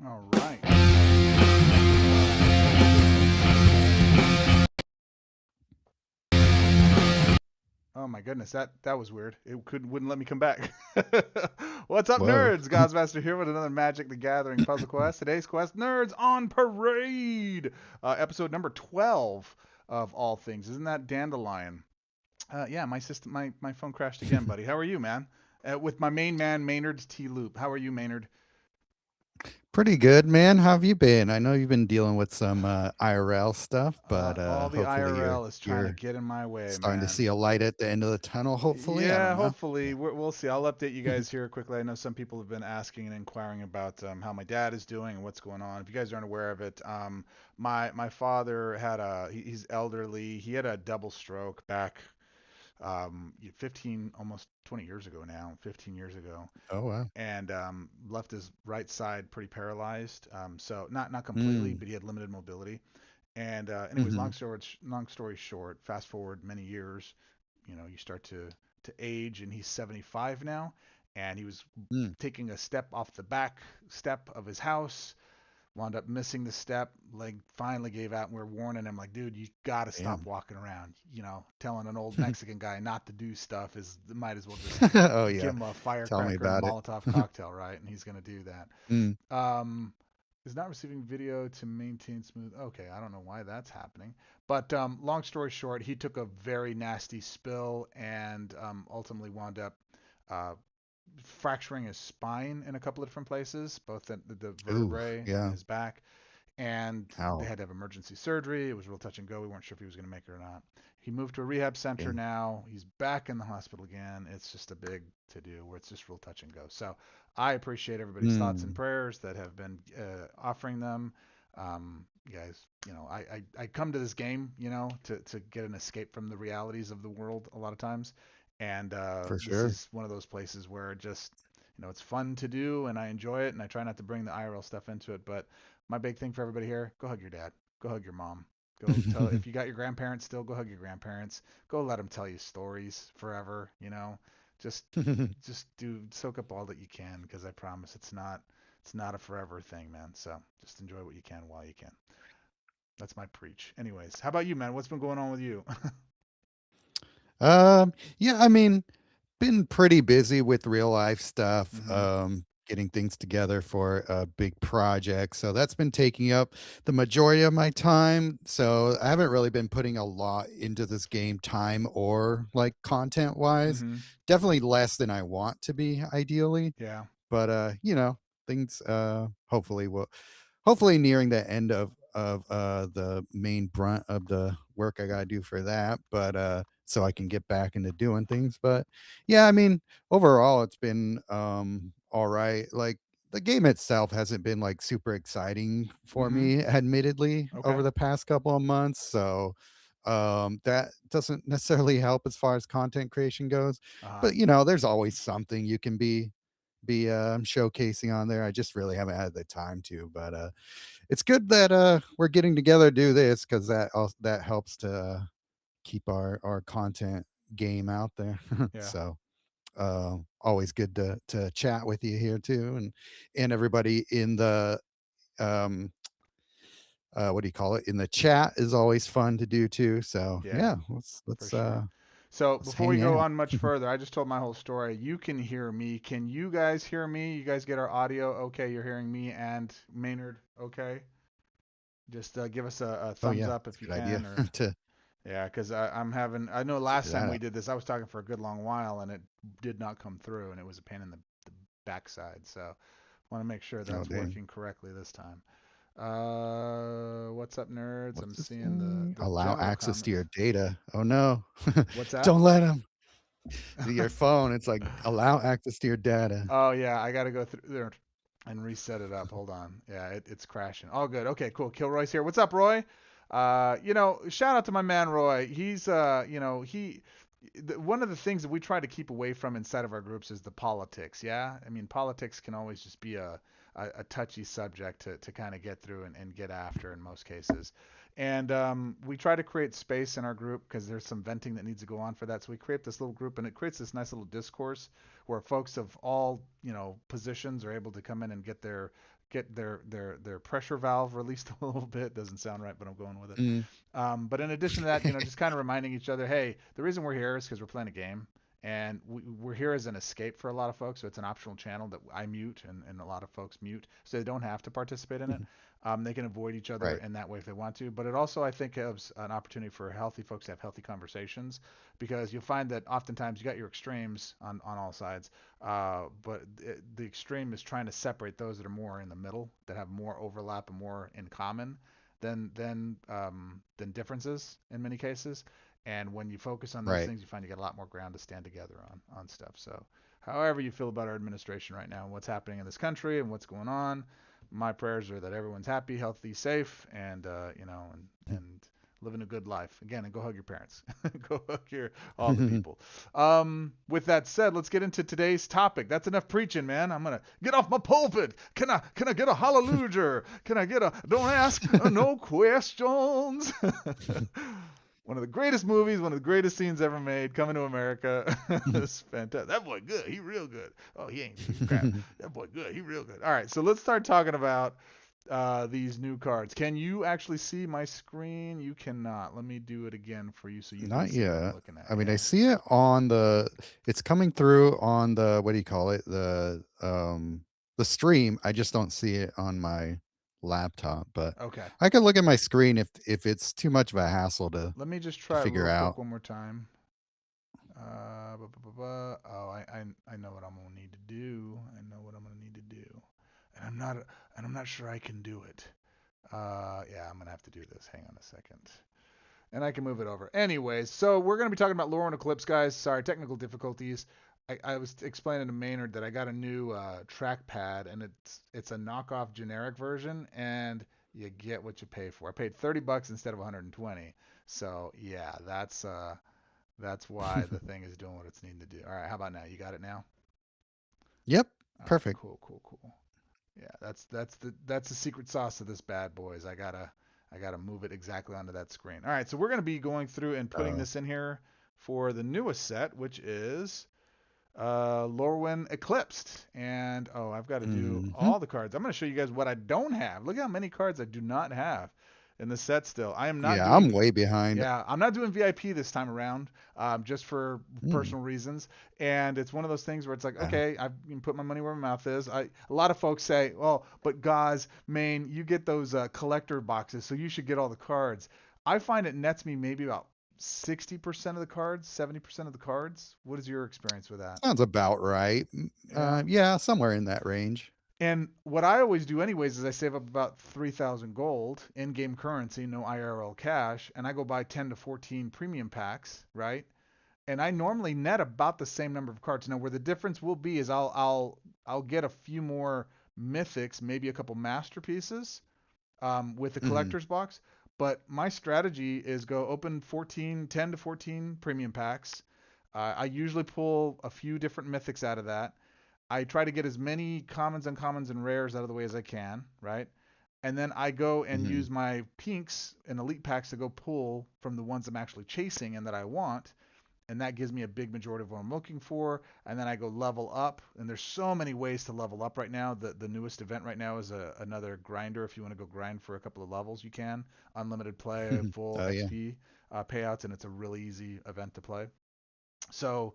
All right. Oh my goodness, that was weird. It wouldn't let me come back. What's up, Whoa. nerds? Goz Master here with another Magic the Gathering puzzle quest. Today's quest, Nerds on Parade, episode number 12 of all things. Isn't that Dandelion? Yeah, my phone crashed again, buddy. How are you, man? With my main man, Maynard T. Loop. How are you, Maynard? Pretty good, man. How have you been? I know you've been dealing with some IRL stuff, but All the hopefully IRL is trying to you're get in my way, starting to man. see a light at the end of the tunnel, hopefully. I Yeah, don't know. hopefully. We'll see. I'll update you guys here quickly. I know some people have been asking and inquiring about how my dad is doing and what's going on. If you guys aren't aware of it, my father had he's elderly. He had a double stroke back 15, almost 20 years ago now, 15 years ago, Oh, wow. and left his right side pretty paralyzed. So not completely, Mm. but he had limited mobility. And anyways, Mm-hmm. long story short, fast forward many years, you start to age, and he's 75 now, and he was Mm. taking a step off the back step of his house, wound up missing the step, leg finally gave out, and we are warning him like, dude, you gotta stop Damn. walking around. Telling an old Mexican guy not to do stuff is might as well just Oh, yeah. give him a Tell me firecracker and about it. Molotov cocktail, right? And he's gonna do that. Mm. Um, is not receiving video to maintain smooth. Okay, I don't know why that's happening. But long story short, he took a very nasty spill and ultimately wound up uh, fracturing his spine in a couple of different places, both the Ooh, vertebrae and yeah. his back. And they How? had to have emergency surgery. It was real touch and go. We weren't sure if he was going to make it or not. He moved to a rehab center Okay. now. He's back in the hospital again. It's just a big to do where it's just real touch and go. So I appreciate everybody's thoughts and Hmm. prayers that have been offering them. Guys, I come to this game, to get an escape from the realities of the world a lot of times. And For this sure. is one of those places where just, it's fun to do and I enjoy it and I try not to bring the IRL stuff into it. But my big thing for everybody here, go hug your dad. Go hug your mom. Go tell if you got your grandparents still, go hug your grandparents. Go let them tell you stories forever, Just just do soak up all that you can because I promise it's not a forever thing, man. So just enjoy what you can while you can. That's my preach. Anyways, how about you, man? What's been going on with you? Yeah, I mean, been pretty busy with real life stuff, Mhm. getting things together for a big project. So that's been taking up the majority of my time. So I haven't really been putting a lot into this game, time or like content wise. Mhm. Definitely less than I want to be, ideally. Yeah. But things hopefully nearing the end of the main brunt of the work I gotta do for that, but so I can get back into doing things. But yeah, I mean, overall it's been all right. Like the game itself hasn't been like super exciting for Mhm. me, admittedly, over Okay. the past couple of months. So that doesn't necessarily help as far as content creation goes. Uh-huh. But there's always something you can be showcasing on there. I just really haven't had the time to, but it's good that we're getting together to do this because that helps to keep our content game out there. Yeah. So always good to chat with you here too, and everybody in the um what do you call it, in the chat is always fun to do too. So Yeah. yeah, For sure. So let's before we hang go out. on much further, I just told my whole story. You can hear me. Can you guys hear me? You guys get our audio? Okay, you're hearing me and Maynard. Okay. Just give us a Oh thumbs yeah, up it's if a you good idea can, or to yeah, because I'm having. I know last figure time that we out. did this, I was talking for a good long while and it did not come through, and it was a pain in the backside. So want to make sure Oh that's dang. working correctly this time. What's up, nerds? What's I'm this seeing the thing? the Allow general access to comments. your data. Oh no. What's that? Don't let them. Your phone, it's like allow access to your data. Oh yeah, I gotta go through there and reset it up. Hold on. Yeah, it's crashing. All good. Okay, cool. Kilroy's here. What's up, Roy? Shout out to my man Roy. He's one of the things that we try to keep away from inside of our groups is the politics. Yeah, I mean politics can always just be a touchy subject to kind of get through and get after in most cases. And we try to create space in our group because there's some venting that needs to go on for that. So we create this little group and it creates this nice little discourse where folks of all positions are able to come in and get their pressure valve released a little bit. Doesn't sound right, but I'm going with it. Mm. But in addition to that, just kind of reminding each other, hey, the reason we're here is because we're playing a game. And we're here as an escape for a lot of folks. So it's an optional channel that I mute and a lot of folks mute. So they don't have to participate in it. They can avoid each other Right. in that way if they want to. But it also, I think, gives an opportunity for healthy folks to have healthy conversations because you'll find that oftentimes you got your extremes on all sides. But the extreme is trying to separate those that are more in the middle, that have more overlap and more in common than differences in many cases. And when you focus on those Right. things, you find you get a lot more ground to stand together on stuff. So, however you feel about our administration right now and what's happening in this country and what's going on, my prayers are that everyone's happy, healthy, safe, and and living a good life. Again, and go hug your parents. Go hug all the people. With that said, let's get into today's topic. That's enough preaching, man. I'm gonna get off my pulpit. Can I get a hallelujah? Can I get a don't ask no questions? One of the greatest movies, one of the greatest scenes ever made, coming to America. It's fantastic. That boy good. He real good. Oh, he ain't he's crap. That boy good. He real good. All right, so let's start talking about these new cards. Can you actually see my screen? You cannot. Let me do it again for you so you can Not see what I'm yet. looking at I mean, I here. see it on it's coming through on what do you call it? The stream. I just don't see it on my laptop, but Okay. I can look at my screen if it's too much of a hassle Let me just to try it figure real quick out. one more time. Oh, I know what I'm gonna need to do. I know what I'm gonna need to do, and I'm not sure I can do it. Yeah, I'm gonna have to do this. Hang on a second, and I can move it over. Anyways, so we're gonna be talking about Lowryn Eclipsed, guys. Sorry, technical difficulties. I was explaining to Maynard that I got a new trackpad, and it's a knockoff generic version, and you get what you pay for. I paid $30 instead of 120. So yeah, that's why the thing is doing what it's needing to do. All right, how about now? You got it now? Yep, All right, perfect. cool. Yeah, that's the secret sauce of this bad boy is I gotta move it exactly onto that screen. All right, so we're gonna be going through and putting Uh, this in here for the newest set, which is Lorwyn Eclipsed. And oh, I've got to do hmm all the cards. I'm gonna show you guys what I don't have. Look how many cards I do not have in the set still. I am not Yeah, I'm doing way behind. Yeah, I'm not doing VIP this time around, just for Mm, personal reasons. And it's one of those things where it's like, yeah. okay, I can put my money where my mouth is. A lot of folks say, well, but Goz, Maine, you get those collector boxes, so you should get all the cards. I find it nets me maybe about 60% of the cards, 70% of the cards. What is your experience with that? Sounds about right. Yeah. Yeah, somewhere in that range. And what I always do, anyways, is I save up about 3,000 gold in game currency, no IRL cash, and I go buy 10 to 14 premium packs, right? And I normally net about the same number of cards. Now, where the difference will be is I'll get a few more mythics, maybe a couple masterpieces, with the hmm collector's box. But my strategy is go open 10 to 14 premium packs. I usually pull a few different mythics out of that. I try to get as many commons, uncommons, and rares out of the way as I can, right? And then I go and hmm use my pinks and elite packs to go pull from the ones I'm actually chasing and that I want, and that gives me a big majority of what I'm looking for. And then I go level up, and there's so many ways to level up right now. The newest event right now is another grinder. If you want to go grind for a couple of levels, you can. Unlimited play, full Oh yeah. XP payouts, and it's a really easy event to play. So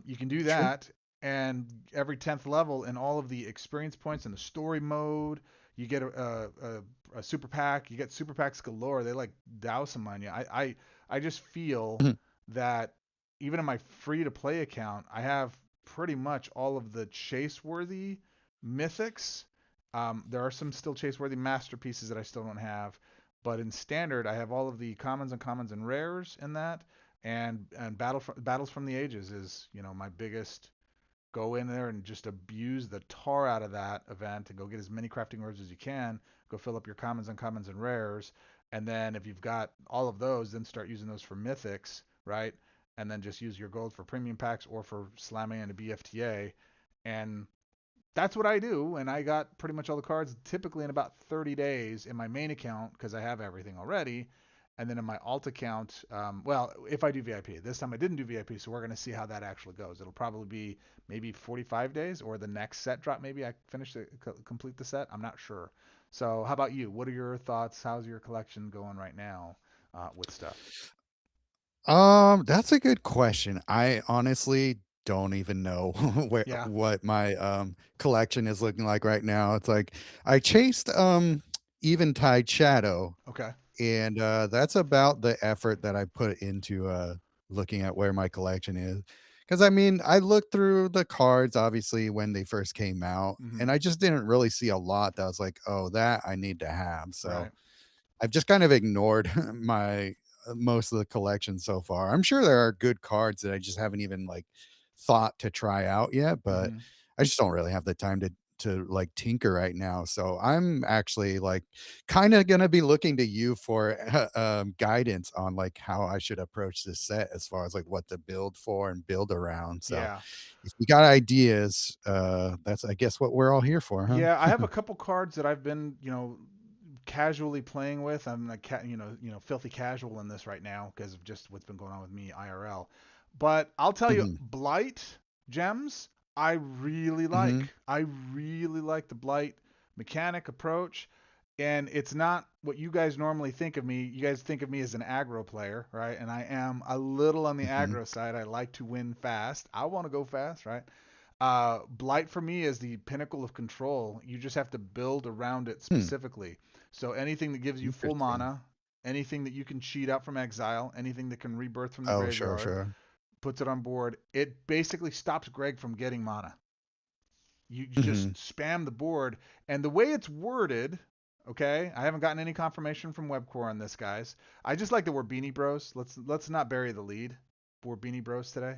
you can do Sure. that, and every 10th level and all of the experience points in the story mode, you get a super pack. You get super packs galore. They like douse them on you. I just feel Mhm. that even in my free to play account, I have pretty much all of the chase worthy mythics. There are some still chase worthy masterpieces that I still don't have, but in standard, I have all of the commons, uncommons, and rares in that. And battles from the ages is my biggest. Go in there and just abuse the tar out of that event and go get as many crafting orbs as you can. Go fill up your commons, uncommons, and rares. And then if you've got all of those, then start using those for mythics, right? And then just use your gold for premium packs or for slamming into BFTA. And that's what I do. And I got pretty much all the cards typically in about 30 days in my main account because I have everything already. And then in my alt account, well, if I do VIP, this time I didn't do VIP, so we're going to see how that actually goes. It'll probably be maybe 45 days or the next set drop. Maybe I finish complete the set. I'm not sure. So how about you? What are your thoughts? How's your collection going right now with stuff? That's a good question. I honestly don't even know where Yeah. what my collection is looking like right now. It's like I chased Eventide Shadow, Okay. and that's about the effort that I put into looking at where my collection is. Because I mean, I looked through the cards obviously when they first came out, Mm-hmm. and I just didn't really see a lot that was like, oh, that I need to have. So Right. I've just kind of ignored my most of the collection so far. I'm sure there are good cards that I just haven't even like thought to try out yet, but Mm-hmm. I just don't really have the time to like tinker right now. So I'm actually like kind of gonna be looking to you for guidance on like how I should approach this set as far as like what to build for and build around. So Yeah. if you got ideas, that's I guess what we're all here for, huh? Yeah, I have a couple cards that I've been, casually playing with. I'm like, filthy casual in this right now because of just what's been going on with me IRL. But I'll tell you, hmm Blight gems, I really hmm like. I really like the Blight mechanic approach. And it's not what you guys normally think of me. You guys think of me as an aggro player, right? And I am a little on the hmm aggro side. I like to win fast. I want to go fast, right? Blight for me is the pinnacle of control. You just have to build around it specifically. So anything that gives you full Interesting. mana, anything that you can cheat out from exile, anything that can rebirth from the Oh, sure, graveyard, sure. puts it on board. It basically stops Greg from getting mana. You Hmm. just spam the board, and the way it's worded, okay, I haven't gotten any confirmation from Webcore on this, guys. I just like that we're Beanie Bros. Let's not bury the lead. We're Beanie Bros today.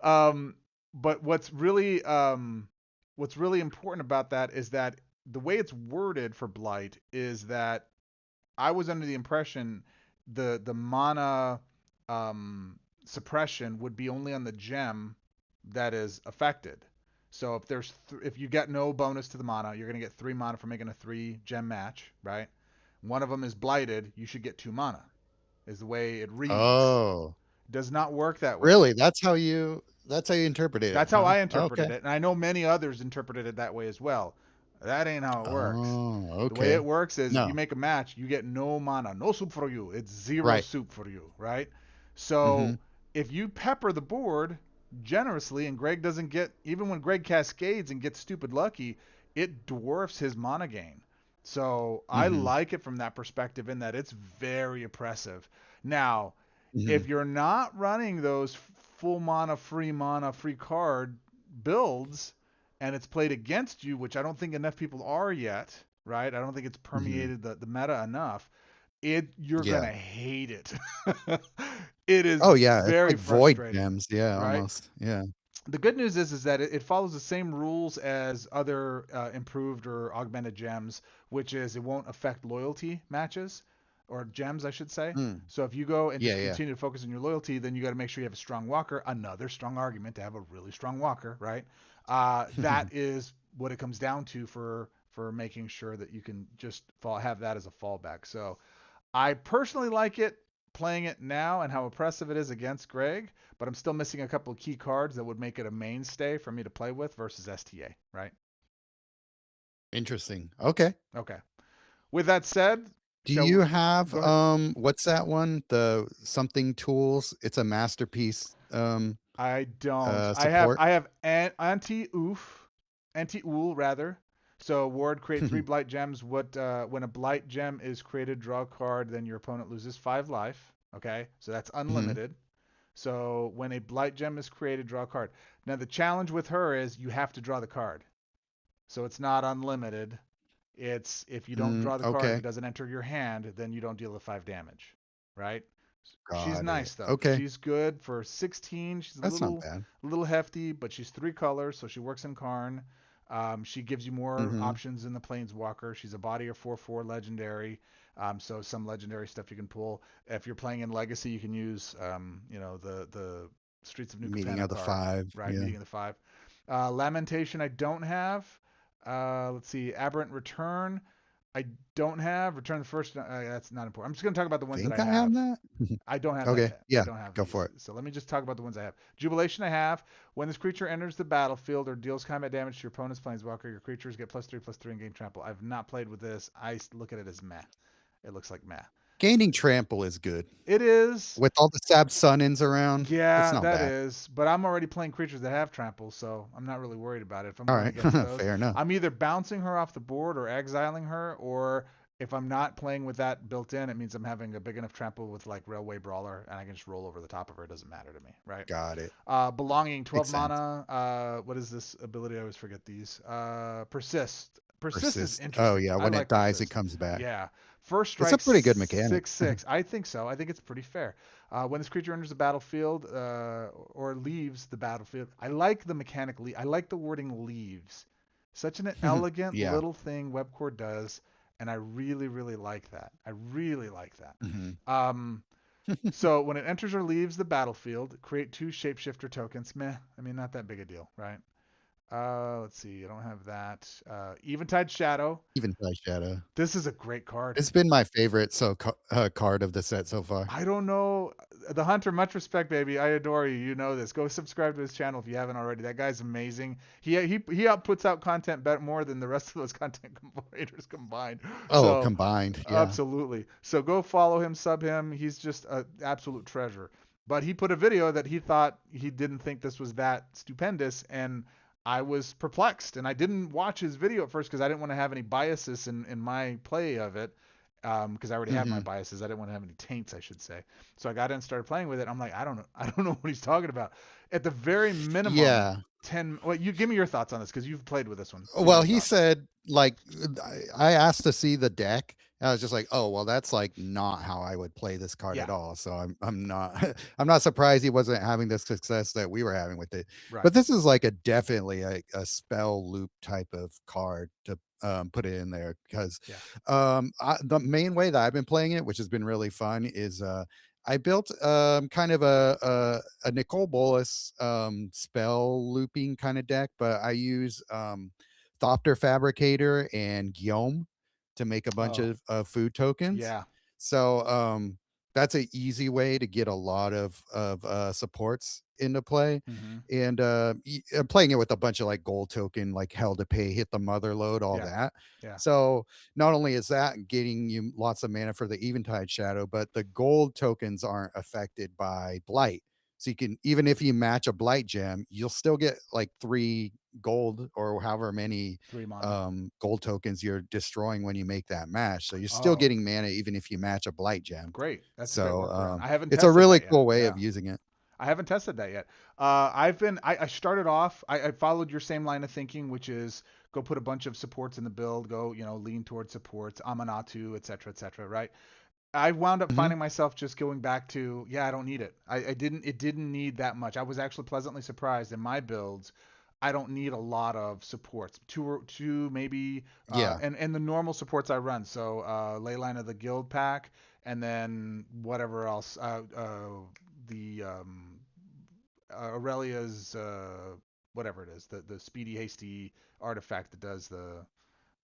um, but what's really important about that is that the way it's worded for Blight is that I was under the impression the mana suppression would be only on the gem that is affected. So if you get no bonus to the mana, you're gonna get 3 mana for making a 3 gem match, right? One of them is blighted, you should get 2 mana. Is the way it reads. Oh, Does not work that way. really? That's how you interpret it, That's how huh? I Okay. interpreted it, and I know many others interpreted it that way as well. That ain't how it works. Oh, The way it okay. works is if you No. make a match, you get no mana, no soup for you. It's zero Right. soup for you, right? So Hmm. if you pepper the board generously, and Greg doesn't get, even when Greg cascades and gets stupid lucky, it dwarfs his mana gain. So I Hmm. like it from that perspective in that it's very oppressive. Now, Hmm. if you're not running those full mana, free card builds, and it's played against you, which I don't think enough people are yet, right? I don't think it's Hmm. permeated the meta enough. You're Yeah. gonna hate it. It is Oh, yeah. It's very like void frustrating, gems. Yeah, right? almost. Yeah. The good news is that it follows the same rules as other improved or augmented gems, which is it won't affect loyalty matches or gems, I should say. Mm. So if you go and Yeah, just yeah. continue to focus on your loyalty, then you got to make sure you have a strong walker. Another strong argument to have a really strong walker, right? That is what it comes down to for making sure that you can just have that as a fallback. So I personally like it playing it now and how oppressive it is against Greg, but I'm still missing a couple of key cards that would make it a mainstay for me to play with versus STA, right? Interesting. Okay. Okay. With that said, Do you have go ahead. what's that one? The something tools. It's a masterpiece I don't. support. I have anti-ool rather. So ward create 3 blight gems. When a blight gem is created, draw a card, then your opponent loses 5 life. Okay, so that's Hmm. unlimited. So when a blight gem is created, draw a card. Now the challenge with her is you have to draw the card. So it's not unlimited. It's if you don't draw the card, if Okay. it doesn't enter your hand, then you don't deal the 5 damage, right? She's Got it. nice though. Okay. She's good for 16. She's That's not bad. a little hefty, but she's 3 colors, so she works in Karn. She gives you more Hmm. options in the Planeswalker. She's a body of 4/4 legendary. So some legendary stuff you can pull. If you're playing in Legacy, you can use the Streets of New Meeting Capenna of the card, five. right? Yeah. Meeting of the Five. Lamentation I don't have. Let's see, Aberrant Return I don't have. Return the First. That's not important. I'm just going to talk about the ones that I Think I have have. that. I don't have that Okay. yet. I Yeah. don't have Go these. for it. So let me just talk about the ones I have. Jubilation I have. When this creature enters the battlefield or deals combat damage to your opponent's planeswalker, your creatures get +3/+3 in game trample. I've not played with this. I look at it as meh. It looks like meh. Gaining trample is good. It is. With all the Sab Sunnins around, it's Yeah, not that bad. is. But I'm already playing creatures that have trample, so I'm not really worried about it. If I'm All going right. against those, Fair enough. I'm either bouncing her off the board or exiling her, or if I'm not playing with that built in, it means I'm having a big enough trample with like Railway Brawler, and I can just roll over the top of her. It doesn't matter to me, right? Got it. Belonging, Makes 12 sense. mana. What is this ability? I always forget these. Persist. Persist is Persist. Oh, interesting. yeah, I when it like dies, it persist. comes back. Yeah. First It's a strike pretty good mechanic. 6/6. I think so. I think it's pretty fair. When this creature enters the battlefield or leaves the battlefield, I like the mechanic. I like the wording leaves. Such an elegant Yeah. little thing Webcore does, and I really, really like that. I really like that. Mhm. Um, so when it enters or leaves the battlefield, create 2 shapeshifter tokens. Meh. I mean, not that big a deal, right? Let's see. I don't have that. Eventide Shadow. Eventide Shadow. This is a great card. It's been my favorite card of the set so far. I don't know. The Hunter, much respect, baby. I adore you. You know this. Go subscribe to his channel if you haven't already. That guy's amazing. He puts out content more than the rest of those content creators combined. Oh, So combined. Yeah. absolutely. So go follow him, sub him. He's just an absolute treasure. But he put a video that he thought he didn't think this was that stupendous, and I was perplexed. And I didn't watch his video at first because I didn't want to have any biases in my play of it, because I already have my Hmm. biases. I didn't want to have any taints, I should say. So I got in and started playing with it. I'm like, I don't know, I don't know what he's talking about. At the very minimum, Yeah. 10. Well, you give me your thoughts on this because you've played with this one. Give me Well, your he thoughts. said like I asked to see the deck. And I was just like, oh well, that's like not how I would play this card Yeah, at all. So I'm not I'm not surprised he wasn't having the success that we were having with it. right. But this is like a definitely a spell loop type of card to put it in there because Yeah. the main way that I've been playing it, which has been really fun, is I built kind of a Nicole Bolas spell looping kind of deck, but I use Thopter Fabricator and Guillaume to make a bunch Oh, of food tokens. yeah. So that's an easy way to get a lot of supports into play. Mm-hmm. And I'm playing it with a bunch of like gold token, like hell to pay, hit the mother load, all Yeah. that. Yeah. So not only is that getting you lots of mana for the Eventide Shadow, but the gold tokens aren't affected by blight. So you can, even if you match a blight gem, you'll still get like 3 gold or however many 3 mana. gold tokens you're destroying when you make that match. So you're still Oh, getting mana even if you match a blight gem. great. That's a great So workaround. I haven't it's a tested really that yet. cool way Yeah. of using it. I haven't tested that yet. I started off, I followed your same line of thinking, which is go put a bunch of supports in the build, go, lean towards supports, Amanatu, et cetera, right? I wound up Hmm. finding myself just going back to, yeah, I don't need it. It didn't need that much. I was actually pleasantly surprised in my builds. I don't need a lot of supports. Two maybe, Yeah. and the normal supports I run. So, Leyline of the Guild pack, and then whatever else. The Aurelia's, whatever it is, the speedy hasty artifact that does the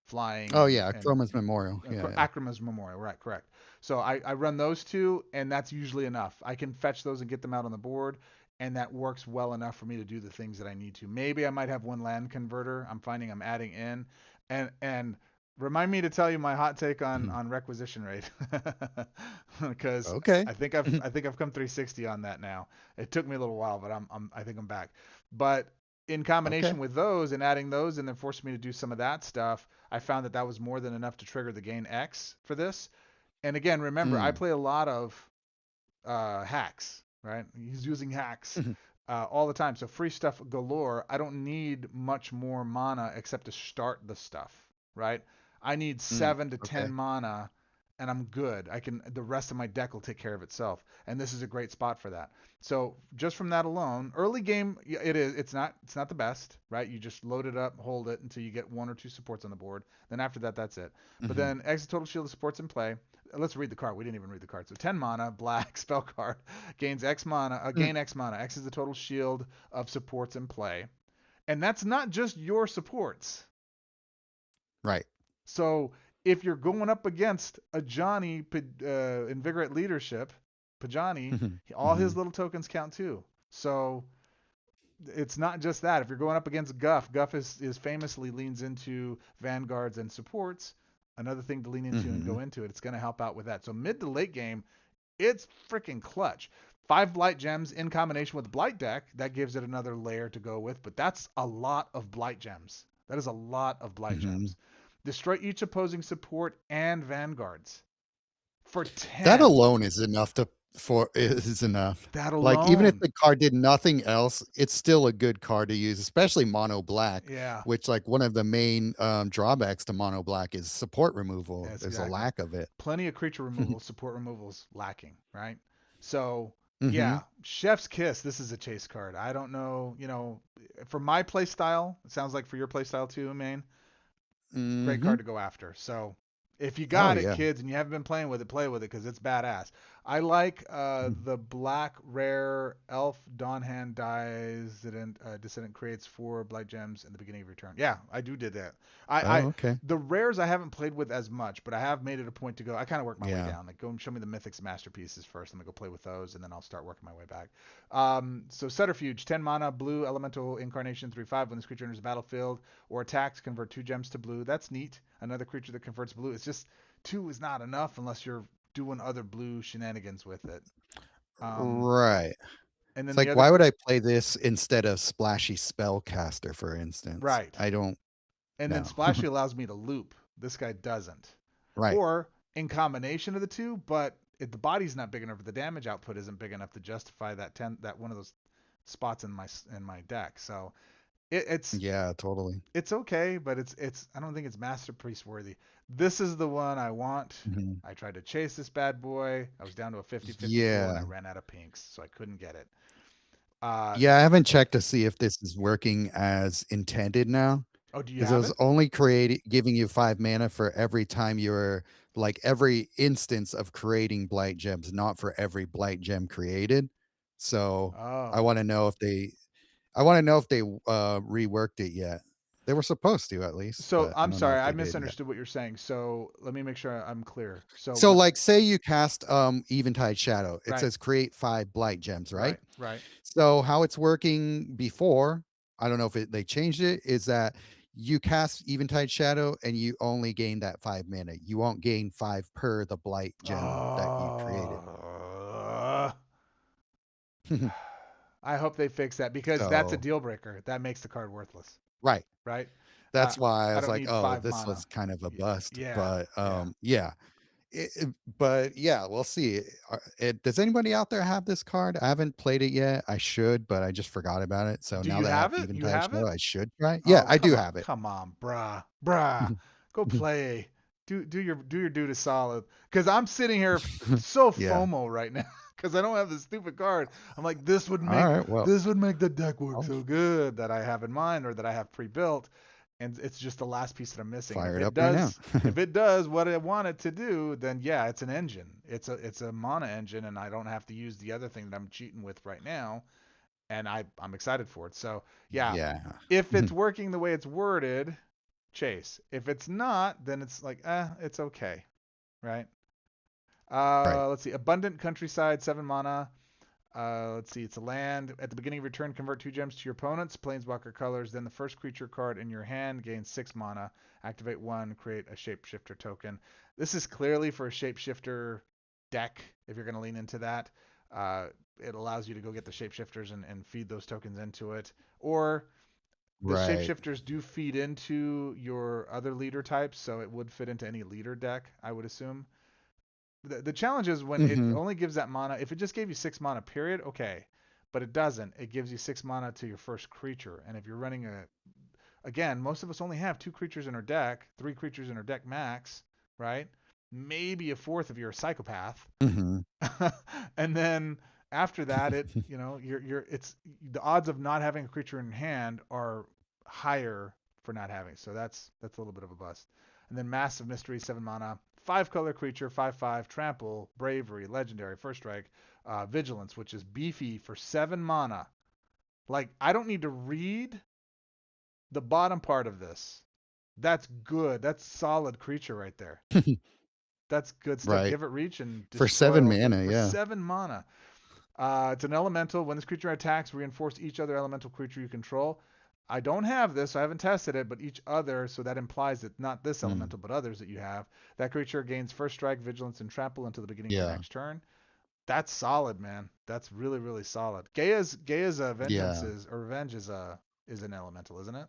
flying Oh and yeah, Chroma's Memorial. Yeah, yeah. Akrama's Memorial, right? Correct. So I run those two, and that's usually enough. I can fetch those and get them out on the board, and that works well enough for me to do the things that I need to. Maybe I might have one land converter. I'm finding I'm adding in, and remind me to tell you my hot take on Mhm. on requisition rate, because Okay. I think I've come 360 on that now. It took me a little while, but I think I'm back. But in Okay. combination with those and adding those and then forcing me to do some of that stuff, I found that that was more than enough to trigger the gain X for this. And again, remember, I Mm. play a lot of hacks, right? He's using hacks all the time. So free stuff galore. I don't need much more mana except to start the stuff, right? I need Mm. 7 to 10 Okay. mana, and I'm good. I can the rest of my deck will take care of itself, and this is a great spot for that. So just from that alone, early game, it is. It's not the best, right? You just load it up, hold it until you get 1 or 2 supports on the board. Then after that, that's it. But Mhm. then exit total shield of supports in play. Let's read the card. We didn't even read the card. So 10 mana, black spell card, gains X mana. Mm. Gain X mana. X is the total shield of supports in play, and that's not just your supports. Right. So if you're going up against a Johnny Invigorate Leadership, Pajani, Mhm. all his Mhm. little tokens count too. So it's not just that. If you're going up against Guff, Guff is famously leans into vanguards and supports. Another thing to lean into and go Mhm. into it. It's going to help out with that. So mid to late game, it's freaking clutch. 5 blight gems in combination with blight deck, that gives it another layer to go with. But that's a lot of blight gems. That is a lot of blight Mhm. gems. Destroy each opposing support and vanguards for That 10. alone is enough to for is enough. That Like, even if alone. the card did nothing else, it's still a good card to use, especially mono black, Yeah. which, like, one of the main, drawbacks to mono black is support removal. Yes, There's a exactly. lack of it. Plenty of creature removal, support removals lacking, right? So, Mhm. yeah, Chef's Kiss, this is a chase card. I don't know, for my play style, it sounds like for your play style too, main, great card Mhm. to go after. So if you Oh, got it, yeah. kids, and you haven't been playing with it, play with it because it's badass. I like Mhm. the black rare elf Dawnhand Dissident creates 4 blight gems in the beginning of your turn. Yeah, I did that. I Oh, okay. the rares I haven't played with as much, but I have made it a point to go. I kind of work my way Yeah. down. Like go and show me the Mythics masterpieces first. Let me go play with those, and then I'll start working my way back. So Subterfuge, 10 mana, blue elemental incarnation 3/5. When this creature enters the battlefield or attacks, convert 2 gems to blue. That's neat. Another creature that converts blue. It's just 2 is not enough unless you're doing other blue shenanigans with it. Um, Right. and It's then the like, other, why would I play this instead of Splashy Spellcaster, for instance? right. I don't And then know. Splashy allows me to loop. This guy doesn't. Right. Or in combination of the two, but if the body's not big enough, the damage output isn't big enough to justify that one of those spots in my deck. So it's Yeah, totally. it's okay, but it's I don't think it's masterpiece worthy. This is the one I want. Mhm. I tried to chase this bad boy. I was down to a 50-50 pool and I Yeah. ran out of pinks, so I couldn't get it. Uh, Yeah, I haven't checked to see if this is working as intended now, oh, do you because it have was it? only creating giving you 5 mana for every time you're like every instance of creating blight gems, not for every blight gem created. So I Oh. want to know if they I want to know if they reworked it yet. They were supposed to at least, So but I I'm don't know sorry, if I they did yet. misunderstood what you're saying. So let me make sure I'm clear. So So when like say you cast Eventide Shadow, it right, says create 5 blight gems, right? right. So how it's working before, I don't know if they changed it, is that you cast Eventide Shadow and you only gain that 5 mana. You won't gain 5 per the blight gem that you created. Oh, I hope they fix that because that's a So deal breaker. That makes the card worthless, right. right? Uh, That's why I I was don't like, need oh, five this mana. was kind of a bust. Yeah, But yeah. yeah. But yeah, we'll see. Does anybody out there have this card? I haven't played it yet. I should, but I just forgot about it. So Do now you that I have have it? You Eventide have it? Shadow, I should try it. Yeah, Oh, I do have it. come on, bruh. Go play. Do your dude a solid. Cause I'm sitting here so Yeah. FOMO right now. Cause I don't have this stupid card. I'm like, this would All make right. Well, this would make the deck work I'll so good that I have in mind or that I have pre-built, and it's just the last piece that I'm missing. And fire it up right now. if it does what I want it to do, then yeah, it's an engine. It's a mana engine, and I don't have to use the other thing that I'm cheating with right now. And I'm excited for it. So yeah, Yeah. if it's working the way it's worded, chase. If it's not, then it's like, it's okay, right? Right. Let's see. Abundant Countryside, 7 mana. Let's see. It's a land. At the beginning of your turn, convert 2 gems to your opponent's planeswalker colors. Then the first creature card in your hand gains 6 mana. Activate 1, create a shapeshifter token. This is clearly for a shapeshifter deck, if you're going to lean into that. Uh, it allows you to go get the shapeshifters and feed those tokens into it. Or the Right. shapeshifters do feed into your other leader types, so it would fit into any leader deck, I would assume. The challenge is when it Hmm. only gives that mana. If it just gave you 6 mana, period, okay. But it doesn't. It gives you 6 mana to your first creature. And if you're running again, most of us only have 2 creatures in our deck, 3 creatures in our deck max, right? Maybe a fourth if you're a psychopath. Hmm. And then after that, it's the odds of not having a creature in hand are higher for not having. So that's a little bit of a bust. And then Massive Mystery, 7 mana, 5 color creature, 5/5, trample, bravery, legendary, first strike, vigilance, which is beefy for 7 mana. Like I don't need to read the bottom part of this. That's good. That's solid creature right there. That's good stuff. Right. Give it reach and For destroy 7 mana. for Yeah. 7 mana. It's an elemental. When this creature attacks, reinforce each other elemental creature you control. I don't have this, so I haven't tested it, but each other, so that implies that not this Mm. elemental, but others that you have. That creature gains first strike, vigilance, and trample until the beginning of your Yeah. next turn. That's solid, man. That's really, really solid. Gaia's vengeance Yeah. is or revenge is an elemental, isn't it?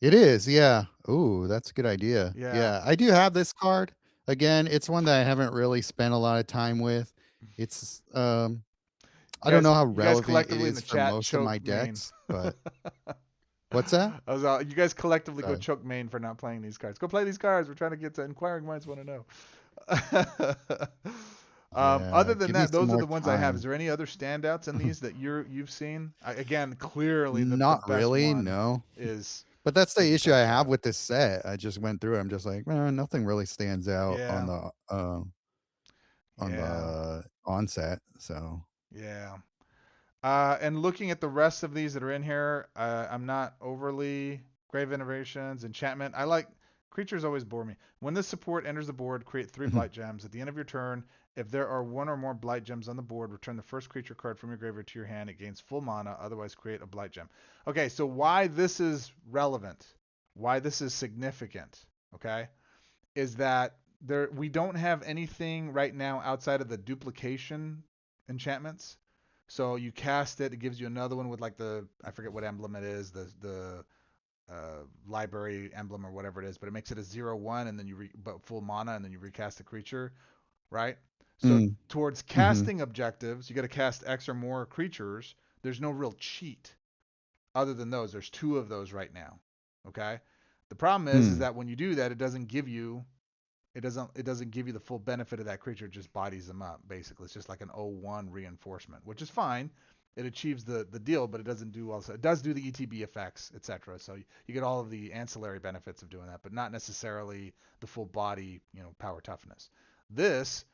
It is. Yeah. Ooh, that's a good idea. Yeah. Yeah. I do have this card. Again, it's one that I haven't really spent a lot of time with. It's I don't know how You guys relevant it collectively in the is for chat most of choke my main. decks, but what's that? You guys collectively go Sorry. choke main for not playing these cards. Go play these cards. We're trying to get to inquiring minds want to know. Other Yeah, than give me that, some those are more the ones I have. Is time. there any other standouts in these that you've seen? Again, clearly the Not best really, one no. is But that's the issue I Eventide have Shadow. with this set. I just went through it. I'm just like, nothing really stands out Yeah, on yeah, the onset. So yeah. And looking at the rest of these that are in here, I'm not overly Grave Innovations, Enchantment. I like creatures always bore me. When this support enters the board, create 3 blight gems. At the end of your turn, if there are one or more blight gems on the board, return the first creature card from your graveyard to your hand. It gains full mana. Otherwise, create a blight gem. Okay, so why this is relevant, why this is significant, okay, is that we don't have anything right now outside of the duplication enchantments. So you cast it, it gives you another one with like I forget what emblem it is, the library emblem or whatever it is, but it makes it a 0/1 and then but full mana and then you recast the creature, right? So Mm. towards Mm-hmm. casting objectives, you got to cast X or more creatures. There's no real cheat other than those. There's two of those right now. Okay. The problem is Hmm. that when you do that, it doesn't give you the full benefit of that creature. It just bodies them up basically. It's just like an 0/1 reinforcement, which is fine. It achieves the deal, but it doesn't do also. It does do the ETB effects, etc. So you get all of the ancillary benefits of doing that, but not necessarily the full body, power toughness. This,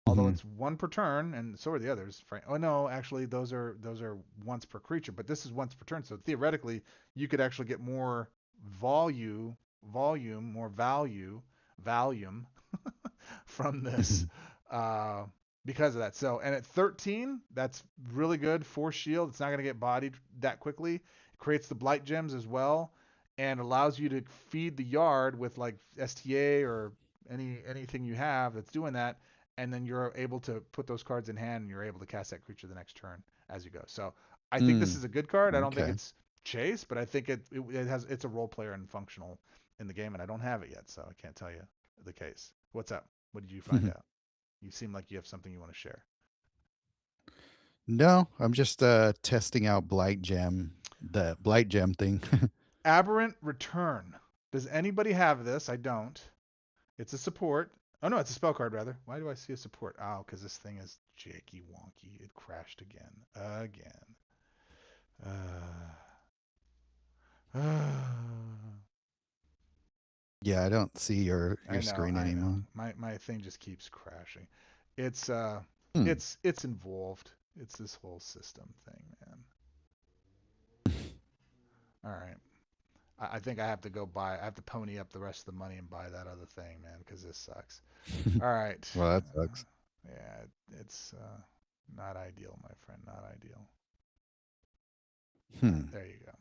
although Mm-hmm. it's one per turn, and so are the others. Oh no, actually those are once per creature, but this is once per turn. So theoretically, you could actually get more more volume from this uh, because of that. So, and at 13, that's really good. Force shield. It's not going to get bodied that quickly. It creates the blight gems as well, and allows you to feed the yard with like STA or anything you have that's doing that, and then you're able to put those cards in hand, and you're able to cast that creature the next turn as you go. So, I think this Mm. is a good card. I don't think Okay. it's chase, but I think it's a role player and functional in the game, and I don't have it yet, so I can't tell you the case. What's up? What did you find out? You seem like you have something you want to share. No, I'm just testing out the Blight Gem thing. Aberrant Return. Does anybody have this? I don't. It's a support. Oh no, it's a spell card rather. Why do I see a support? Oh, because this thing is janky wonky. It crashed again. Again. Yeah, I don't see I your know, screen I know. anymore. My thing just keeps crashing. It's Hmm. it's involved. It's this whole system thing, man. All right. I think I have to go buy. I have to pony up the rest of the money and buy that other thing, man, because this sucks. All right. Well, that sucks. Yeah, it's not ideal, my friend. Not ideal. All right, Hmm. there you go.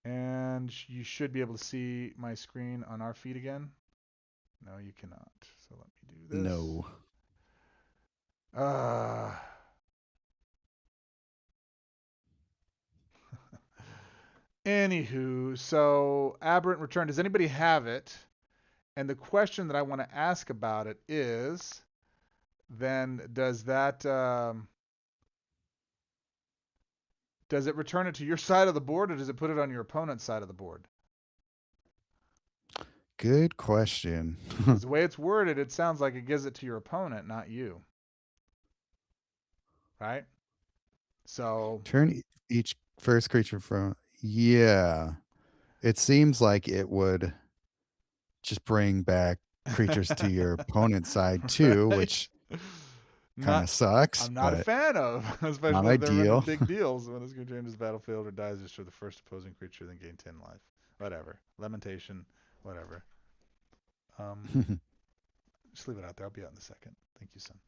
And you should be able to see my screen on our feed again. No, you cannot. So let me do this. No. Uh, Anywho, so Aberrant Return. Does anybody have it? And the question that I want to ask about it is, then does it return it to your side of the board, or does it put it on your opponent's side of the board? Good question. Because the way it's worded, it sounds like it gives it to your opponent, not you. Right? So, Turn each first creature from. Yeah. It seems like it would just bring back creatures to your opponent's side too, right? which kind Not, of sucks, I'm not a but fan of, not especially if they're running ideal. big deals. When this creature enters the battlefield or dies, destroy the first opposing creature, then gain 10 life. Whatever. Lamentation, whatever. Um, just leave it out there. I'll be out in a second. Thank you, son.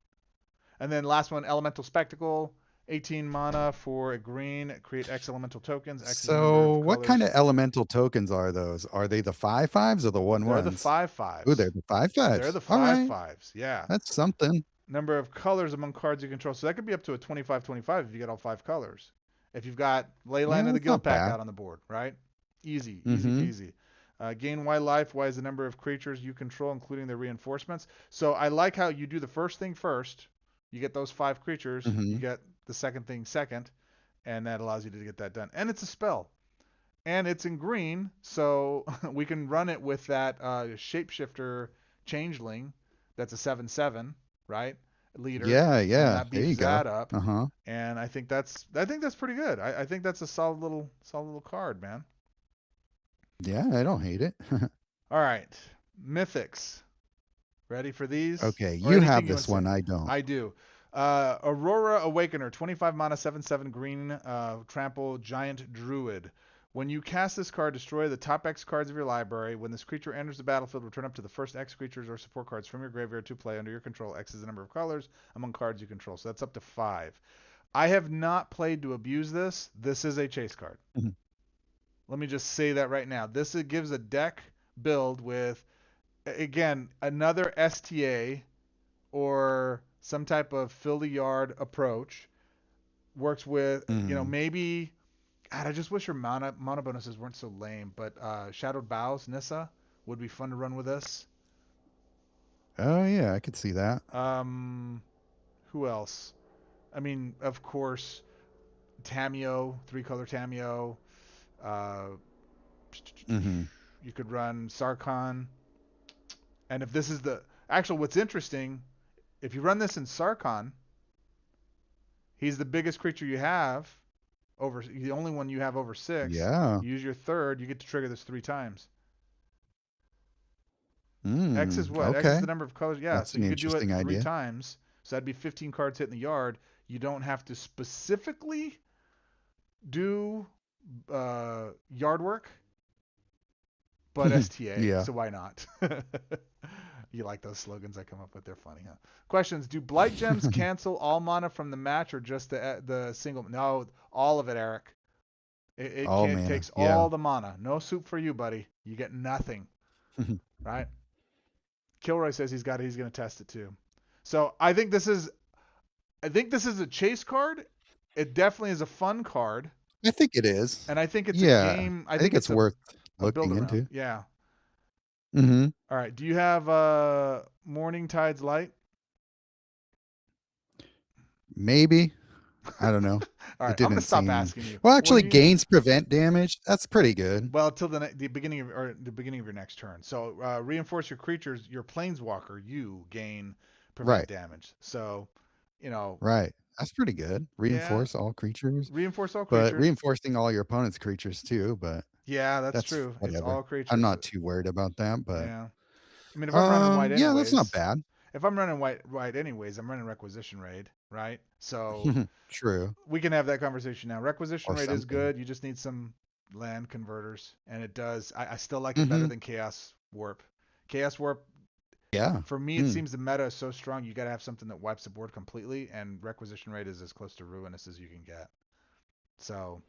And then last one, Elemental Spectacle. 18 mana for a green. Create X elemental tokens. X is the number So, of what kind colors. of elemental tokens are those? Are they the 5/5s or the one They're the ones? five Ooh, fives. they're the five They're fives. the All five right, fives. Yeah. that's something. Number of colors among cards you control. So that could be up to a 25/25 if you get all five colors. If you've got Leyline Yeah, of the that's Guild not Pack bad. out on the board, right? Easy, easy Mm-hmm. peasy. Gain Y life. Y is the number of creatures you control, including their reinforcements. So I like how you do the first thing first. You get those five creatures. You Mm-hmm. get the second thing second, and that allows you to get that done. And it's a spell, and it's in green, so we can run it with that shapeshifter changeling. That's a 7/7, right? Leader, Yeah, and yeah. that There you beefs go. that up. Uh-huh. And I think that's pretty good. I think that's a solid little card, man. Yeah, I don't hate it. All right, mythics. Ready for these Okay, or you anything have you want this to say? one. I don't. I do. Aurora Awakener, 25 mana, 7/7 green, trample, giant druid. When you cast this card, destroy the top X cards of your library. When this creature enters the battlefield, return up to the first X creatures or support cards from your graveyard to play under your control. X is the number of colors among cards you control. So that's up to 5. I have not played to abuse this. This is a chase card. Mhm. Let me just say that right now. This gives a deck build with again, another STA or some type of fill the yard approach works with, Hmm. maybe. God, I just wish your mana bonuses weren't so lame. But Shadowed Bows, Nissa would be fun to run with this. Oh yeah, I could see that. Um, who else? I mean, of course, Tamio, 3-color Tamio. Uh, Hmm. you could run Sarkhan. And if this is the actual, what's interesting, if you run this in Sarkhan, he's the biggest creature you have. The only one you have over 6. Yeah. You use your third, you get to trigger this 3 times. X is what? X is Okay. the number of colors. Yeah, That's so an you could do it interesting 3 times. So that'd be 15 cards hitting the yard. You don't have to specifically do yard work, but idea. STA. Yeah. So why not? You like those slogans I come up with? They're funny, huh? Questions: do Blight Gems cancel all mana from the match or just the single? No, all of it, Eric. It All can't mana. takes Yeah. all the mana. No soup for you, buddy. You get nothing, right? Kilroy says he's got it. He's going to test it too. So I think this is a chase card. It definitely is a fun card, I think it is. and I think it's a Yeah. game. I I think think it's it's worth a build looking around. into. Yeah. Hmm. All right. Do you have Morning Tide's Light? Maybe. I don't know. All It right. I'm gonna didn't stop seem. asking you. Well, When actually, you gains prevent damage. That's pretty good. well till the beginning of or the beginning of your next turn. So reinforce your creatures. Your Planeswalker, you gain prevent Right. damage. So, you know, Right. That's pretty good. yeah, Reinforce all creatures, reinforce all but creatures. reinforcing all your opponent's creatures too. But Yeah, that's that's true. It's whatever. all I'm creatures. not too worried about that. But Yeah. I mean, if I'm running white yeah, that's not anyways, bad. if I'm running white anyways, I'm running Requisition Raid, right? So True. we can have that conversation now. Requisition Or Raid is something. good. You just need some land converters, and it does. I still like it better Hmm. than Chaos Warp. Chaos Warp, Yeah. for me, it Mm. seems the meta is so strong. You got to have something that wipes the board completely, and Requisition Raid is as close to ruinous as you can get. So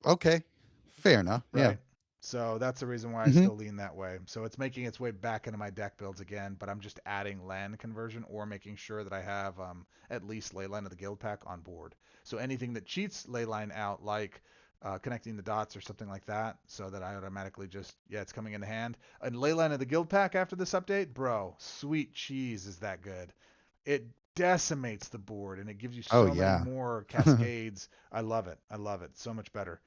Okay. Fair enough. Yeah. right? So that's the reason why I Hmm. still lean that way. So it's making its way back into my deck builds again, but I'm just adding land conversion or making sure that I have at least Leyline of the Guild Pack on board. So anything that cheats Leyline out, like connecting the dots or something like that, so that I automatically just, yeah, it's coming into hand. And Leyline of the Guild Pack after this update, bro, sweet cheese is that good. It decimates the board and it gives you Oh so many yeah. more cascades. I love it. I love it so much better.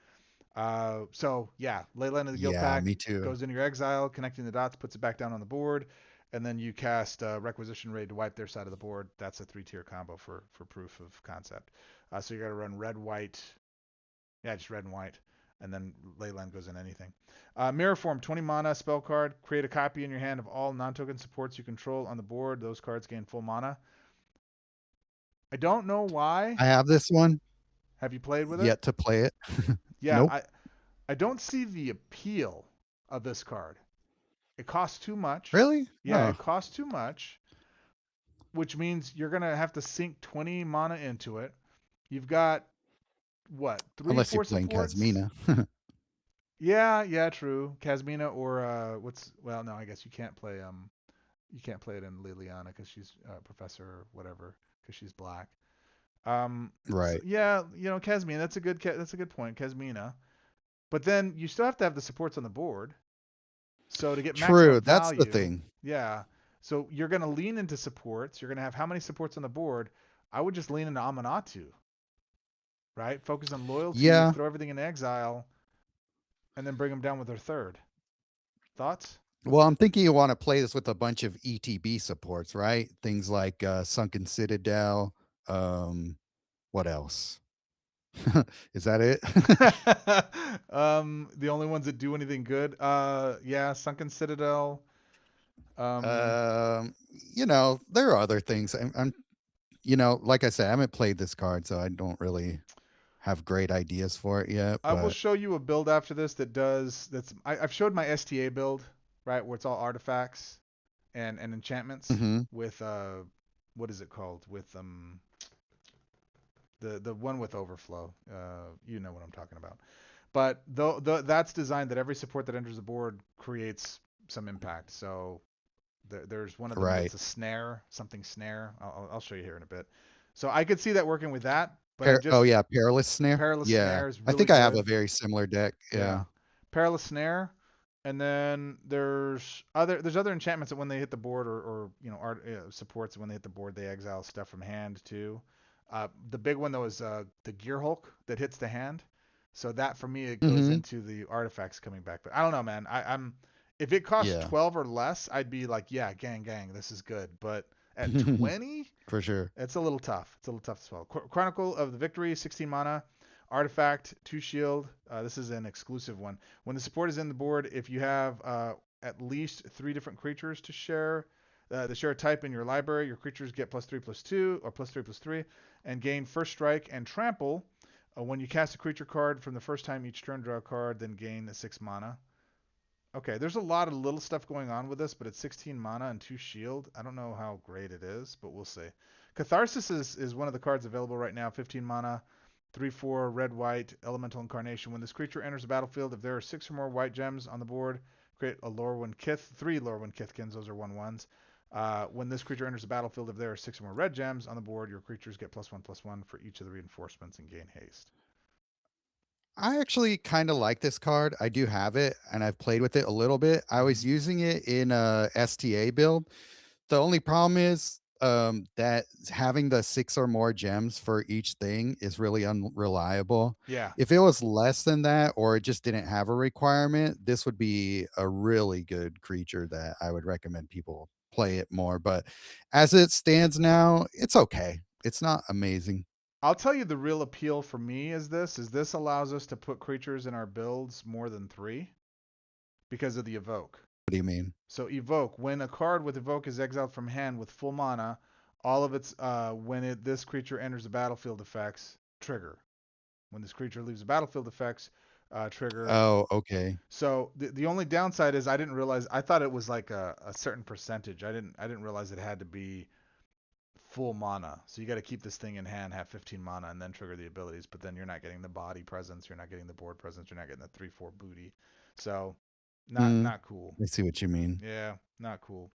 So yeah, Leyland of the Guild Yeah. Pack Me too. goes into your exile, connecting the dots, puts it back down on the board, and then you cast Requisition Raid to wipe their side of the board. That's a 3-tier combo for proof of concept. So you got to run red, white, yeah, just red and white, and then Leyland goes in anything. Mirror Form, 20 mana, spell card. Create a copy in your hand of all non-token supports you control on the board. Those cards gain full mana. I don't know why. I have this one. Have you played with it? Yet to play it. Yeah, Nope. I don't see the appeal of this card. It costs too much. Really? Yeah, Oh. it costs too much, which means you're gonna have to sink 20 mana into it. You've got what, three, Unless you're four playing supports? Casmina. Yeah, yeah, true. Casmina or well, no, I guess you can't play it in Liliana because she's professor or whatever because she's black. So Right. yeah, Casmina. That's a good point, Casmina. But then you still have to have the supports on the board. So to get True. maximum That's the value, thing. yeah. So you're going to lean into supports. You're going to have how many supports on the board? I would just lean into Amanatu, right? Focus on loyalty, Yeah. throw everything in exile, and then bring them down with their third. Thoughts? Well, I'm thinking you want to play this with a bunch of ETB supports, right? Things like Sunken Citadel. What else? Is that it? The only ones that do anything good. Yeah, Sunken Citadel. Um, um, there are other things. I'm like I said, I haven't played this card, so I don't really have great ideas for it yet. I will But show you a build after this I've showed my STA build, right, where it's all artifacts and enchantments mhm. with what is it called? With the one with overflow. You know what I'm talking about. But that's designed that every support that enters the board creates some impact. So there's one of them Right. that's a snare, something snare. I'll show you here in a bit. So I could see that working with that, but Oh yeah, Perilous Snare. Perilous Yeah, Snare is I really think I have a good. very similar deck. Yeah, Yeah. Perilous Snare, and then there's other enchantments that when they hit the board or art supports when they hit the board they exile stuff from hand too. The big one though is the Gear Hulk that hits the hand. So that for me it goes Mm-hmm. into the artifacts coming back. But I don't know, man. I'm if it costs Yeah. 12 or less, I'd be like, yeah, gang, this is good. But at 20, For sure. it's a little tough. It's a little tough to swallow. Chronicle of the Victory, 16 mana. Artifact, 2 shield. This is an exclusive one. When the support is in the board, if you have at least 3 different creatures to share a type in your library, your creatures get +3/+2 or +3/+3 and gain first strike and trample. When you cast a creature card from the first time each turn, draw a card, then gain 6 mana. Okay, there's a lot of little stuff going on with this, but it's 16 mana and 2 shield. I don't know how great it is, but we'll see. Catharsis is one of the cards available right now. 15 mana, 3/4 red white elemental incarnation. When this creature enters the battlefield, if there are 6 or more white gems on the board, create a Lorwyn Kith, 3 Lorwyn Kithkins. Those are 1/1s. When this creature enters the battlefield, if there are 6 or more red gems on the board, your creatures get +1/+1 for each of the reinforcements and gain haste. I actually kind of like this card. I do have it, and I've played with it a little bit. I Mm-hmm. was using it in a STA build. The only problem is that having the 6 or more gems for each thing is really unreliable. Yeah, If it was less than that, or it just didn't have a requirement, this would be a really good creature that I would recommend people play it more. But as it stands now, it's okay. It's not amazing. I'll tell you the real appeal for me is this allows us to put creatures in our builds more than 3 because of the evoke. What do you mean? So evoke, when a card with evoke is exiled from hand with full mana, all of its this creature enters the battlefield effects trigger. When this creature leaves the battlefield effects trigger. Oh, okay. So the only downside is I didn't realize I thought it was like a certain percentage. I didn't realize it had to be full mana. So you got to keep this thing in hand, have 15 mana, and then trigger the abilities. But then you're not getting the body presence, you're not getting the board presence, you're not getting the 3/4 booty. So Mm, not cool. I see what you mean. Yeah, not cool.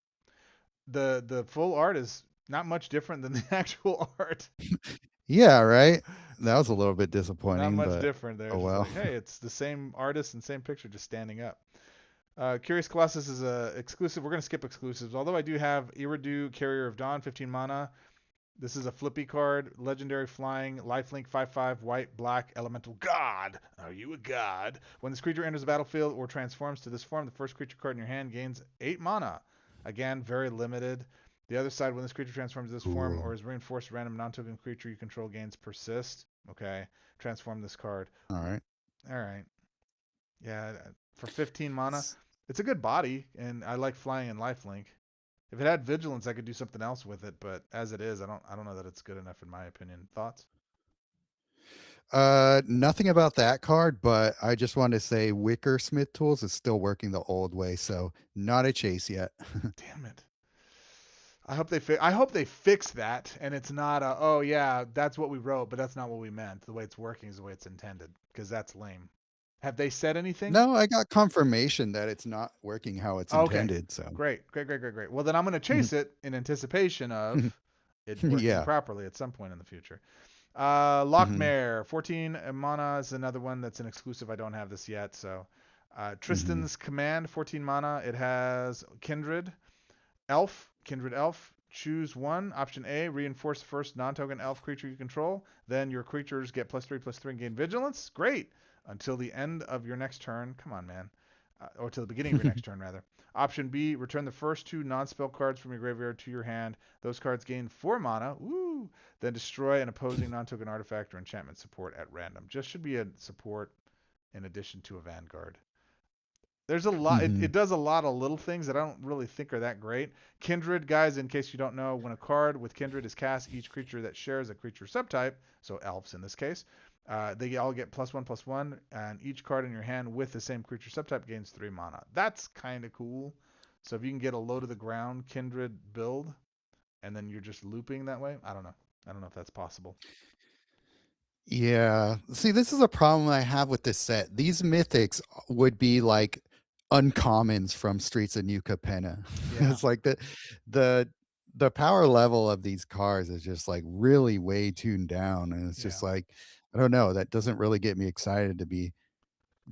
The full art is not much different than the actual art. Yeah, right? That was a little bit Not disappointing, much but different there. oh Just well. like, hey, it's the same artist and same picture, just standing up. Curious Colossus is a exclusive. We're gonna skip exclusives, although I do have Iridu, Carrier of Dawn, 15 mana. This is a flippy card, legendary flying, lifelink 5/5, white, black, elemental god. Are you a god? When this creature enters the battlefield or transforms to this form, the first creature card in your hand gains 8 mana. Again, very limited. The other side, when this creature transforms to this form or Cool. is reinforced, random non-token creature you control gains persist. Okay, transform this card. All right. All right. Yeah, for 15 mana, S- it's a good body, and I like flying and lifelink. If it had vigilance, I could do something else with it, but as it is, I don't know that it's good enough in my opinion. Thoughts? Nothing about that card, but I just wanted to say Wicker Smith Tools is still working the old way, so not a chase yet. Damn it. I hope they fix that and it's not a oh yeah, that's what we wrote, but that's not what we meant. The way it's working is the way it's intended because that's lame. Have they said anything? No, I got confirmation that it's not working how it's Okay. intended, so Great. Well, then I'm going to chase it in anticipation of it working yeah. properly at some point in the future. Hmm. Lockmare, 14 mana is another one that's an exclusive. I don't have this yet. So, Hmm. Tristan's Command, 14 mana. It has Kindred Elf. Choose one. Option A, reinforce the first non-token elf creature you control. Then your creatures get +3/+3 and gain vigilance. Great. Until the end of your next turn. Come on, man. Or to the beginning of your next turn, rather. Option B, return the first 2 non-spell cards from your graveyard to your hand. Those cards gain 4 mana. Woo! Then destroy an opposing non-token artifact or enchantment support at random. Just should be a support in addition to a vanguard. There's a lot. It Hmm. does a lot of little things that I don't really think are that great. Kindred, guys, in case you don't know, when a card with Kindred is cast, each creature that shares a creature subtype, so elves in this case, they all get +1/+1, and each card in your hand with the same creature subtype gains 3 mana. That's kind of cool. So if you can get a low to the ground Kindred build, and then you're just looping that way, I don't know. I don't know if that's possible. Yeah. See, this is a problem I have with this set. These mythics would be like uncommons from Streets of New Capenna. Yeah, It's like the the power level of these cars is just like really way tuned down, and it's yeah. just like I don't know, that doesn't really get me excited to be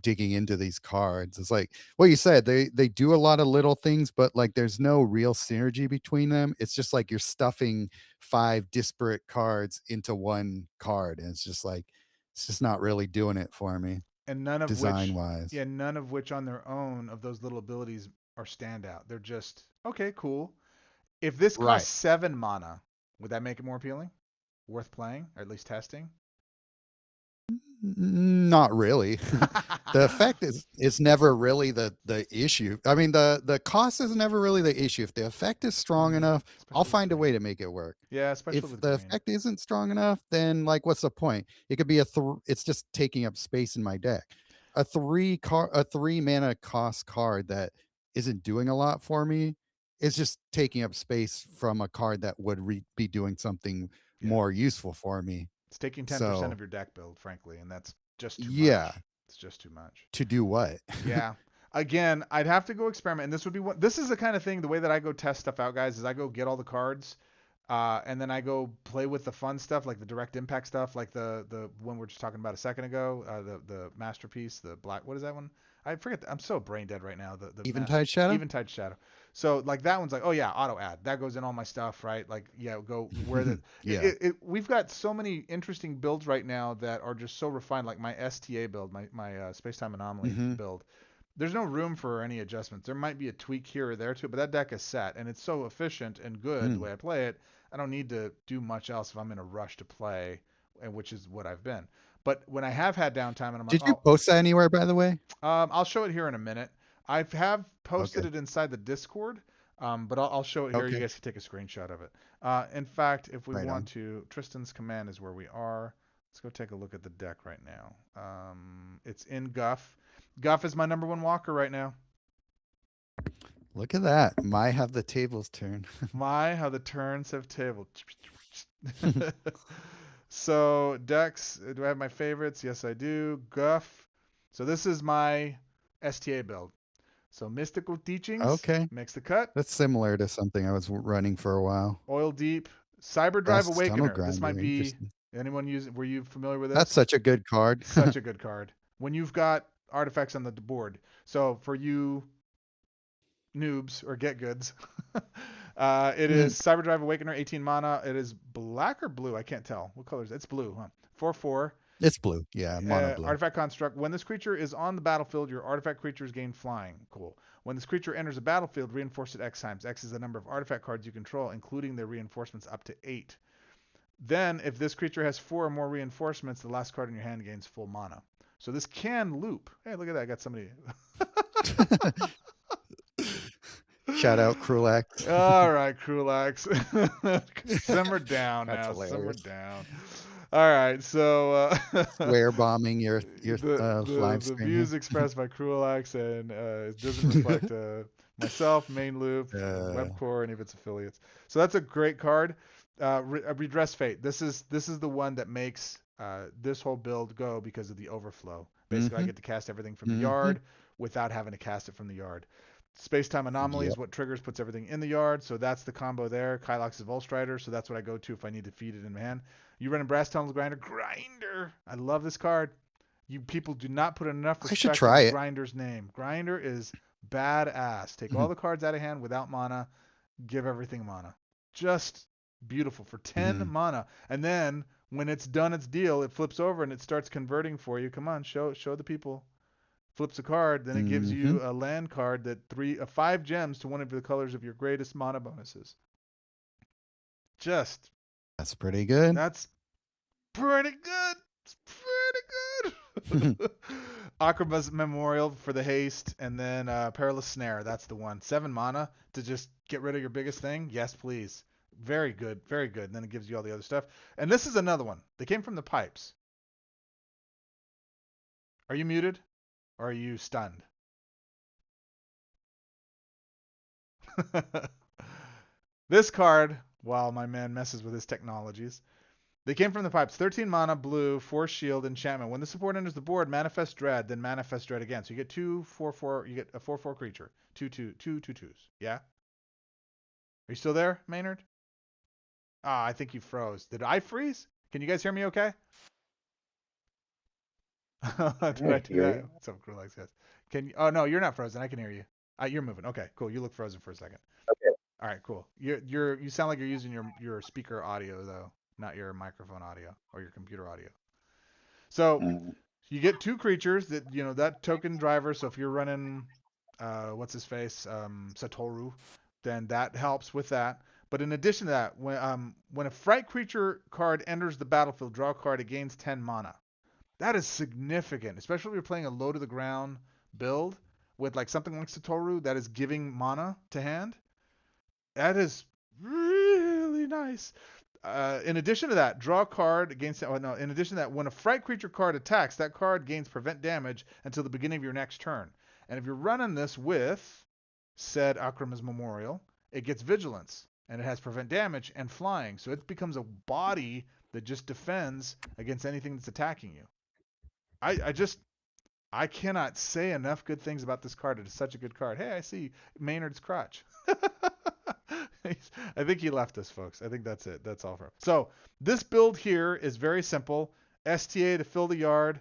digging into these cards. It's like what you said, they do a lot of little things, but like there's no real synergy between them. It's just like you're stuffing five disparate cards into one card, and it's just like it's just not really doing it for me And none of design which, wise. yeah, none of which on their own of those little abilities are standout. They're just okay, cool. If this costs Right. 7 mana, would that make it more appealing? Worth playing, or at least testing? Not really. The effect is never really the issue. I mean, the cost is never really the issue. If the effect is strong enough, I'll Especially with find a way green. to make it work. Yeah, especially If with the green. effect isn't strong enough, then like what's the point? It could be it's just taking up space in my deck. A 3 mana cost card that isn't doing a lot for me is just taking up space from a card that would be doing something Yeah. more useful for me. It's taking 10% So, of your deck build, frankly, and that's just too yeah, much. It's just too much. to do what? Yeah. Again, I'd have to go experiment, and this would be what this is the kind of thing. The way that I go test stuff out, guys, is I go get all the cards, and then I go play with the fun stuff, like the direct impact stuff, like the one we are just talking about a second ago, the masterpiece, the black. What is that one? I forget. I'm so brain dead right now. The master Eventide Shadow? Eventide Shadow. So like that one's like, oh yeah, auto add. That goes in all my stuff, right? Like yeah, go where the Yeah. we've got so many interesting builds right now that are just so refined. Like my STA build, my space time anomaly Hmm. build, there's no room for any adjustments. There might be a tweak here or there to it, but that deck is set and it's so efficient and good the Mm. way I play it. I don't need to do much else if I'm in a rush to play, and which is what I've been. But when I have had downtime and I'm like, Did you oh, post that anywhere, by the way? I'll show it here in a minute. I have posted Okay. it inside the Discord, but I'll show it here. You Okay. guys can take a screenshot of it. In fact, if we Right want on. to, Tristan's command is where we are. Let's go take a look at the deck right now. It's in Guff. Guff is my number one walker right now. Look at that. My have the tables turn. My, how the turns have tabled. So decks, do I have my favorites? Yes, I do. Guff. So this is my STA build. So mystical teachings Okay. makes the cut. That's similar to something I was running for a while. Oil deep. Cyberdrive Fast Tunnel Awakener. This might Grinder. be Interesting. anyone use. Were you familiar with That's this? such a good card. Such a good card. When you've got artifacts on the board. So for you noobs or get goods. It is Cyberdrive Awakener, 18 mana. It is black or blue. I can't tell. What color is it? It's blue, huh? 4/4. It's blue. Yeah, mono blue. Artifact construct. When this creature is on the battlefield, your artifact creatures gain flying. Cool. When this creature enters a battlefield, reinforce it X times. X is the number of artifact cards you control, including their reinforcements up to 8. Then, if this creature has 4 or more reinforcements, the last card in your hand gains full mana. So this can loop. Hey, look at that. I got somebody. Shout out Krulax. All right, Krulax. Simmer down That's now. Simmer hilarious. down. All right, so Square bombing your live the stream here. views expressed by Krulax and it doesn't reflect myself, Main Loop, Webcore, any of its affiliates. So that's a great card. Redress Fate. This is the one that makes this whole build go because of the overflow. Basically, I Hmm. get to cast everything from the Hmm. yard without having to cast it from the yard. Space-time anomaly is Yep. what triggers, puts everything in the yard, so that's the combo there. Kylox is Volstrider, so that's what I go to if I need to feed it in my hand. You run a Brass Tunnels Grinder. I love this card. You people do not put enough I should respect try into it. Grinder's name. Grinder is badass. Take all the cards out of hand without mana, give everything mana. Just beautiful for 10 Hmm. mana. And then when it's done its deal, it flips over and it starts converting for you. Come on, show the people. Flips a card, then it gives Hmm. you a land card that 5 gems to one of the colors of your greatest mana bonuses. Just That's pretty good. that's pretty good. It's pretty good. Akraba's Memorial for the haste, and then Perilous Snare. That's the one. 7 mana to just get rid of your biggest thing. Yes, please. Very good, very good. And then it gives you all the other stuff. And this is another one. They came from the pipes. Are you muted? Or are you stunned? This card, while my man messes with his technologies, They came from the pipes. 13 mana, blue, 4 shield, enchantment. When the support enters the board, manifest dread, then manifest dread again. So you get 2/4/4. You get a 4/4 creature. 2/2s. Yeah. Are you still there, Maynard? Ah, I think you froze. Did I freeze? Can you guys hear me okay? Did I I do hear that? you. Some cool like this. Can you? Oh no, you're not frozen. I can hear you. You're moving. Okay, cool. You look frozen for a second. Okay. All right, cool. You sound like you're using your speaker audio though, not your microphone audio or your computer audio. So Mm. you get 2 creatures that that token driver. So if you're running, what's his face, Satoru, then that helps with that. But in addition to that, when a fright creature card enters the battlefield, draw a card. It gains 10 mana. That is significant, especially if you're playing a low to the ground build with like something like Satoru that is giving mana to hand. That is really nice. In addition to that, draw a card against. Oh no! In addition to that, when a fright creature card attacks, that card gains prevent damage until the beginning of your next turn. And if you're running this with said Akrama's Memorial, it gets vigilance and it has prevent damage and flying. So it becomes a body that just defends against anything that's attacking you. I cannot say enough good things about this card. It is such a good card. Hey, I see Maynard's crotch. I think he left us, folks. I think that's it. That's all for him. So this build here is very simple. STA to fill the yard,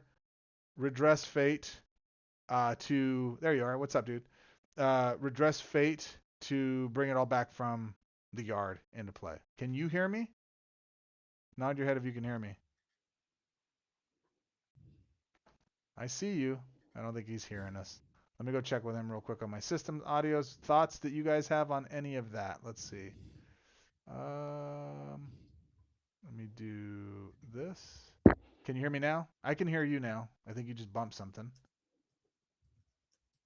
redress fate to there you are. What's up, dude? Redress fate to bring it all back from the yard into play. Can you hear me? Nod your head if you can hear me. I see you. I don't think he's hearing us. Let me go check with him real quick on my system audios. Thoughts that you guys have on any of that? Let's see. Let me do this. Can you hear me now? I can hear you now. I think you just bumped something.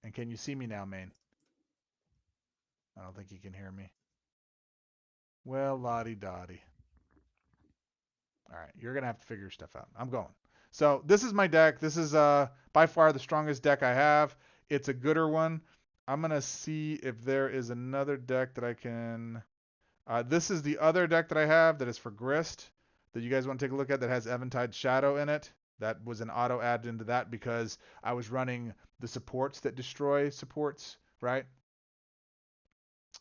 And can you see me now, Main? I don't think you can hear me. Well, lottie dottie. All right, you're gonna have to figure your stuff out. I'm going. So this is my deck. This is by far the strongest deck I have. It's a gooder one. I'm gonna see if there is another deck that I can. This is the other deck that I have that is for Grist that you guys want to take a look at that has Eventide Shadow in it. That was an auto add into that because I was running the supports that destroy supports, right?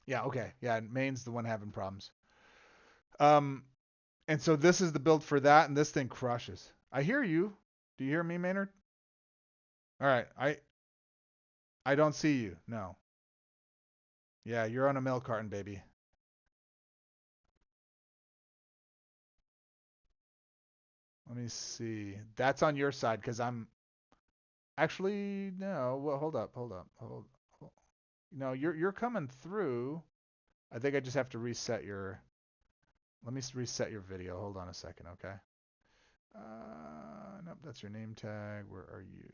Yeah, okay. Yeah, Main's the one having problems. And so this is the build for that, and this thing crushes. I hear you. Do you hear me, Maynard? All right. I don't see you. No. Yeah, you're on a milk carton, baby. Let me see. That's on your side because I'm actually no. Well, hold. No, you're coming through. I think I just have to reset your. Let me reset your video. Hold on a second, okay? Nope, that's your name tag. Where are you?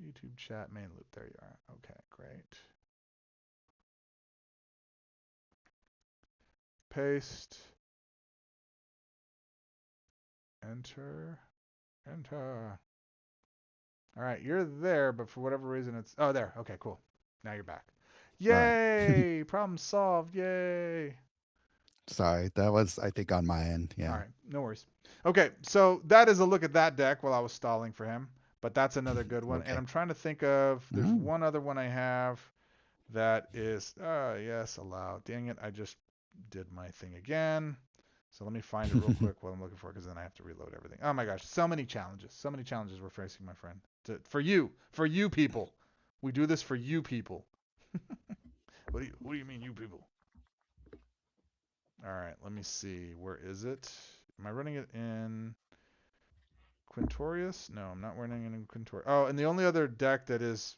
YouTube chat main loop. There you are. Okay, great. Paste. Enter. Enter. All right, you're there, but for whatever reason it's. Oh, there. Okay, cool. Now you're back. All right. Yay! Problem solved. Yay! Sorry, that was I think on my end. All Yeah. right, no worries. Okay, so that is a look at that deck while I was stalling for him, but that's another good one. And Okay. I'm trying to think of. There's Mm. one other one I have that is. Yes, allow. Dang it! I just did my thing again. So let me find it real quick what I'm looking for, because then I have to reload everything. Oh my gosh, so many challenges. So many challenges we're facing, my friend. For you people. We do this for you people. What do you mean, you people? All right, let me see. Where is it? Am I running it in Quintorius? No, I'm not running it in Quintorius. Oh, and the only other deck that is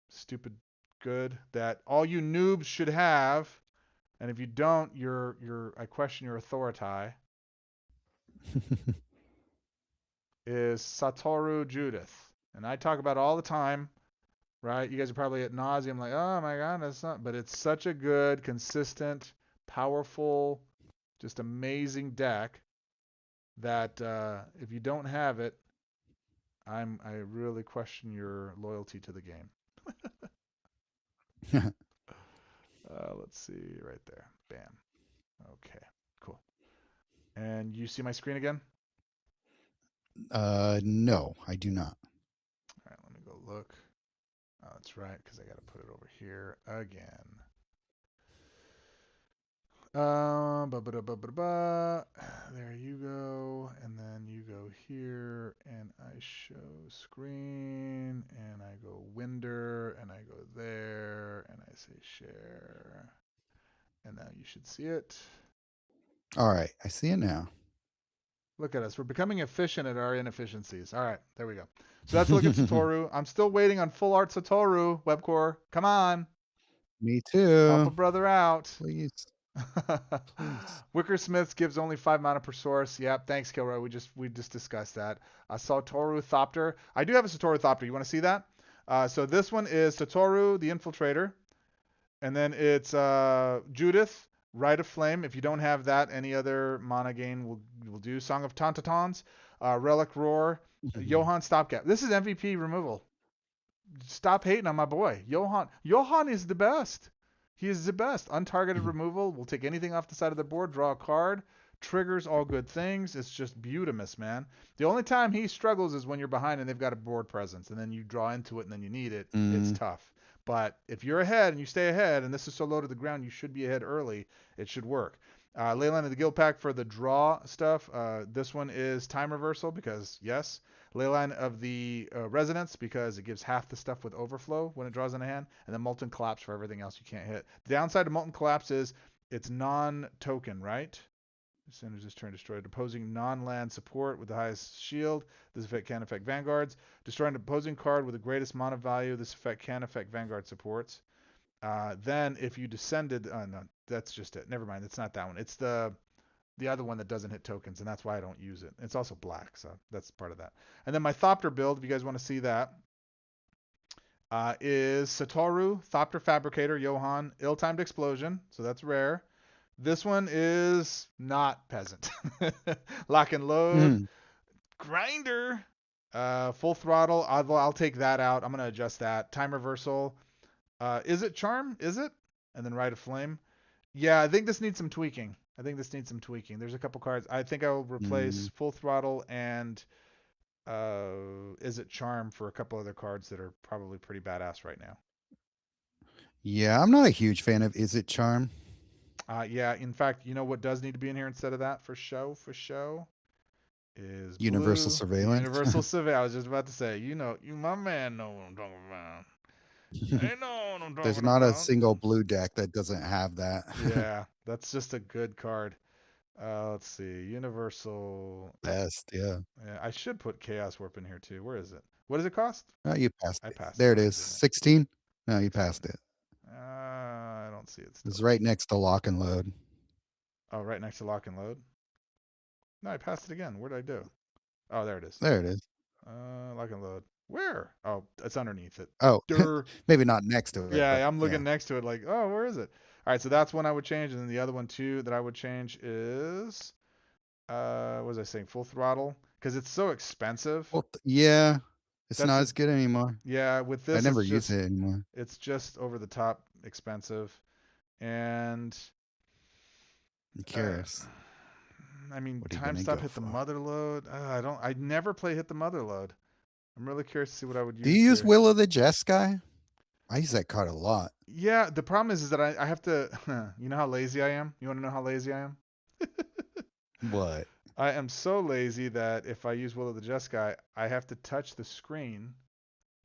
stupid good that all you noobs should have, and if you don't, I question your authority, is Satoru Judith. And I talk about it all the time, right? You guys are probably at nauseum like, oh my God, that's not, but it's such a good, consistent, powerful, just amazing deck that if you don't have it, I really question your loyalty to the game. Let's see right there. Bam. Okay, cool. And you see my screen again? No, I do not. All right, let me go look. Oh, that's right, because I got to put it over here again. There you go, and then you go here, and I show screen, and I go Winder, and I go there, and I say share, and now you should see it. All right, I see it now. Look at us. We're becoming efficient at our inefficiencies. All right, there we go. So that's a look at Satoru. I'm still waiting on full art Satoru, Webcore. Come on. Me Help a too. brother out. Please, please. Wicker Smiths gives only 5 mana per source. Yep, thanks, Kilroy. We just discussed that. Satoru Thopter. I do have a Satoru Thopter. You want to see that? So this one is Satoru the Infiltrator. And then it's Judith, Rite of Flame. If you don't have that, any other mana gain will do. Song of Tauntauns, Relic Roar, Johann Stopgap. This is MVP removal. Stop hating on my boy. Johann is the best. He is the best. Untargeted removal. We'll take anything off the side of the board, draw a card. Triggers all good things. It's just beautimous, man. The only time he struggles is when you're behind and they've got a board presence, and then you draw into it and then you need it. It's tough. But if you're ahead and you stay ahead, and this is so low to the ground, you should be ahead early. It should work. Leyline of the Guild Pack for the draw stuff. This one is Time Reversal because, yes. Leyline of the Resonance because it gives half the stuff with Overflow when it draws in a hand. And then Molten Collapse for everything else you can't hit. The downside of Molten Collapse is it's non-token, right? As soon as this turn destroyed opposing non-land support with the highest shield. This effect can affect Vanguards. Destroy an opposing card with the greatest mana value. This effect can affect Vanguard supports. Then if you descended, no, that's just it. Never mind. It's not that one. It's the other one that doesn't hit tokens, and that's why I don't use it. It's also black, so that's part of that. And then my Thopter build, if you guys want to see that, is Satoru, Thopter Fabricator, Johann, Ill-Timed Explosion, so that's rare. This one is not Peasant. Lock and Load, Grinder, Full Throttle, I'll take that out. I'm going to adjust that. Time Reversal. Is it Charm? Is it? And then Rite of Flame. Yeah, I think this needs some tweaking. There's a couple cards. I think I'll replace Full Throttle and Is it Charm for a couple other cards that are probably pretty badass right now. Yeah, I'm not a huge fan of Is It Charm. Yeah, in fact, you know what does need to be in here instead of that for show? Is Universal blue. Surveillance. Universal Surveillance. I was just about to say, you my man know what I'm talking about. They know what I'm talking There's about. not a single blue deck that doesn't have that. Yeah, that's just a good card. Let's see. Universal. Best, yeah. Yeah, I should put Chaos Warp in here too. Where is it? What does it cost? Oh, you passed I it. passed There it. it is. 16? No, you passed it. I don't see it still. It's right next to Lock and Load. Oh, right next to Lock and Load? No, I passed it again. Where did I do? Oh, there it is. There it is. Lock and Load. Where? Oh, it's underneath it. Oh, maybe not next to it. Yeah, I'm looking next to it like, oh, where is it? All right, so that's one I would change. And then the other one, too, that I would change is, what was I saying? Full Throttle? Because it's so expensive. Well, yeah, it's not as good anymore. Yeah, with this, I never use it anymore. It's just over the top expensive. And I'm curious. I mean, Time Stop hit the Mother Load. I never play Hit the Mother Load. I'm really curious to see what I would use. Do you use Will of the Jeskai? I use that card a lot. Yeah, the problem is that I have to. You know how lazy I am? You want to know how lazy I am? What? I am so lazy that if I use Will of the Jeskai, I have to touch the screen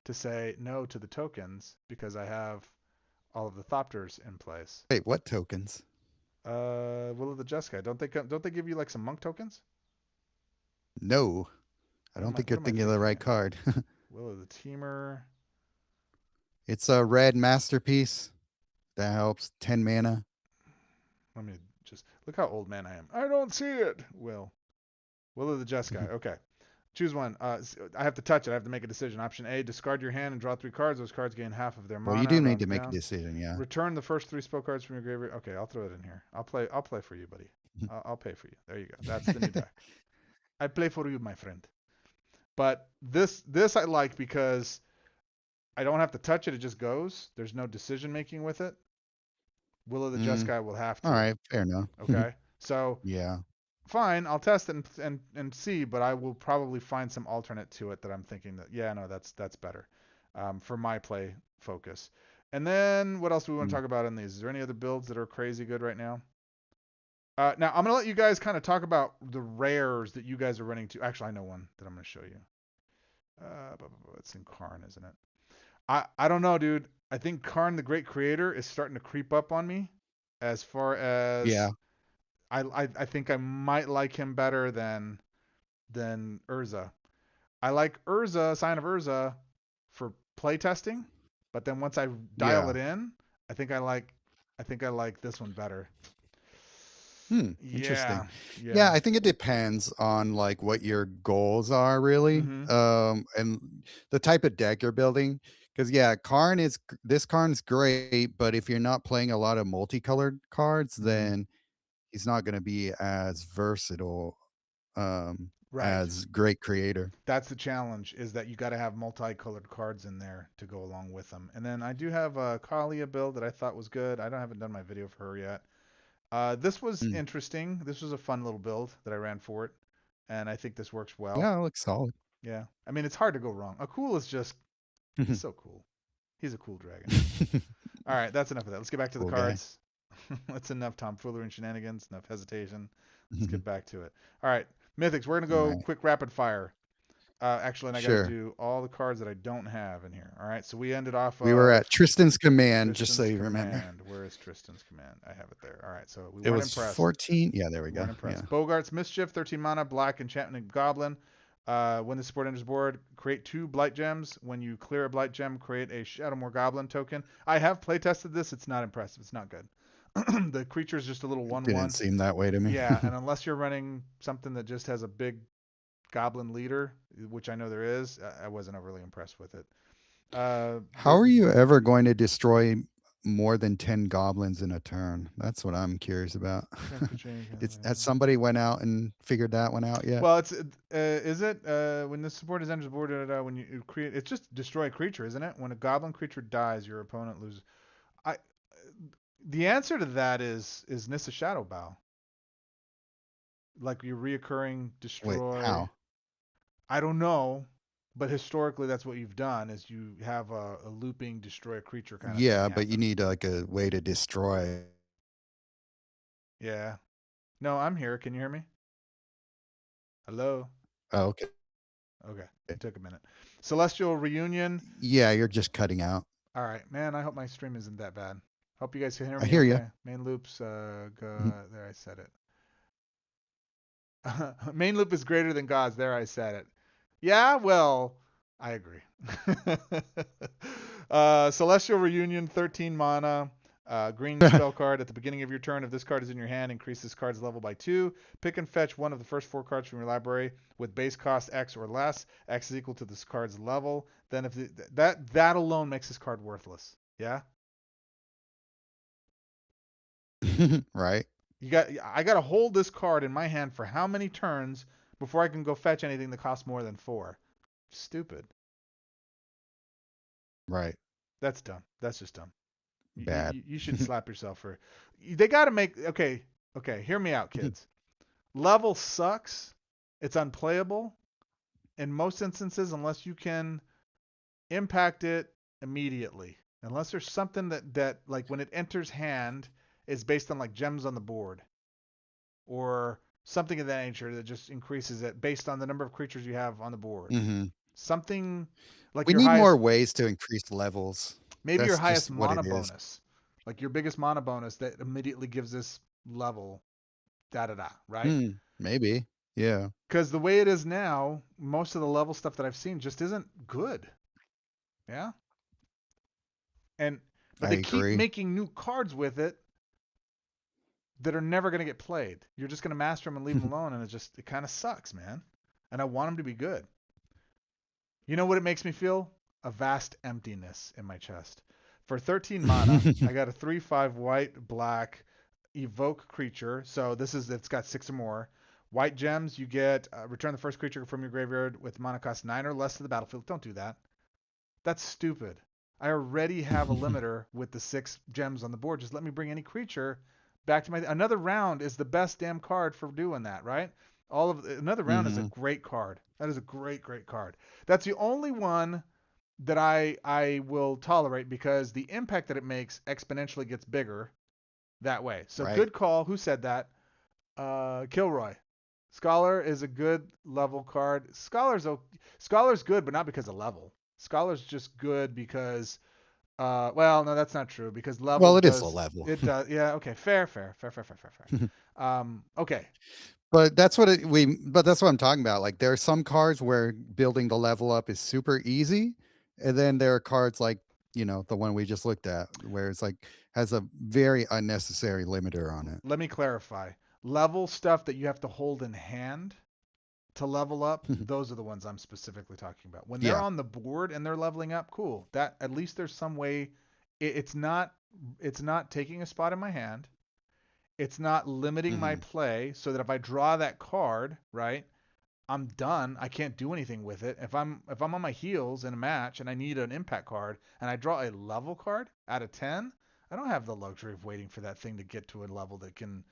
to say no to the tokens because I have all of the Thopters in place. Wait, what tokens? Will of the Jeskai. Don't they give you like some monk tokens? No. I don't think you're thinking of the right card. Will of the Teamer. It's a red masterpiece. That helps. 10 mana. Let me just look how old man I am. I don't see it. Will of the Jeskai. Okay. Choose one. I have to touch it. I have to make a decision. Option A, discard your hand and draw 3 cards. Those cards gain half of their mana. Well, you do need to make a decision, yeah. Return the first 3 spell cards from your graveyard. Okay, I'll throw it in here. I'll play for you, buddy. I'll pay for you. There you go. That's the new deck. I play for you, my friend. But this I like because I don't have to touch it. It just goes. There's no decision making with it. Will of the Jeskai will have to. All right, fair enough. Okay. So yeah. fine. I'll test it and see, but I will probably find some alternate to it that I'm thinking that yeah, no, that's better for my play focus. And then what else do we want to Mm. talk about in these? Is there any other builds that are crazy good right now? Now I'm gonna let you guys kind of talk about the rares that you guys are running to. Actually, I know one that I'm gonna show you. It's in Karn, isn't it? I don't know, dude. I think Karn, the Great Creator, is starting to creep up on me. As far Yeah. as I think I might like him better than Urza. I like Urza, Sign of Urza, for playtesting, but then once I dial Yeah. it in, I think I like this one better. Interesting. Yeah, Yeah, yeah. I think it depends on like what your goals are really, Mm-hmm. and the type of deck you're building. Because yeah, this Karn's great, but if you're not playing a lot of multicolored cards, Mm-hmm. then he's not going to be as versatile Right. as Great Creator. That's the challenge, is that you got to have multicolored cards in there to go along with them. And then I do have a Kalia build that I thought was good. Haven't done my video for her yet. This was Mm. interesting. This was a fun little build that I ran for it, and I think this works well. Yeah, it looks solid. Yeah, I mean it's hard to go wrong. Akul is just he's so cool. He's a cool dragon. All right, that's enough of that. Let's get back to the Cool guy. cards. That's enough tomfoolery and shenanigans. Enough hesitation. Let's get back to it. All right, Mythics. We're gonna All go right. quick rapid fire. Actually, and I got to Sure. do all the cards that I don't have in here. All right, so we ended off We were of at Tristan's command, just so Tristan's you remember. command. Where is Tristan's command? I have it there. All right, so we It weren't was impressed. 14. Yeah, there we We go. weren't impressed. Yeah. Bogart's Mischief, 13 mana, black enchantment goblin. When the support enters board, create 2 blight gems. When you clear a blight gem, create a Shadowmoor Goblin token. I have playtested this. It's not impressive. It's not good. The creature is just a little Didn't 1/1. seem that way to me. Yeah, and unless you're running something that just has a big goblin leader, which I know there is, I wasn't overly impressed with it. How are you ever going to destroy more than 10 goblins in a turn? That's what I'm curious about. Has somebody went out and figured that one out yet? Well, is it when the support is enters the board, when you create, it's just destroy a creature, isn't it? When a goblin creature dies, your opponent loses. I The answer to that is Nissa Shadowbow. Like your reoccurring Wait, destroy. how? I don't know, but historically that's what you've done, is you have a looping destroy a creature kind of thing Yeah, but you happen. need like a way to destroy. Yeah. No, I'm here. Can you hear me? Hello? Oh, okay. Okay. It took a minute. Celestial Reunion. Yeah, you're just cutting out. All right, man. I hope my stream isn't that bad. Hope you guys can hear I me hear you. okay. Main loops, there I said it. Main loop is greater than Goz. There I said it. Yeah, well, I agree. Celestial Reunion, 13 mana. Green spell card. At the beginning of your turn, if this card is in your hand, increase this card's level by 2. Pick and fetch one of the first 4 cards from your library with base cost X or less. X is equal to this card's level. Then if that alone makes this card worthless. Yeah. Right. I got to hold this card in my hand for how many turns before I can go fetch anything that costs more than 4? Stupid. Right. That's dumb. That's just dumb. Bad. You should slap yourself for. They got to make okay. Hear me out, kids. Level sucks. It's unplayable in most instances unless you can impact it immediately. Unless there's something that like when it enters hand is based on like gems on the board or something of that nature that just increases it based on the number of creatures you have on the board. Mm-hmm. Something like We your need more highest, ways to increase levels. maybe your That's highest just what mana it is. bonus, like your biggest mana bonus that immediately gives this level, right? Maybe. Yeah. Because the way it is now, most of the level stuff that I've seen just isn't good. Yeah. But I they keep agree. making new cards with it that are never going to get played. You're just going to master them and leave them alone, and it kind of sucks, man. And I want them to be good. You know what it makes me feel? A vast emptiness in my chest. For 13 mana, I got a 3/5 white black evoke creature. So it's got 6 or more. White gems, you get return the first creature from your graveyard with mana cost 9 or less to the battlefield. Don't do that. That's stupid. I already have a limiter with the 6 gems on the board. Just let me bring any creature Back to my another round is the best damn card for doing that, right? All of another round is a Hmm. great card. That is a great card. That's the only one that I will tolerate because the impact that it makes exponentially gets bigger that way. So Right. good call. Who said that? Kilroy. Scholar is a good level card. Scholar's good, but not because of level. Scholar's just good because well, no, that's not true because level Well, it is a does level. it does yeah, okay, fair. Okay. But that's what but that's what I'm talking about. Like there are some cards where building the level up is super easy, and then there are cards like, the one we just looked at where it's like has a very unnecessary limiter on it. Let me clarify. Level stuff that you have to hold in hand to level up, those are the ones I'm specifically talking about. When they're Yeah. on the board and they're leveling up, cool. That at least there's some way it's not taking a spot in my hand. It's not limiting my Hmm. play so that if I draw that card, right, I'm done. I can't do anything with it. If I'm on my heels in a match and I need an impact card and I draw a level card out of 10, I don't have the luxury of waiting for that thing to get to a level that can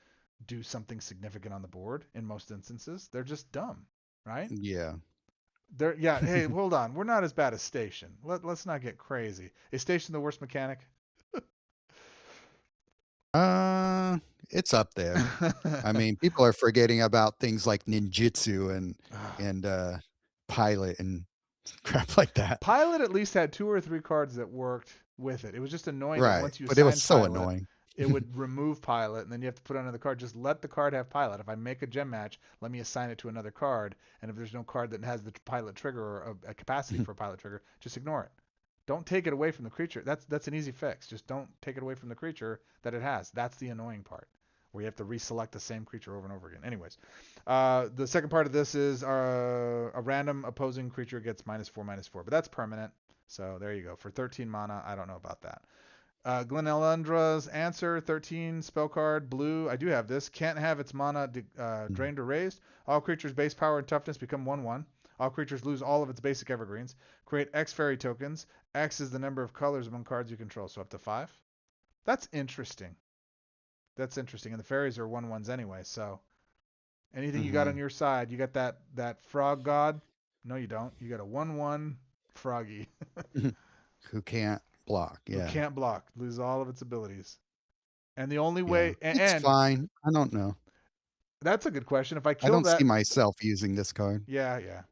do something significant on the board in most instances. They're just dumb, right? Yeah. Yeah, hey, hold on. We're not as bad as Station. Let's not get crazy. Is Station the worst mechanic? uh it's up there. I mean, people are forgetting about things like ninjutsu and pilot and crap like that. Pilot at least had two or three cards that worked with it. It was just annoying that Right. once you But it was assign so Pilot, annoying. it would remove Pilot, and then you have to put on another card. Just let the card have Pilot. If I make a gem match, let me assign it to another card, and if there's no card that has the Pilot trigger or a capacity for a Pilot trigger, just ignore it. Don't take it away from the creature. That's an easy fix. Just don't take it away from the creature that it has. That's the annoying part, where you have to reselect the same creature over and over again. Anyways, the second part of this is a random opposing creature gets -4/-4, but that's permanent. So there you go. For 13 mana, I don't know about that. Glenelundra's answer, 13 spell card, blue. I do have this. Can't have its mana drained or raised. All creatures' base power and toughness become 1/1. All creatures lose all of its basic evergreens. Create X fairy tokens. X is the number of colors among cards you control, so up to 5. That's interesting. That's interesting. And the fairies are 1/1s anyway, so anything you got on Hmm. your side, you got that frog god? No, you don't. You got a 1/1 froggy Who can't block. who Yeah. can't block, lose all of its abilities. And the only Yeah. way, It's and fine. I don't know. that's a good question. If I I kill don't see that, myself using this card. yeah.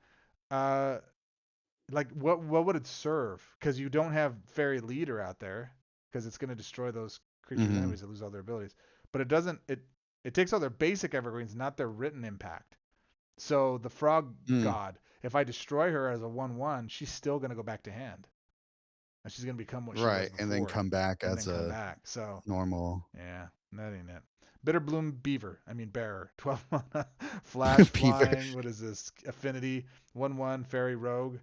Uh, like what would it serve? Because you don't have fairy leader out there, because it's going to destroy those creatures Hmm. anyways that lose all their abilities. But it doesn't. It takes all their basic evergreens, not their written impact. So the frog Mm. god, if I destroy her as a 1/1, she's still going to go back to hand. And she's going to become what she was Right. And then before come back and then as come a back. So, normal yeah, that ain't it. Bitterbloom Beaver. I mean, Bearer. 12 mana. Flash beaver. flying. What is this? Affinity. 1/1 fairy rogue.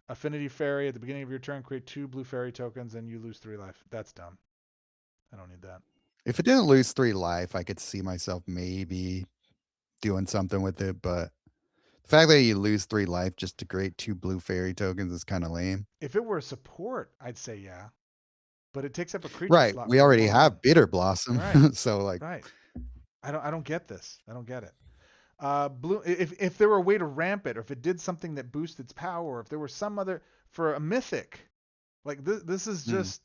Affinity fairy. At the beginning of your turn, create 2 blue fairy tokens and you lose 3 life. That's dumb. I don't need that. If it didn't lose 3 life, I could see myself maybe doing something with it, but the fact that you lose 3 life just to create 2 blue fairy tokens is kind of lame. If it were a support, I'd say yeah. But it takes up a creature Right. slot We for already one. have Bitter Blossom. Right. So like Right. I don't get this. I don't get it. Blue. If there were a way to ramp it, or if it did something that boosted its power, or if there was some other for a mythic, like this is mm, just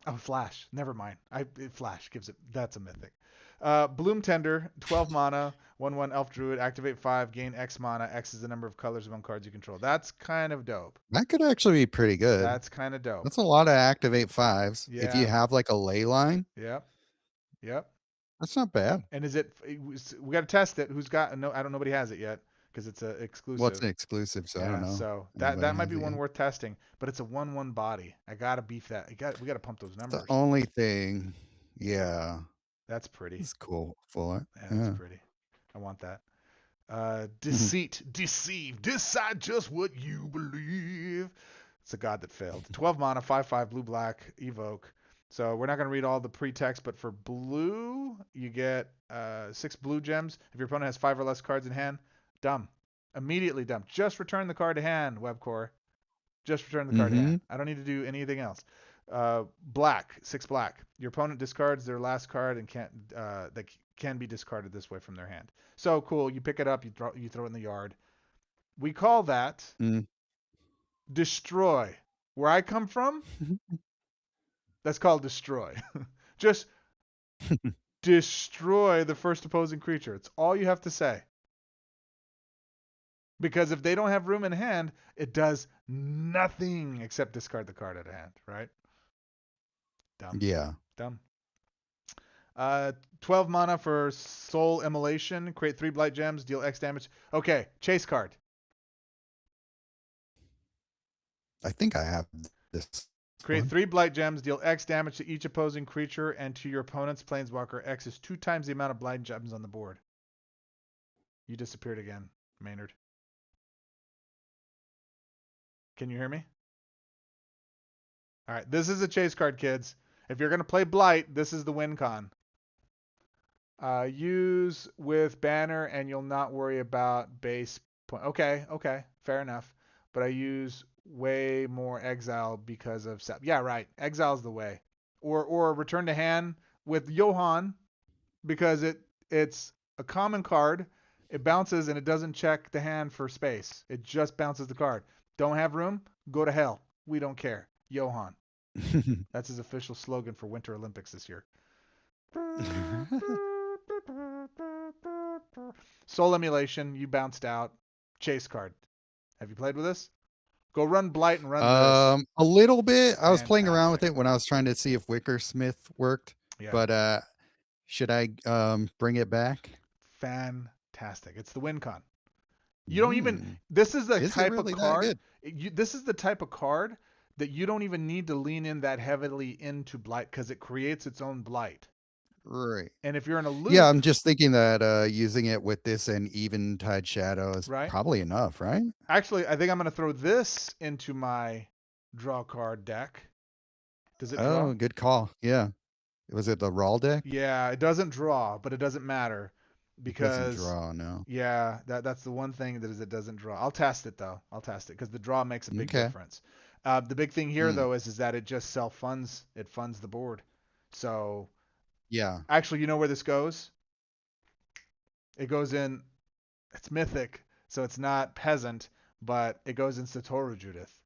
oh Flash. Never mind. Flash gives it. That's a mythic. Bloom Tender, 12 mana, 1/1 Elf Druid, activate 5, gain X mana. X is the number of colors among cards you control. That's kind of dope. that could actually be pretty good. That's kind of dope. That's a lot of activate fives. If you Yeah. have like a ley line, Yep. Yep. that's not bad. And is it? We got to test it. Who's got? No, I don't. Nobody has it yet because it's a Well, it's exclusive. an exclusive, so I don't Yeah, know. so that Anybody might has be it one yet? worth testing, but it's a 1/1 body. I gotta beef that. We gotta pump those The numbers. only thing, yeah, That's pretty. it's cool for it. Yeah, that's Yeah. pretty. I want that. Deceit, deceive, decide just what you believe. It's a god that failed. 12 mana, 5/5, blue black, evoke. So we're not gonna read all the pretext, but for blue, you get 6 blue gems. If your opponent has 5 or less cards in hand, dumb. Immediately dumb. Just return the card to hand, Webcore. Just return the card to Mm-hmm. hand. I don't need to do anything else. Black, 6 black. Your opponent discards their last card and can't that can be discarded this way from their hand. So cool. You pick it up, you throw it in the yard. We call that Mm. destroy. Where I come from, that's called destroy. Just destroy the first opposing creature. It's all you have to say. Because if they don't have room in hand, it does nothing except discard the card out of hand, right? Dumb. Yeah. Dumb. 12 mana for Soul Immolation. Create 3 Blight Gems. Deal X damage. Okay, chase card. I think I have this. Create 3 Blight Gems. Deal X damage to each opposing creature and to your opponent's Planeswalker. X is 2 times the amount of Blight Gems on the board. You disappeared again, Maynard. Can you hear me? All right, this is a chase card, kids. If you're going to play Blight, this is the win con. Use with banner and you'll not worry about base point. Okay, fair enough. But I use way more exile because of yeah, right. Exile's the way. Or return to hand with Johan because it's a common card. It bounces and it doesn't check the hand for space. It just bounces the card. Don't have room? Go to hell. We don't care. Johan. That's his official slogan for Winter Olympics this year. Soul Emulation, you bounced out. Chase card. Have you played with this? Go run Blight and run this. A little bit. I was playing around with it when I was trying to see if Wickersmith worked. Yeah. But should I bring it back? Fantastic. It's the win con. You don't even. This is the type of card. This is the type of card that you don't even need to lean in that heavily into Blight because it creates its own Blight. Right. And if you're in a loop. Yeah, I'm just thinking that using it with this and Eventide Shadow is probably enough, right? Actually, I think I'm going to throw this into my draw card deck. Does it draw? Oh, good call. Yeah. Was it the raw deck? Yeah, it doesn't draw, but it doesn't matter. Because it doesn't draw, no. Yeah, that's the one thing that is it doesn't draw. I'll test it though. Because the draw makes a big difference. The big thing here though is that it just self-funds. It funds the board. So yeah. Actually, you know where this goes? It goes in. It's mythic, so it's not peasant, but it goes in Satoru Judith.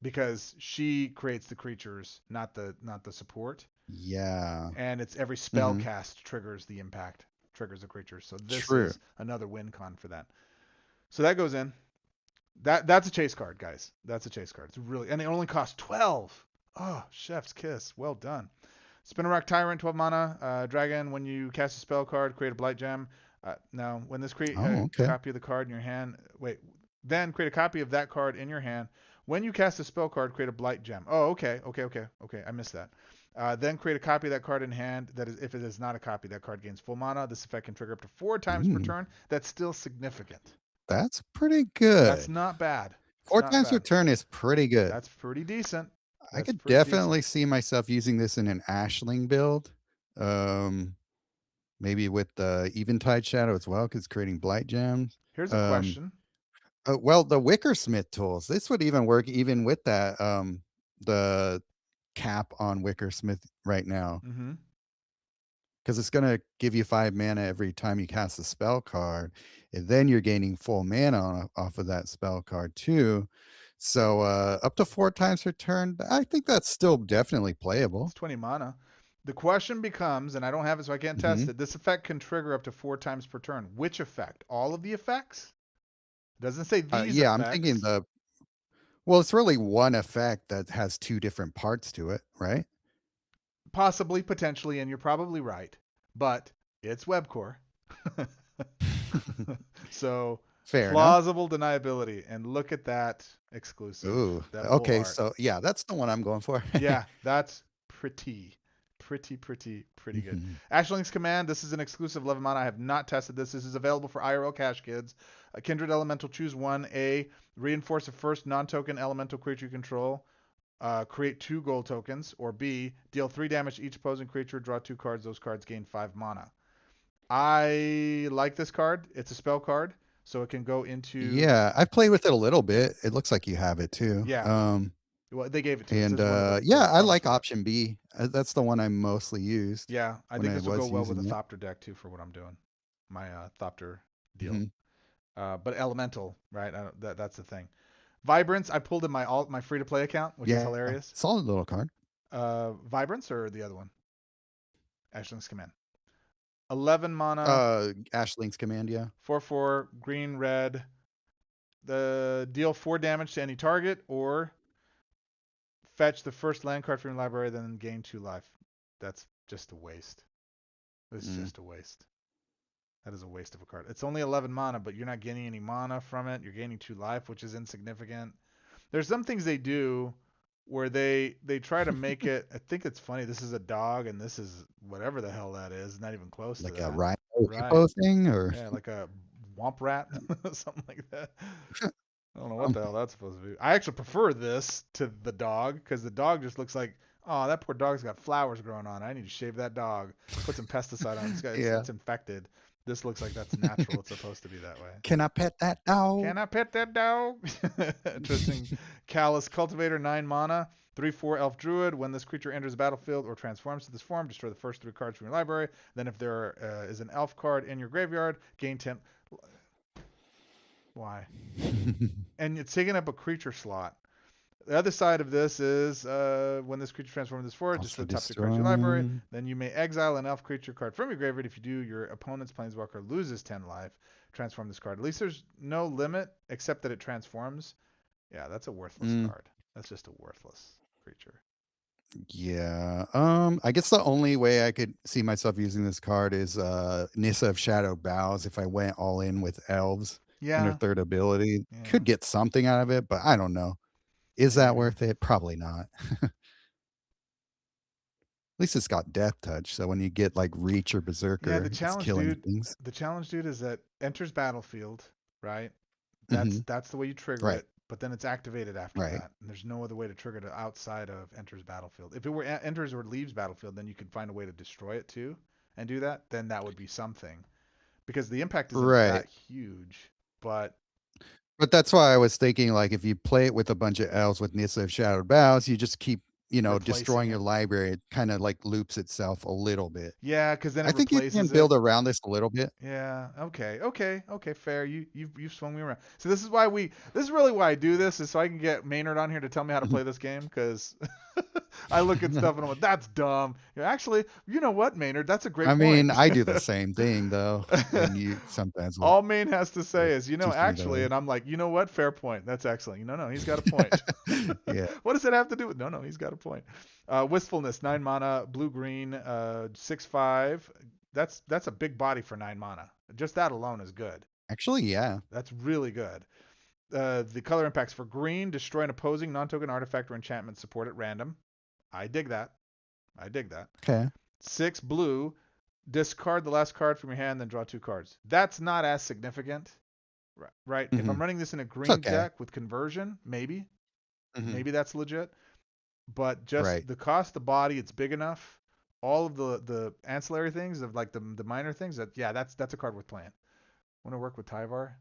Because she creates the creatures, not the support. Yeah. And it's every spell cast triggers the impact, triggers the creature. So this is another win con for that. So that goes in. That's a chase card, guys. That's a chase card. It's really, and it only costs 12. Oh, chef's kiss. Well done. Spin a Rock Tyrant, 12 mana. Dragon, when you cast a spell card, create a Blight Gem. Now, when this create a copy of the card in your hand, then create a copy of that card in your hand. When you cast a spell card, create a Blight Gem. Oh, okay. I missed that. Then create a copy of that card in hand. That is, if it is not a copy, that card gains full mana. This effect can trigger up to 4 times per turn. That's still significant. That's pretty good. That's not bad. 4 times per turn is pretty good. That's pretty decent. I could definitely see myself using this in an Ashling build. Maybe with the Eventide Shadow as well, because creating Blight Gems. Here's a question. Well, the Wickersmith tools. This would even work even with that. The cap on Wickersmith right now. Because it's going to give you 5 mana every time you cast a spell card. And then you're gaining full mana off of that spell card too. So up to 4 times per turn, I think that's still definitely playable. It's 20 mana. The question becomes, and I don't have it so I can't test it, this effect can trigger up to 4 times per turn. Which effect? All of the effects? It doesn't say these yeah, effects. I'm thinking well, it's really one effect that has 2 different parts to it, right? Possibly, potentially, and you're probably right. But it's Webcore. So fair plausible deniability. And look at that exclusive. Ooh, okay, so yeah, that's the one I'm going for. Yeah, that's pretty good. Ashling's Command, this is an exclusive 11 mana. I have not tested this. This is available for IRL cash, kids. A Kindred Elemental, choose one. A, reinforce a first non-token elemental creature you control. Create 2 gold tokens. Or B, deal 3 damage to each opposing creature. Draw 2 cards. Those cards gain 5 mana. I like this card. It's a spell card, so it can go into... Yeah, I've played with it a little bit. It looks like you have it too. Yeah. Well, they gave it to me. This And is one of yeah, the I promo like cards. option B. That's the one I mostly used Yeah, I when think I this will go was well with a using it. Thopter deck too for what I'm doing. My Thopter deal. Hmm. But elemental, right? That's the thing. Vibrance, I pulled in my free to play account, which is Yeah, hilarious. solid little card. Vibrance or the other one? Ashling's Command. 11 mana, Ashlink's Command, yeah. 4/4, green, red. The deal 4 damage to any target, or fetch the first land card from your library, then gain 2 life. That's just a waste. It's just a waste. That is a waste of a card. It's only 11 mana, but you're not gaining any mana from it. You're gaining 2 life, which is insignificant. There's some things they do where they try to make it. I think it's funny. This is a dog, and this is whatever the hell that is. Not even close Like to a that. rhino Right. hippo thing, or Yeah, like a womp rat, something like that. I don't know what um, the hell that's supposed to be. I actually prefer this to the dog because the dog just looks like, oh, that poor dog's got flowers growing on it. I need to shave that dog. Put some pesticide on it. yeah. It's infected. This looks like that's natural. It's supposed to be that way. Can I pet that dog? Can I pet that dog? Interesting. Callous Cultivator, 9 mana. 3/4 Elf Druid. When this creature enters the battlefield or transforms to this form, destroy the first 3 cards from your library. Then if there is an elf card in your graveyard, gain 10. Why? And it's taking up a creature slot. The other side of this is when this creature transforms this forward, destroy the top 2 cards of your library. Then you may exile an elf creature card from your graveyard. If you do, your opponent's planeswalker loses 10 life. Transform this card. At least there's no limit except that it transforms. Yeah, that's a worthless card. That's just a worthless creature. Yeah. I guess the only way I could see myself using this card is Nissa of Shadowed Boughs if I went all in with elves. And her Yeah. third ability. Yeah. Could get something out of it, but I don't know. Is that worth it? Probably not. At least it's got Death Touch, so when you get like Reach or Berserker, Yeah, the it's challenge, killing dude. things. The challenge, dude, is that enters battlefield, right? Mhm. That's the way you trigger Right. it, but then it's activated after Right. that. And there's no other way to trigger it outside of enters battlefield. If it were enters or leaves battlefield, then you could find a way to destroy it too and do that. Then that would be something, because the impact isn't Right. that huge. But that's why I was thinking, like, if you play it with a bunch of elves with Nissa of Shadowed Boughs, you just keep, replacing destroying it. your library. It kind of like loops itself a little bit. Yeah, because then it I think you replaces can it. build around this a little bit. Yeah. Okay. Fair. You've swung me around. So this is really why I do this, is so I can get Maynard on here to tell me how to play this game, because I look at stuff and I'm like, that's dumb. Actually, you know what, Maynard? That's a great I point. mean, I do the same thing though, and you sometimes will. All Main has to say is, teach me actually, that. and I'm like, you know what? Fair point. That's excellent. No, he's got a point. Yeah. What does it have to do with? No, he's got a point. Wistfulness, 9 mana, blue green, 6/5. That's a big body for 9 mana. Just that alone is good. Actually, yeah. That's really good. The color impacts for green: destroy an opposing non-token artifact or enchantment support at random. I dig that. Okay. 6 blue: discard the last card from your hand, then draw 2 cards. That's not as significant, right? If I'm running this in a green deck with conversion, maybe that's legit. But just the cost, the body, it's big enough. All of the ancillary things of like the minor things, that's a card worth playing. Want to work with Tyvar?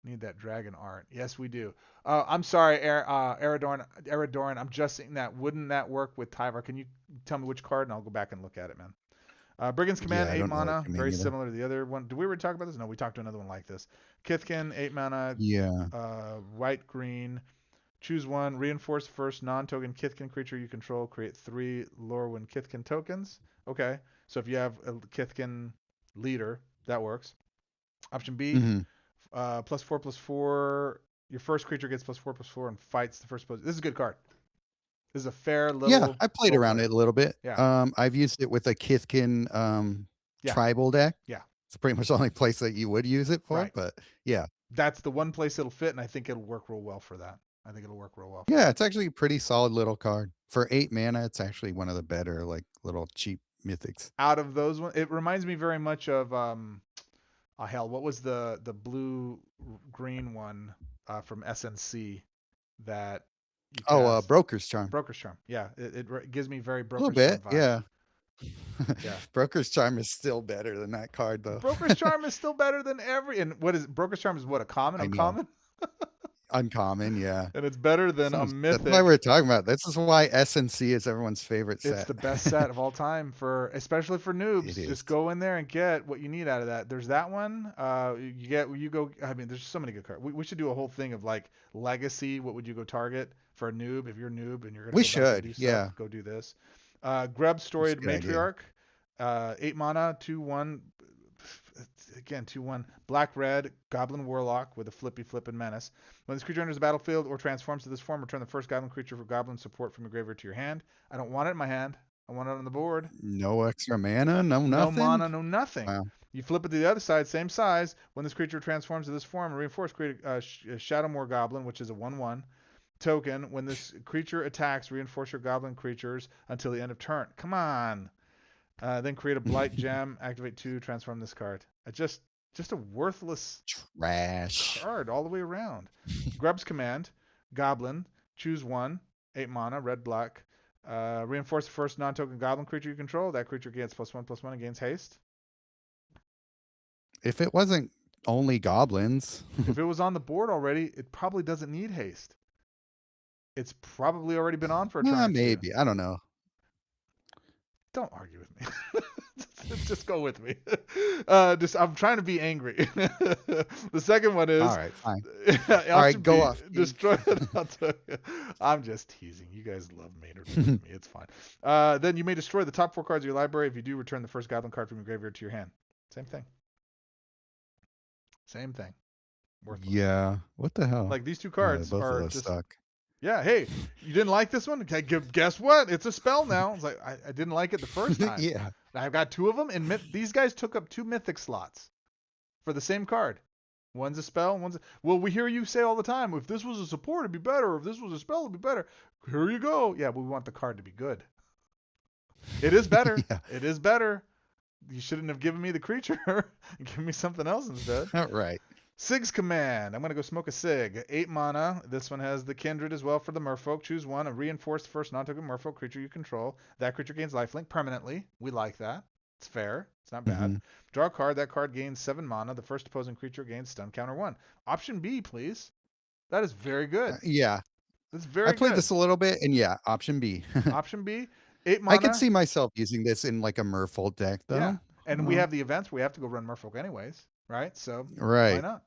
Need that dragon art. Yes, we do. I'm sorry, Eridorn. I'm just saying that. Wouldn't that work with Tyvar? Can you tell me which card, and I'll go back and look at it, man. Brigand's Command, 8 mana, very similar to the other one. Did we already talk about this? No, we talked to another one like this. Kithkin, 8 mana. Yeah. White, green. Choose one. Reinforce first non-token Kithkin creature you control. Create 3 Lorwyn Kithkin tokens. Okay. So if you have a Kithkin leader, that works. Option B, +4/+4. Your first creature gets +4/+4 and fights the first opponent. This is a good card. This is a fair little. Yeah, I played around it a little bit. Yeah. I've used it with a Kithkin tribal deck. Yeah. It's pretty much the only place that you would use it for. Right. But yeah. That's the one place it'll fit, and I think it'll work real well for that. Yeah, it's actually a pretty solid little card. For 8 mana, it's actually one of the better, like, little cheap mythics. Out of those ones, it reminds me very much of what was the blue green one from SNC that you cast? Broker's Charm. Broker's Charm. Yeah, it gives me very Broker's A little bit, Charm vibes. Yeah. Broker's Charm is still better than that card, though. Broker's Charm is still better than and what is Broker's Charm is what, a common? Uncommon? Uncommon, yeah. And it's better than a That's why mythic. we're talking about. This is why S&C is everyone's favorite It's set. the best set of all time for, especially for It noobs. is. Just go in there and get what you need out of that. There's that one. You go. I mean, there's so many good cards. We should do a whole thing of like legacy. What would you go target for a noob? If you're a noob and you're gonna We go back and should, do stuff, yeah. go do this. Grub It's a Storied good idea. Matriarch, 8 mana, 2/1. Again, 2/1. Black red Goblin Warlock with a flippin' menace. When this creature enters the battlefield or transforms to this form, return the first Goblin creature for Goblin support from your graveyard to your hand. I don't want it in my hand. I want it on the board. No extra mana, no No nothing. mana, no nothing. Wow. You flip it to the other side, same size. When this creature transforms to this form, reinforce, create a Shadowmoor Goblin, which is a 1/1 token. When this creature attacks, reinforce your Goblin creatures until the end of turn. Come on. Then create a Blight Gem, activate 2, transform this card. Just a worthless Trash. card all the way around. Grub's Command, Goblin, choose 1, 8 mana, red, black. Reinforce the first non-token Goblin creature you control. That creature gets +1/+1 and gains haste. If it wasn't only goblins. If it was on the board already, it probably doesn't need haste. It's probably already been on for a turn or two. Maybe. I don't know. Don't argue with me. Just go with me. I'm trying to be angry. The second one is. All right, fine. All right, go off. Destroy. I'm just teasing. You guys love Maynard with me. It's fine. Then you may destroy the top 4 cards of your library. If you do, return the first Goblin card from your graveyard to your hand. Same thing. Same thing. Worthless. Yeah. What the hell? Like these 2 cards both are of those just. suck. Yeah, hey, you didn't like this one? Okay, guess what? It's a spell now. It's like I didn't like it the first time. Yeah. I've got 2 of them, and these guys took up 2 mythic slots for the same card. One's a spell, well, we hear you say all the time, if this was a support, it'd be better. If this was a spell, it'd be better. Here you go. Yeah, but we want the card to be good. It is better. Yeah. It is better. You shouldn't have given me the creature and given me something else instead. Right. Sig's Command. I'm going to go smoke a Sig. 8 mana. This one has the Kindred as well for the Merfolk. Choose 1. A reinforced first non-token Merfolk creature you control. That creature gains lifelink permanently. We like that. It's fair. It's not bad. Mm-hmm. Draw a card. That card gains 7 mana. The first opposing creature gains stun counter 1. Option B, please. That is very good. Yeah. That's very good. I played this a little bit, and yeah, option B. Option B. 8 mana. I could see myself using this in like a Merfolk deck, though. Yeah. And we have the events where we have to go run Merfolk anyways, right? So right. Why not?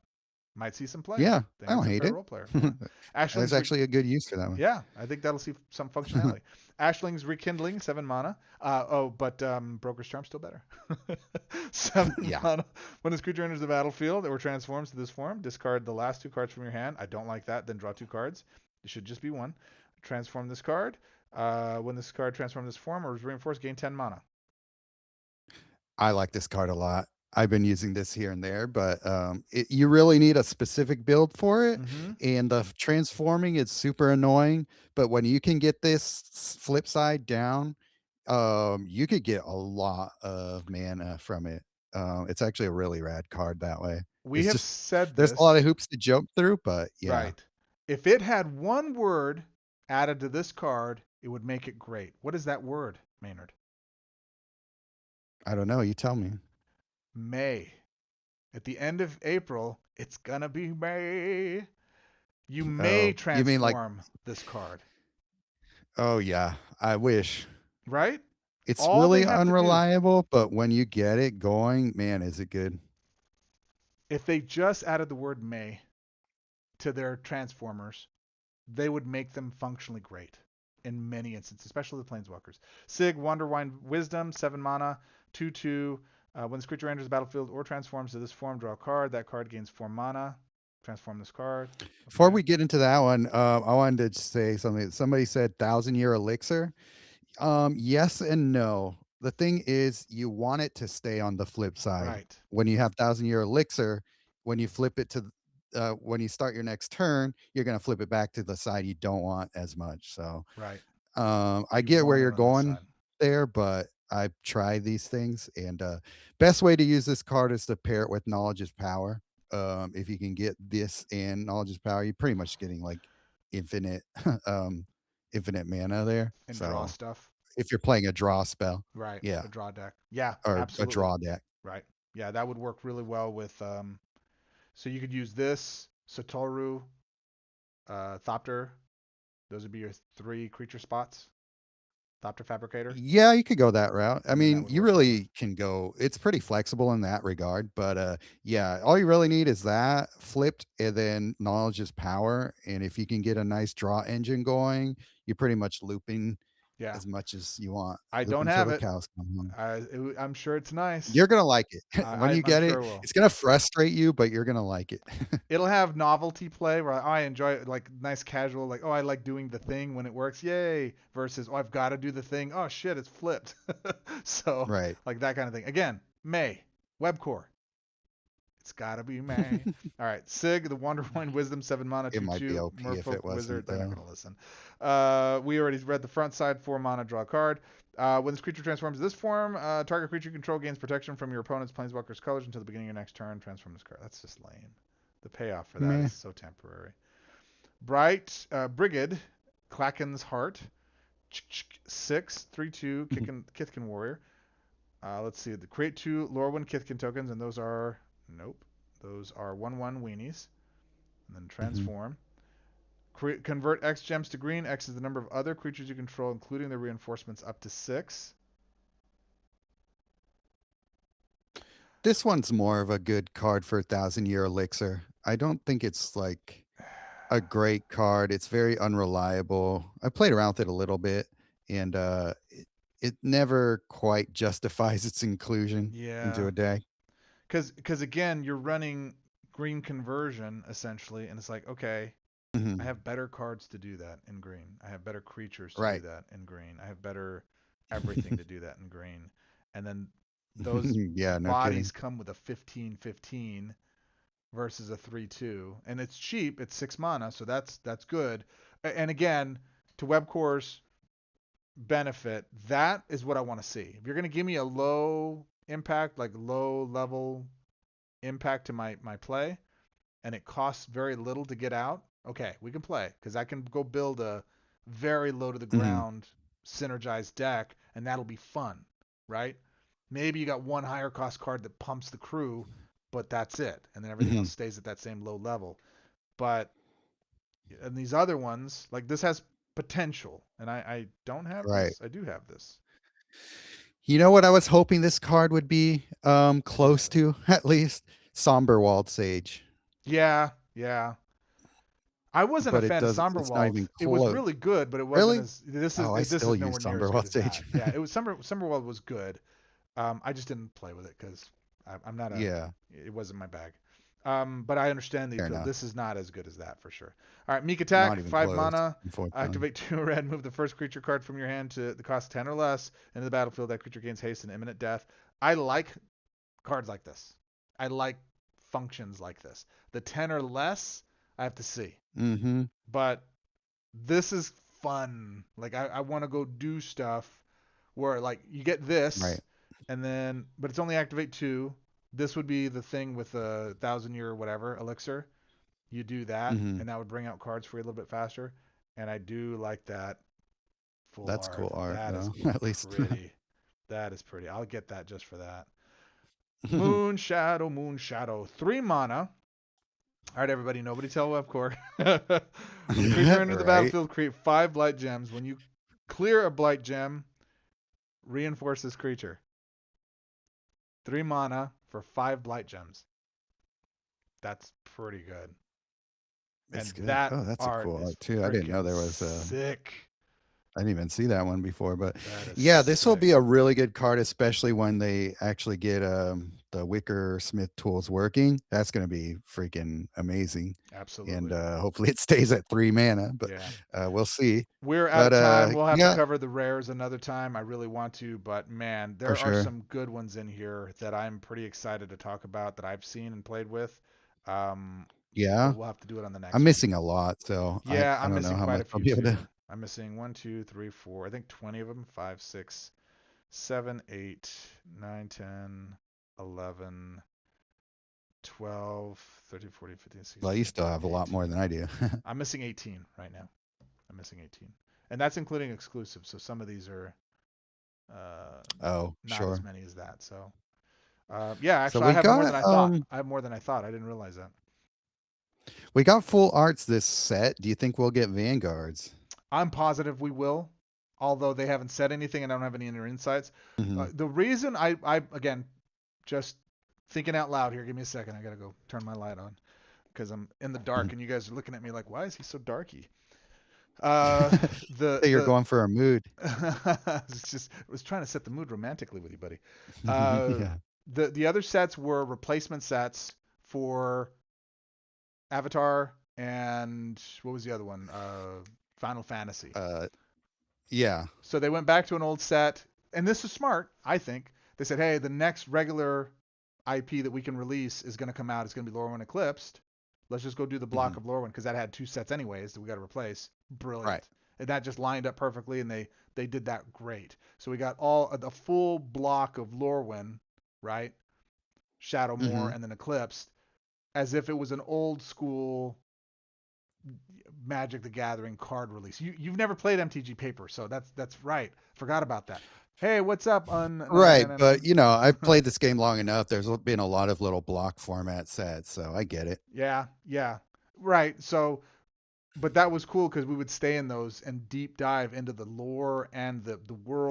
Might see some play. Yeah, I don't hate it. Role player. That's actually a good use for that one. Yeah, I think that'll see some functionality. Ashling's Rekindling, 7 mana. But Broker's Charm still better. 7 mana. When this creature enters the battlefield or transforms to this form, discard the last 2 cards from your hand. I don't like that. Then draw 2 cards. It should just be 1. Transform this card. When this card transforms this form or is reinforced, gain 10 mana. I like this card a lot. I've been using this here and there, but you really need a specific build for it. Mm-hmm. And the transforming is super annoying. But when you can get this flip side down, you could get a lot of mana from it. It's actually a really rad card that way. We have said there's this. a lot of hoops to jump through, but yeah. Right. If it had one word added to this card, it would make it great. What is that word, Maynard? I don't know. You tell me. May. At the end of April, it's gonna be May. You may transform you mean like this card. Oh yeah, I wish. Right? It's really unreliable, but when you get it going, man, is it good. If they just added the word May to their transformers, they would make them functionally great in many instances, especially the Planeswalkers. Sig, Wanderwine Wisdom, 7 mana, 2/2. When this creature enters the battlefield or transforms to this form, draw a card. That card gains 4 mana. Transform this card. Okay. Before we get into that one, I wanted to say something. Somebody said 1,000-year elixir. Yes and no. The thing is, you want it to stay on the flip side. Right. When you have 1,000-year elixir, when you flip it to when you start your next turn, you're going to flip it back to the side you don't want as much. So right. I get where you're going there, but I've tried these things, and best way to use this card is to pair it with Knowledge is Power. If you can get this and Knowledge is Power, you're pretty much getting like infinite infinite mana there. And draw stuff. If you're playing a draw spell. Right. Yeah. A draw deck. Yeah. Or absolutely. a draw deck. Right. Yeah, that would work really well with so you could use this, Satoru, Thopter. Those would be your 3 creature spots. Thopter Fabricator. Yeah, you could go that route. I And then that mean, would you work for me. really can go. It's pretty flexible in that regard, but yeah, all you really need is that flipped, and then knowledge is power. And if you can get a nice draw engine going, you're pretty much looping Yeah. as much as you want, I don't looping till have the it. cows come home. I'm sure it's nice. You're gonna like it when you I'm get sure it. it will. It's gonna frustrate you, but you're gonna like it. It'll have novelty play where I enjoy it, like nice casual, like, oh, I like doing the thing when it works, yay, versus, oh, I've got to do the thing, oh shit, it's flipped. So, Right. like that kind of thing. Again, May, Webcore. It's gotta be May. All right, Sig, the Wanderwine Wisdom, 7 mana, It 2 might be 2, OP if Merfolk it Wizard. wasn't They're not though. gonna listen. We already read the front side, 4 mana, draw a card. When this creature transforms to this form, target creature you control gains protection from your opponent's planeswalker's colors until the beginning of your next turn. Transform this card. That's just lame. The payoff for that Meh. is so temporary. Bright Brigid, Kraken's Heart, 6, 3/2, Kithkin Warrior. Let's see. Create 2 Lorwyn Kithkin tokens, and those are nope. Those are 1/1 weenies, and then transform. Convert X gems to green. X is the number of other creatures you control, including the reinforcements up to 6. This one's more of a good card for 1,000 Year Elixir. I don't think it's like a great card. It's very unreliable. I played around with it a little bit, and it never quite justifies its inclusion into Yeah, a deck. because again, you're running green conversion essentially, and it's like, okay, I Mhm. have better cards to do that in green. I have better creatures to do Right. that in green. I have better everything to do that in green. And then those Yeah, no bodies kidding. come with a 15/15 versus a 3/2, and it's cheap. It's 6 mana, so that's good. And again, to Webcore's benefit, that is what I want to see. If you're going to give me a low impact, like low level impact to my play, and it costs very little to get out, okay, we can play because I can go build a very low to the Mhm. ground synergized deck, and that'll be fun, right? Maybe you got one higher cost card that pumps the crew, but that's it, and then everything else Mhm. stays at that same low level. But and these other ones, like this has potential, and I don't have Right. this. I do have this. You know what I was hoping this card would be I do close have it. to at least Somberwald Sage, Yeah, yeah. I wasn't a but fan of it's not Somberwald. even It was cose. really good, but it wasn't Really? as this is Oh, I this still is use nowhere near as good Somberwald as Sage. that. Yeah, it was Summerwald was good. I just didn't play with it because I'm not a. Yeah, It wasn't my bag. But I understand the fair appeal. enough. This is not as good as that for sure. All right, Meek Not Attack, even 5 close, mana. unfortunately. Activate 2 red. Move the first creature card from your hand to the cost 10 or less into the battlefield. That creature gains haste and imminent death. I like cards like this. I like functions like this. The 10 or less, I have to see. Mhm. But this is fun. Like I want to go do stuff where like you get this, Right. and then but it's only activate 2. This would be the thing with a 1,000 year or whatever elixir. You do that, Mhm. and that would bring out cards for you a little bit faster. And I do like that full That's art. cool art That is though, at least. pretty. That is pretty. I'll get that just for that. Moon Shadow, Moon Shadow. 3 mana. All right, everybody. Nobody tell Webcore. When a creature enters the Right. battlefield, create 5 blight gems. When you clear a blight gem, reinforce this creature. 3 mana for 5 blight gems. That's pretty good. It's And good. that Oh, that's a art cool is art too. I didn't know freaking there was sick. I didn't even see that one before, but That is yeah, this will sick. be a really good card, especially when they actually get the Wicker Smith tools working. That's going to be freaking amazing, and Absolutely. hopefully it stays at 3 mana. But Yeah. we'll see. We're out But of time. We'll have to yeah, cover the rares another time. I really want to, but man, for there are sure. some good ones in here that I'm pretty excited to talk about that I've seen and played with. Um, but Yeah, we'll have to do it on the I'm next one. missing a lot, so Yeah, I I'm don't know missing how quite much a I'll few be able to. too. I'm missing one, two, three, four. I think 20 of them. 5, 6, 7, 8, 9, 10, 11, 12, 13, 14, 15, Well, 16, you still 17, have a lot more 18. than I do. I'm missing 18 right now. I'm missing 18. And that's including exclusives. So some of these are uh, Oh, not as sure. many as that. So yeah, So actually, I we have more than got I thought. I have more than I thought. I didn't realize that. We got full arts this set. Do you think we'll get Vanguards? I'm positive we will, although they haven't said anything and I don't have any inner insights. Hmm. The reason I again, just thinking out loud here. Give me a second. I gotta go turn my light on because I'm in the dark and you guys are looking at me like, why is he so darky? Uh, the You're the going for a mood. it's just I was trying to set the mood romantically with you, buddy. Uh, Yeah. the other sets were replacement sets for Avatar and what was the other one? Final Fantasy. Uh, yeah. So they went back to an old set, and this is smart, I think. They said, hey, the next regular IP that we can release is going to come out. It's going to be Lorwyn Eclipsed. Let's just go do the block Hmm. of Lorwyn because that had two sets anyways that we got to replace. Right. Brilliant. And that just lined up perfectly, and they did that great. So we got all a full block of Lorwyn, right? Shadowmoor Hmm. and then Eclipsed, as if it was an old school Magic the Gathering card release. You've never played MTG Paper, so that's right. Forgot about that. Hey, what's up? Right, but I've played this game long enough. There's been a lot of little block format sets, so I get it. Yeah, yeah, right. So, but that was cool because we would stay in those and deep dive into the lore and the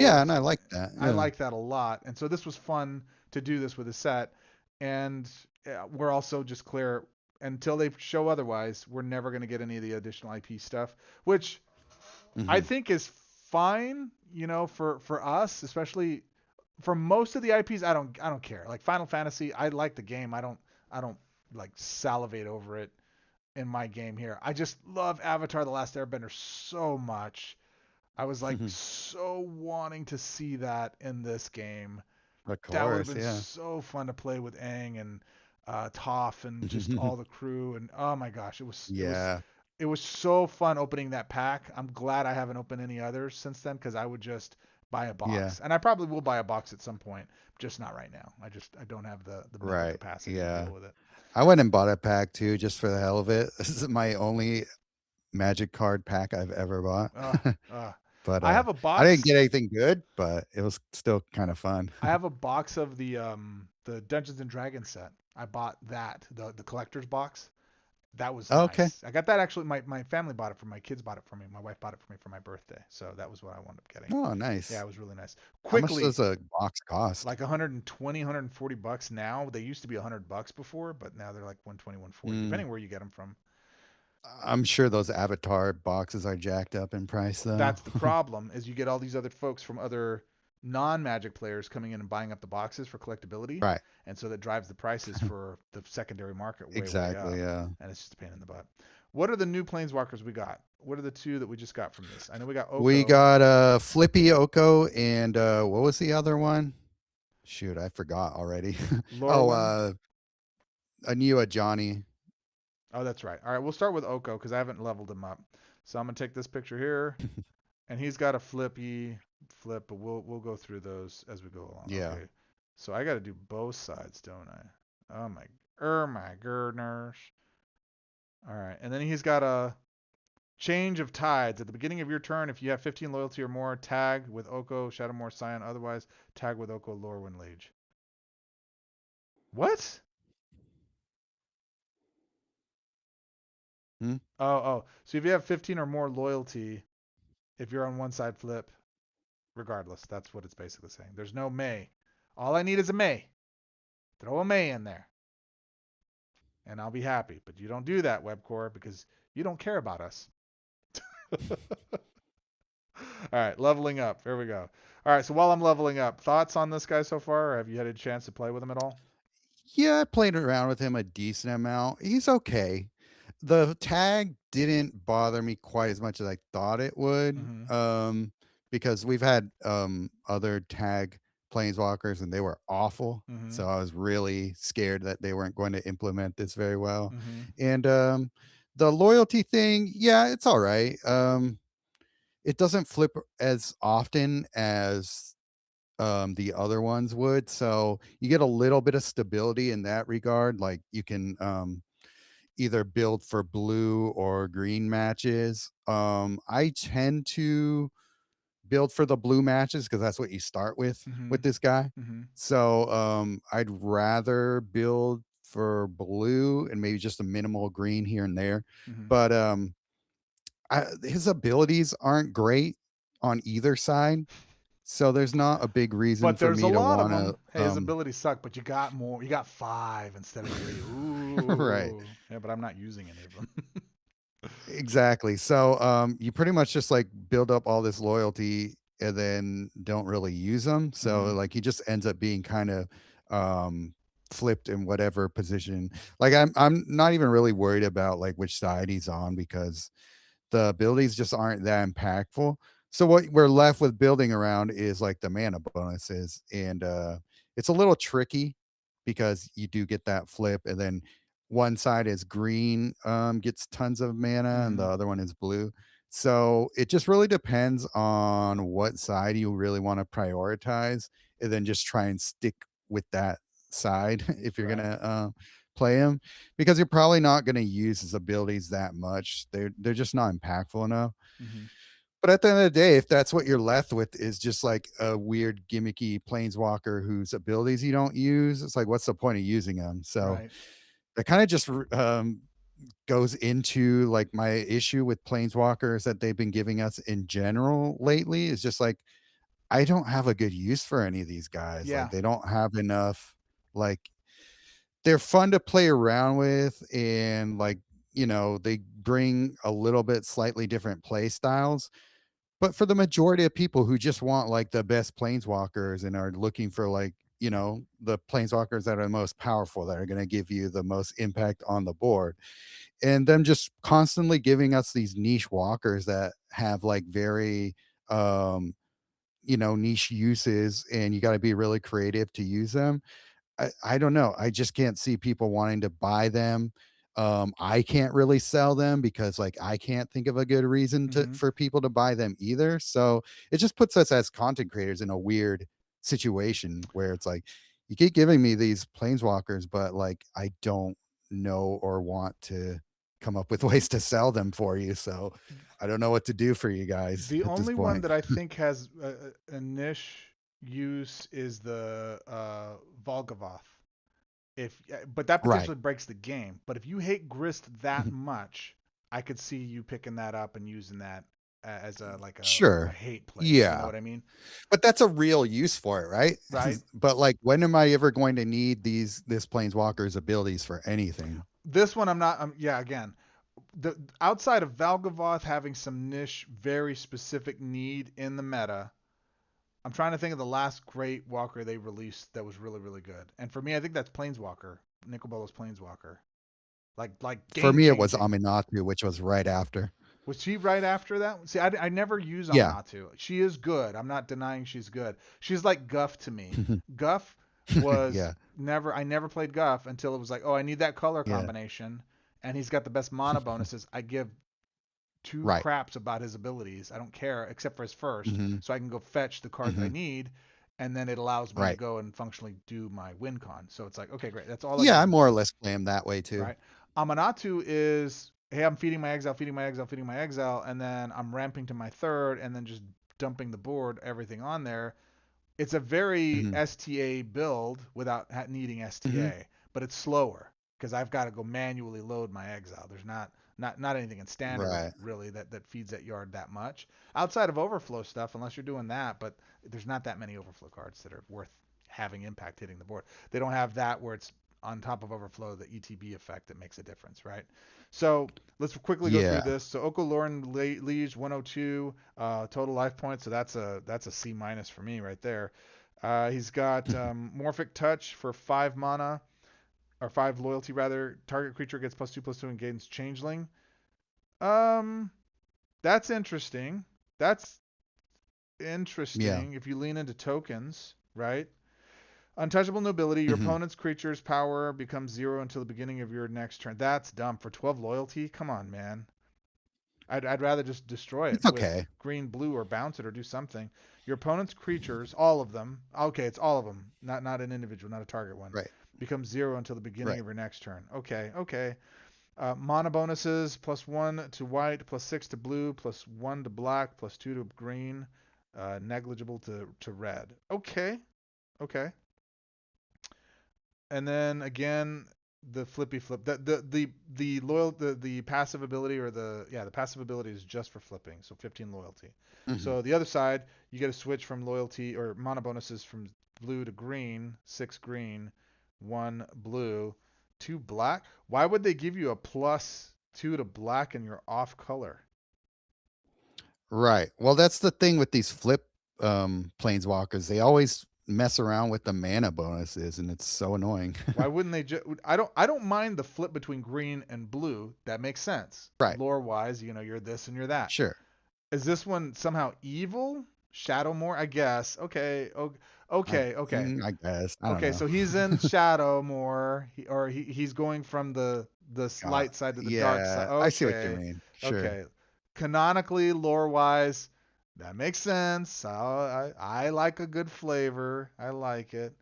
Yeah, and worlds. I like that. I Yeah. like that a lot, and so this was fun to do this with a set. And we're also just clear until they show otherwise, we're never going to get any of the additional IP stuff, which I Hmm. think is fine, for us, especially for most of the IPs. I don't care. Like Final Fantasy, I like the game. I don't like salivate over it in my game here. I just love Avatar: The Last Airbender so much. I was like so wanting to see that in this game. Of That would have course, been yeah. so fun to play with Aang and Toph and just all the crew, and oh my gosh, Yeah, it was so fun opening that pack. I'm glad I haven't opened any others since then because I would just buy a yeah, box, and I probably will buy a box at some point, just not right now. I don't have the mental right. capacity to Yeah. deal with it. I went and bought a pack too, just for the hell of it. This is my only Magic card pack I've ever bought. Uh, uh, But I have a I didn't box. get anything good, but it was still kind of fun. I have a box of the Dungeons and Dragons set. I bought that the collector's box. That was Okay. nice. I got that actually. My family bought it for me. My kids bought it for me. My wife bought it for me for my birthday. So that was what I wound up getting. Oh, Yeah, nice. it was really nice. How much Quickly, does a box cost? like 120, $140 now. They used to be $100 before, but now they're like 120, 140, Mm, depending where you get them from. I'm sure those Avatar boxes are jacked up in price, though. That's the problem is you get all these other folks from other non-Magic players coming in and buying up the boxes for collectability, Right. and so that drives the prices for the secondary market way Exactly. up, Yeah. and it's just a pain in the butt. What are the new planeswalkers we got? What are the two that we just got from this? I know we got We Oko, got Flippy Oko and what was the other one? Shoot, I forgot already. Oh, Lorwyn. Anua Johnny. Oh, that's right. All right, we'll start with Oko because I haven't leveled him up. So I'm gonna take this picture here, and he's got a flip, but we'll go through those as we go along. Yeah. Okay. So I got to do both sides, don't I? Oh my goodness. All right, and then he's got a change of tides at the beginning of your turn. If you have 15 loyalty or more, tag with Oko Shadowmoor Scion. Otherwise, tag with Oko Lorwyn Liege. What? Hmm? Oh. So if you have 15 or more loyalty, if you're on one side, flip. Regardless, that's what it's basically saying. There's no May. All I need is a May. Throw a May in there, and I'll be happy. But you don't do that, Webcore, because you don't care about us. All right, leveling up. Here we go. All right, so while I'm leveling up, thoughts on this guy so far? Or have you had a chance to play with him at all? Yeah, I played around with him a decent amount. He's okay. The tag didn't bother me quite as much as I thought it would. Mm-hmm. Because we've had other tag planeswalkers and they were awful. Mm-hmm. So I was really scared that they weren't going to implement this very well. Mm-hmm. And the loyalty thing, yeah, it's all right. It doesn't flip as often as the other ones would. So you get a little bit of stability in that regard. Like you can either build for blue or green matches. I tend to build for the blue matches because that's what you start with Mm-hmm. this guy. Mm-hmm. So I'd rather build for blue and maybe just a minimal green here and there. Hmm. But his abilities aren't great on either side, so there's not a big reason But for there's a me to lot of want them. to Hey, his abilities suck, but you got more. You got 5 instead of 3. right. Ooh. Yeah, but I'm not using any of them. Exactly. So you pretty much just like build up all this loyalty and then don't really use them. So Hmm. like he just ends up being kind of um flipped in whatever position. Like I'm not even really worried about like which side he's on because the abilities just aren't that impactful. So what we're left with building around is like the mana bonuses, and it's a little tricky because you do get that flip, and then one side is green, gets tons of mana, and the Hmm. other one is blue. So it just really depends on what side you really want to prioritize, and then just try and stick with that side if you're Right. gonna play him because you're probably not going to use his abilities that much. They're just not impactful enough. Hmm. But at the end of the day, if that's what you're left with is just like a weird gimmicky planeswalker whose abilities you don't use, it's like what's the point of using them? So Right. that kind of just goes into like my issue with planeswalkers that they've been giving us in general lately. Is just like I don't have a good use for any of these guys. Like Yeah. they don't have enough like they're fun to play around with and like they bring a little bit slightly different play styles, but for the majority of people who just want like the best planeswalkers and are looking for like the planeswalkers that are the most powerful that are going to give you the most impact on the board, and them just constantly giving us these niche walkers that have like very niche uses, and you got to be really creative to use them. I don't know. I just can't see people wanting to buy them. I can't really sell them because like I can't think of a good reason to Hmm. for people to buy them either. So it just puts us as content creators in a weird situation where it's like you keep giving me these planeswalkers, but like I don't know or want to come up with ways to sell them for you. So I don't know what to do for you guys The at this only one point. that I think has a niche use is the Volgavoth. But that Right. potentially breaks the game. But if you hate Grist that much, I could see you picking that up and using that as a like a Sure. hate play. You know Yeah. what I mean? But that's a real use for it, right? Right? But like, when am I ever going to need this planeswalker's abilities for anything? This one I'm not. Yeah, again, the outside of Valgavoth having some niche, very specific need in the meta, I'm trying to think of the last great walker they released that was really really good. And for me, I think that's Planeswalker, Nicol Planeswalker. Like For game me, it was changing. Aminatu, which was right after. Was she right after that? See, I never use Yeah. Aminatu. She is good. I'm not denying she's good. She's like Guff to me. Guff was Yeah. never. I never played Guff until it was like, oh, I need that color Yeah. combination, and he's got the best mana bonuses. I give two Right. craps about his abilities. I don't care except for his first, Hmm. so I can go fetch the cards I Hmm. need, and then it allows me to Right. go and functionally do my win con. So it's like, okay, great. That's all I Yeah, give I him. more or less play him that way too. Right? Amanatu is, hey, I'm feeding my exile, feeding my exile, and then I'm ramping to my third, and then just dumping the board, everything on there. It's a very Hmm. STA build without needing Hmm. STA, but it's slower because I've got to go manually load my exile. There's not anything in standard Right. really that feeds that yard that much outside of overflow stuff, unless you're doing that. But there's not that many overflow cards that are worth having impact hitting the board. They don't have that where it's on top of overflow the ETB effect that makes a difference, right? So let's quickly go through Yeah. this. So Oko Lorwyn Liege 102 total life points. So that's a C minus for me right there. He's got Morphic Touch for 5 mana or 5 loyalty rather. Target creature gets +2/+2 and gains Changeling. Um, that's interesting. That's Yeah. interesting if you lean into tokens, right? Untouchable nobility. Your Hmm. opponent's creature's power becomes 0 until the beginning of your next turn. That's dumb. For 12 loyalty? Come on, man. I'd rather just destroy it It's with okay. green, blue, or bounce it or do something. Your opponent's creatures, all of them. Okay, it's all of them, not an individual, not a target one. Right. Becomes 0 until the beginning Right. of your next turn. Okay, okay. Mana bonuses: +1 to white, +6 to blue, +1 to black, +2 to green, negligible to red. Okay, okay. And then again, the flippy flip. The passive ability or the passive ability is just for flipping. So 15 loyalty. Hmm. So the other side, you get to switch from loyalty or mana bonuses from blue to green, 6 green, 1 blue, 2 black. Why would they give you a +2 to black and you're off color? Right. Well, that's the thing with these flip planeswalkers. They always mess around with the mana bonuses, and it's so annoying. Why wouldn't they just? I don't mind the flip between green and blue. That makes sense. Right. Lore wise, you're this and you're that. Sure. Is this one somehow evil? Shadowmoor, I guess. Okay. Okay. I guess. I don't Okay. know. So he's in Shadowmoor, he's going from the light side to the dark side. Yeah, I see what you Okay. mean. Sure. Okay. Canonically, lore wise, that makes sense. I like a good flavor. I like it.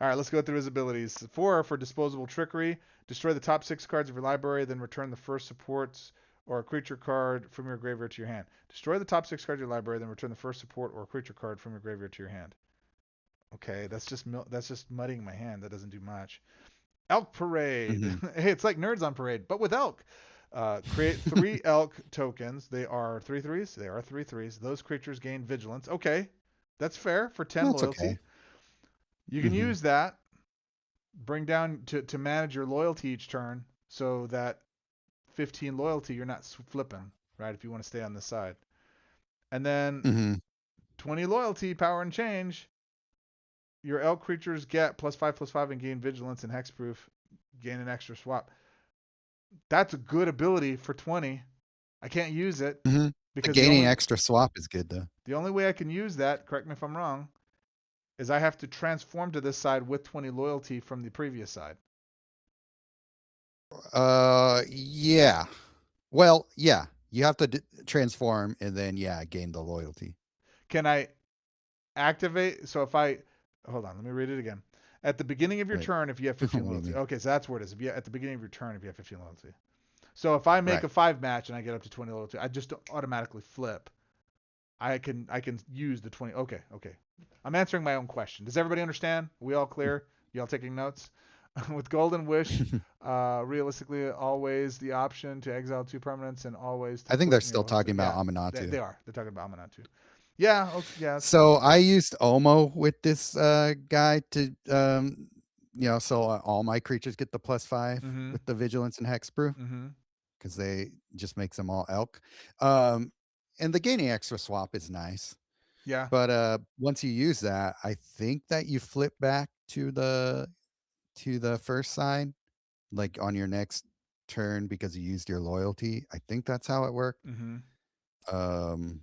All right, let's go through his abilities. 4 for disposable trickery. Destroy the top 6 cards of your library, then return the first supports or a creature card from your graveyard to your hand. Destroy the top 6 cards of your library, then return the first support or a creature card from your graveyard to your hand. Okay, that's just muddying my hand. That doesn't do much. Elk Parade. Mhm. Hey, it's like Nerds on Parade, but with elk. Create 3 elk tokens. They are 3/3s. They are 3/3s. Those creatures gain vigilance. Okay, that's fair for 10 That's loyalty. okay. You can Mhm. use that. Bring down to manage your loyalty each turn, so that 15 loyalty you're not flipping, right? If you want to stay on this side, and then Mhm. 20 loyalty, power and change. Your elk creatures get +5/+5 and gain vigilance and hexproof. Gain an extra swap. That's a good ability for 20. I can't use it Mhm. The because gaining extra swap is good though. the only way I can use that, correct me if I'm wrong, is I have to transform to this side with 20 loyalty from the previous side. Yeah. Well, yeah. You have to transform and then gain the loyalty. Can I activate? So if I hold on, let me read it again. At the beginning of your Wait. turn, if you have 15 What do you loyalty. mean? Okay, so that's where it is. At the beginning of your turn, if you have 15 loyalty. So if I make Right. a 5 match and I get up to 20 loyalty, I just don't automatically flip. I can use the 20. Okay. I'm answering my own question. Does everybody understand? We all clear? Y'all taking notes? With Golden Wish, realistically, always the option to exile 2 permanents and always to I think they're flip still talking about Amanatu. They are. They're talking about Amanatu. Yeah. Okay, yeah. That's So fine. I used Omo with this guy to so all my creatures get the +5 Mm-hmm. with the vigilance and hexproof Mm-hmm. because they just makes them all elk. And the gaining extra swap is nice. Yeah. But once you use that, I think that you flip back to the first side, like on your next turn because you used your loyalty. I think that's how it worked. Mm-hmm. Um,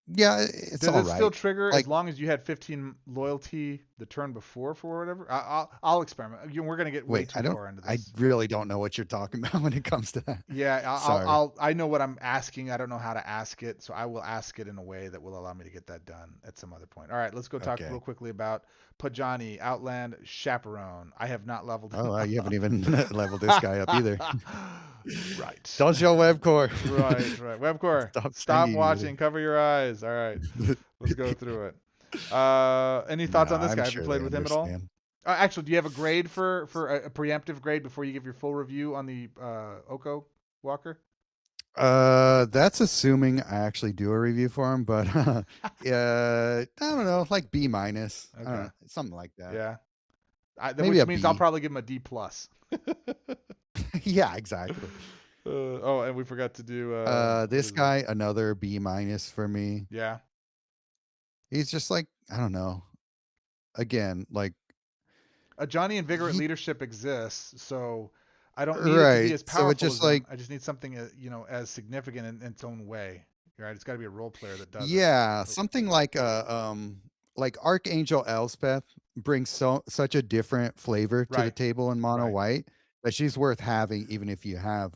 yeah, it's Does all it still right. trigger as Like, long as you had 15 loyalty the turn before for whatever? I'll experiment. We're gonna get way wait, too far into I this. really don't know what you're talking about when it comes to that. Yeah, Sorry. I know what I'm asking. I don't know how to ask it, so I will ask it in a way that will allow me to get that done at some other point. All right, let's go talk Okay. real quickly about Pajani, Outland Chaperone. I have not leveled him. Oh, you haven't even leveled this guy up either. Right. Don't show Webcore. Right. Webcore, Stop stop sending you watching. Cover your eyes. All right, let's go through it. Any No, thoughts on this I'm guy? Have you sure played they with him at all? understand. Actually, do you have a grade for a preemptive grade before you give your full review on the Oko Walker? That's assuming I actually do a review for him, but I don't know, like B minus, Okay. something like that. Yeah. Maybe Which a means I'll B. probably give him a D plus. Yeah, exactly. And we forgot to do. This guy, another B minus for me. Yeah. He's just like, I don't know. Again, like, A Johnny Invigorate he, leadership exists, so I don't need it to be right. as So it's powerful just as him. like, I just need something as significant in its own way. Right? It's got to be a role player that does it. yeah, something like Archangel Elspeth brings such a different flavor to the Right. table in mono Right. white that she's worth having even if you have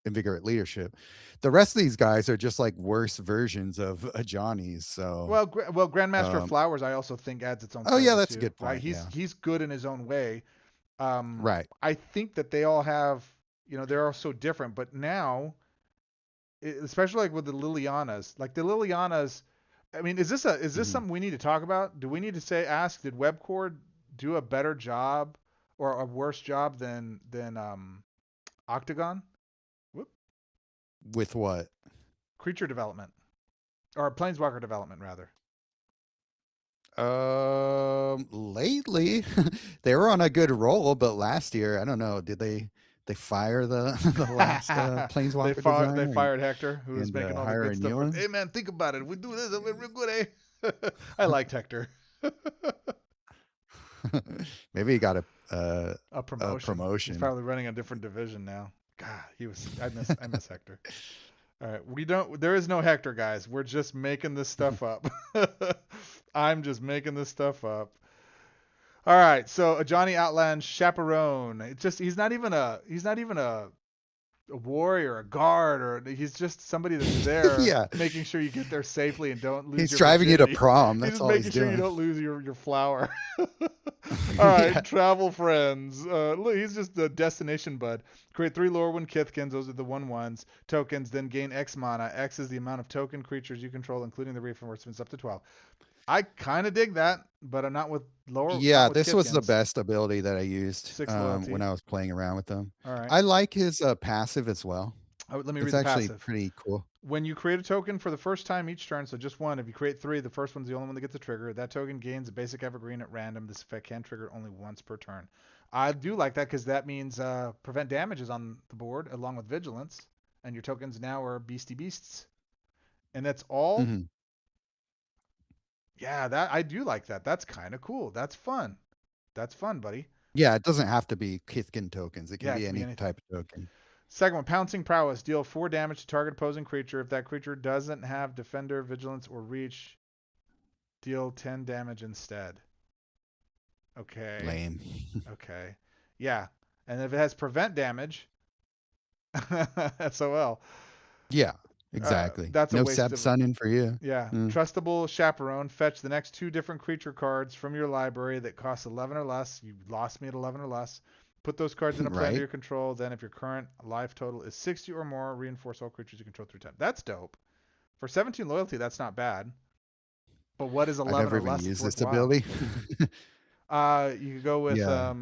invigorate leadership. The rest of these guys are just like worse versions of Johnny's. So Well, Grandmaster of um, Flowers, I also think adds its own oh yeah, flavor that's a too. good Right? point. Yeah, He's good in his own way. right. I think that they all have, they're all so different. But now, especially like with the Lilianas, I mean, is this Mhm. something we need to talk about? Do we need to ask, did Webcore do a better job or a worse job than Octagon. Whoop. With what? Creature development or planeswalker development rather. Lately they were on a good roll, but last year I don't know. Did they fire the the last planeswalker They designer fired Hector, who was and making all the hire good a stuff. new one? Hey man, think about it. If we do this, it'll be real good, eh? I liked Hector. Maybe he got A a promotion. He's promotion. probably running a different division now. God, he was. I miss Hector. All right, we don't. There is no Hector, guys. We're just making this stuff up. I'm just making this stuff up. All right, so a Johnny Outland chaperone. It's just he's not even a warrior, a guard, or he's just somebody that's there Yeah, making sure you get there safely and don't lose he's your driving you to virginity. prom. He's That's just all making he's sure you doing. don't lose your flower. All right, Yeah, travel friends. Look, he's just the destination bud. Create 3 Lorwyn Kithkins. Those are the 1/1s. Tokens, then gain X mana. X is the amount of token creatures you control, including the reinforcements up to 12. I kind of dig that, but I'm not with not yeah. with This was the Kithkins. best ability that I used 6 loyalty. when I was playing around with them. All right. I like his passive as well. Let me read It's the actually passive. pretty cool. When you create a token for the first time each turn, so just one, if you create 3, the first one's the only one that gets a trigger. That token gains a basic evergreen at random. This effect can trigger only once per turn. I do like that because that means prevent damage is on the board along with vigilance, and your tokens now are beastie beasts. And that's all. Hmm. Yeah, that I do like that. That's kind of cool. That's fun. That's fun, buddy. Yeah, it doesn't have to be Kithkin tokens. It can Yeah, it be can be any anything. type of token. Second one, pouncing prowess. Deal 4 damage to target opposing creature. If that creature doesn't have defender, vigilance, or reach, deal 10 damage instead. Okay. Lame. Okay. Yeah. And if it has prevent damage, SOL. Yeah, exactly. That's a No waste Seb of. Sunning for you. Yeah. Mm, Trustable chaperone. Fetch the next 2 different creature cards from your library that cost 11 or less. You lost me at 11 or less. Put those cards in a play under right? your control. Then, if your current life total is 60 or more, reinforce all creatures you control through 10. That's dope. For 17 loyalty, that's not bad. But what is I 11 never or even less that's used this worthwhile? ability. You could go with Yeah.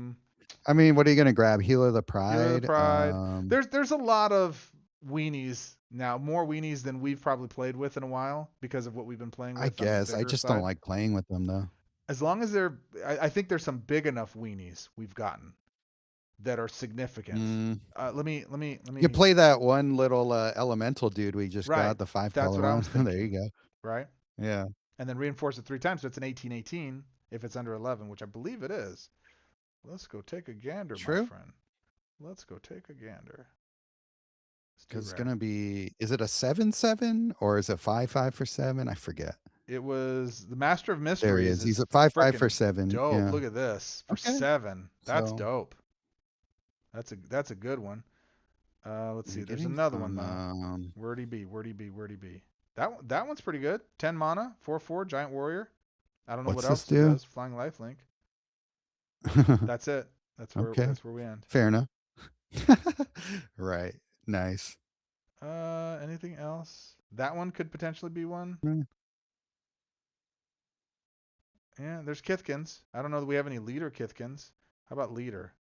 I mean, what are you gonna grab? Healer of the Hero of the Pride. Pride. There's a lot of weenies now, more weenies than we've probably played with in a while because of what we've been playing I with on the guess I bigger just don't side. like playing with them though. As long as I think there's some big enough weenies we've gotten that are significant. Mm. Let me. You play that one little elemental dude we just Right. got, the 5 That's color what I one. was There thinking. you go. Right. Yeah. And then reinforce it 3 times, so it's an 18/18 if it's under 11, which I believe it is. Let's go take a gander, my True. friend. Let's go take a gander. Because it's gonna be. Is it a 7/7 or is it 5/5 for 7? I forget. It was the Master of There he Mysteries is. He's is a 5/5 for freaking 7. dope. Yeah. Look at this for Okay. 7. That's So dope. That's a good one. Let's see. I'm There's getting another one some. though. Where'd he be? Where'd he be? Where'd he be? That one's pretty good. 10 mana, 4/4 giant warrior. I don't know What's what this else he do? does. Flying lifelink. That's it. Okay. That's where we end. Fair enough. Right. Nice. Anything else? That one could potentially be one. Mm. Yeah, there's Kithkins. I don't know that we have any leader Kithkins. How about leader?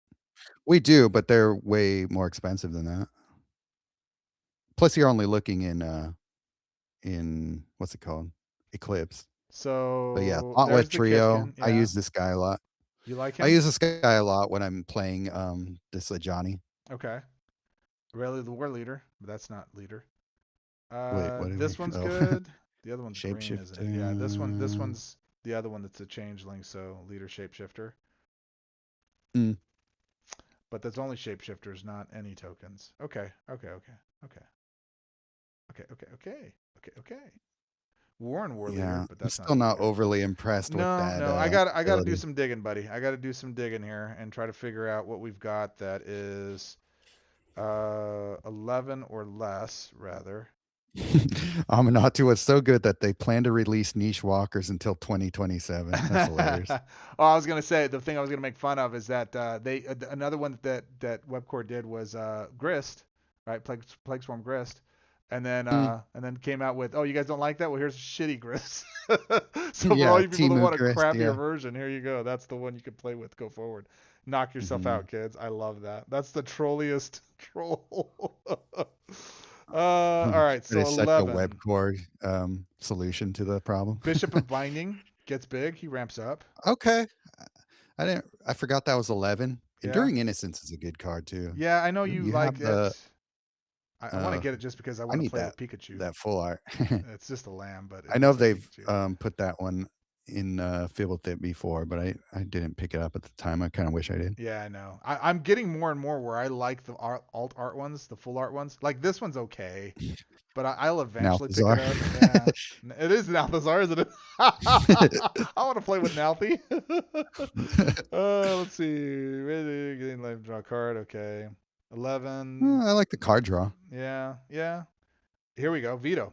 We do, but they're way more expensive than that. Plus, you're only looking in what's it called? Eclipse. But yeah, So Gauntlet there's the Trio. Kithkin. I Yeah. use this guy a lot. You like I him? use this guy a lot when I'm playing this Johnny. Okay. Really the war leader, but that's not leader. Wait, what did This we one's oh. good. The other one's green, isn't it? Yeah, this Shapeshifter. one's the other one that's a changeling, so leader shapeshifter. Mm. But that's only shapeshifters, not any tokens. Okay. War and war leader, Yeah, but I'm that's not still not really good. overly impressed with that. No, I got to do ability. some digging, buddy. I got to do some digging here and try to figure out what we've got that is 11 or less, rather. Amanatu was so good that they plan to release niche walkers until 2027. That's hilarious. Oh, I was gonna say the thing I was gonna make fun of is that they another one that Webcore did was Grist, right? Plague Swarm Grist, and then came out with, oh, you guys don't like that? Well, here's shitty Grist. So for Yeah, all you people that Timu want a Grist, crappier yeah. version, here you go. That's the one you can play with. Go forward. Knock yourself Hmm. out, kids. I love that. That's the trolliest troll. All right, so It's such a 11. Webcore solution to the problem. Bishop of Binding gets big. He ramps up. Okay. I forgot that was 11. Yeah. Enduring Innocence is a good card too. Yeah, I know Ooh, you you like have it. the I want to uh get it just because I I want to need play with Pikachu. that full art. It's just a lamb, but I it know looks like they've Pikachu. put that one in Filled It before, but I didn't pick it up at the time. I kind of wish I did. Yeah, I know. I'm getting more and more where I like the alt art ones, the full art ones. Like this one's okay, but I'll eventually pick it Malthazar. up. Yeah, it is Nalthazar, isn't it? I want to play with Nalthi. Let's see. Ready, getting life, draw a card. Okay, 11. I like the card draw. Yeah, yeah. Here we go. Veto.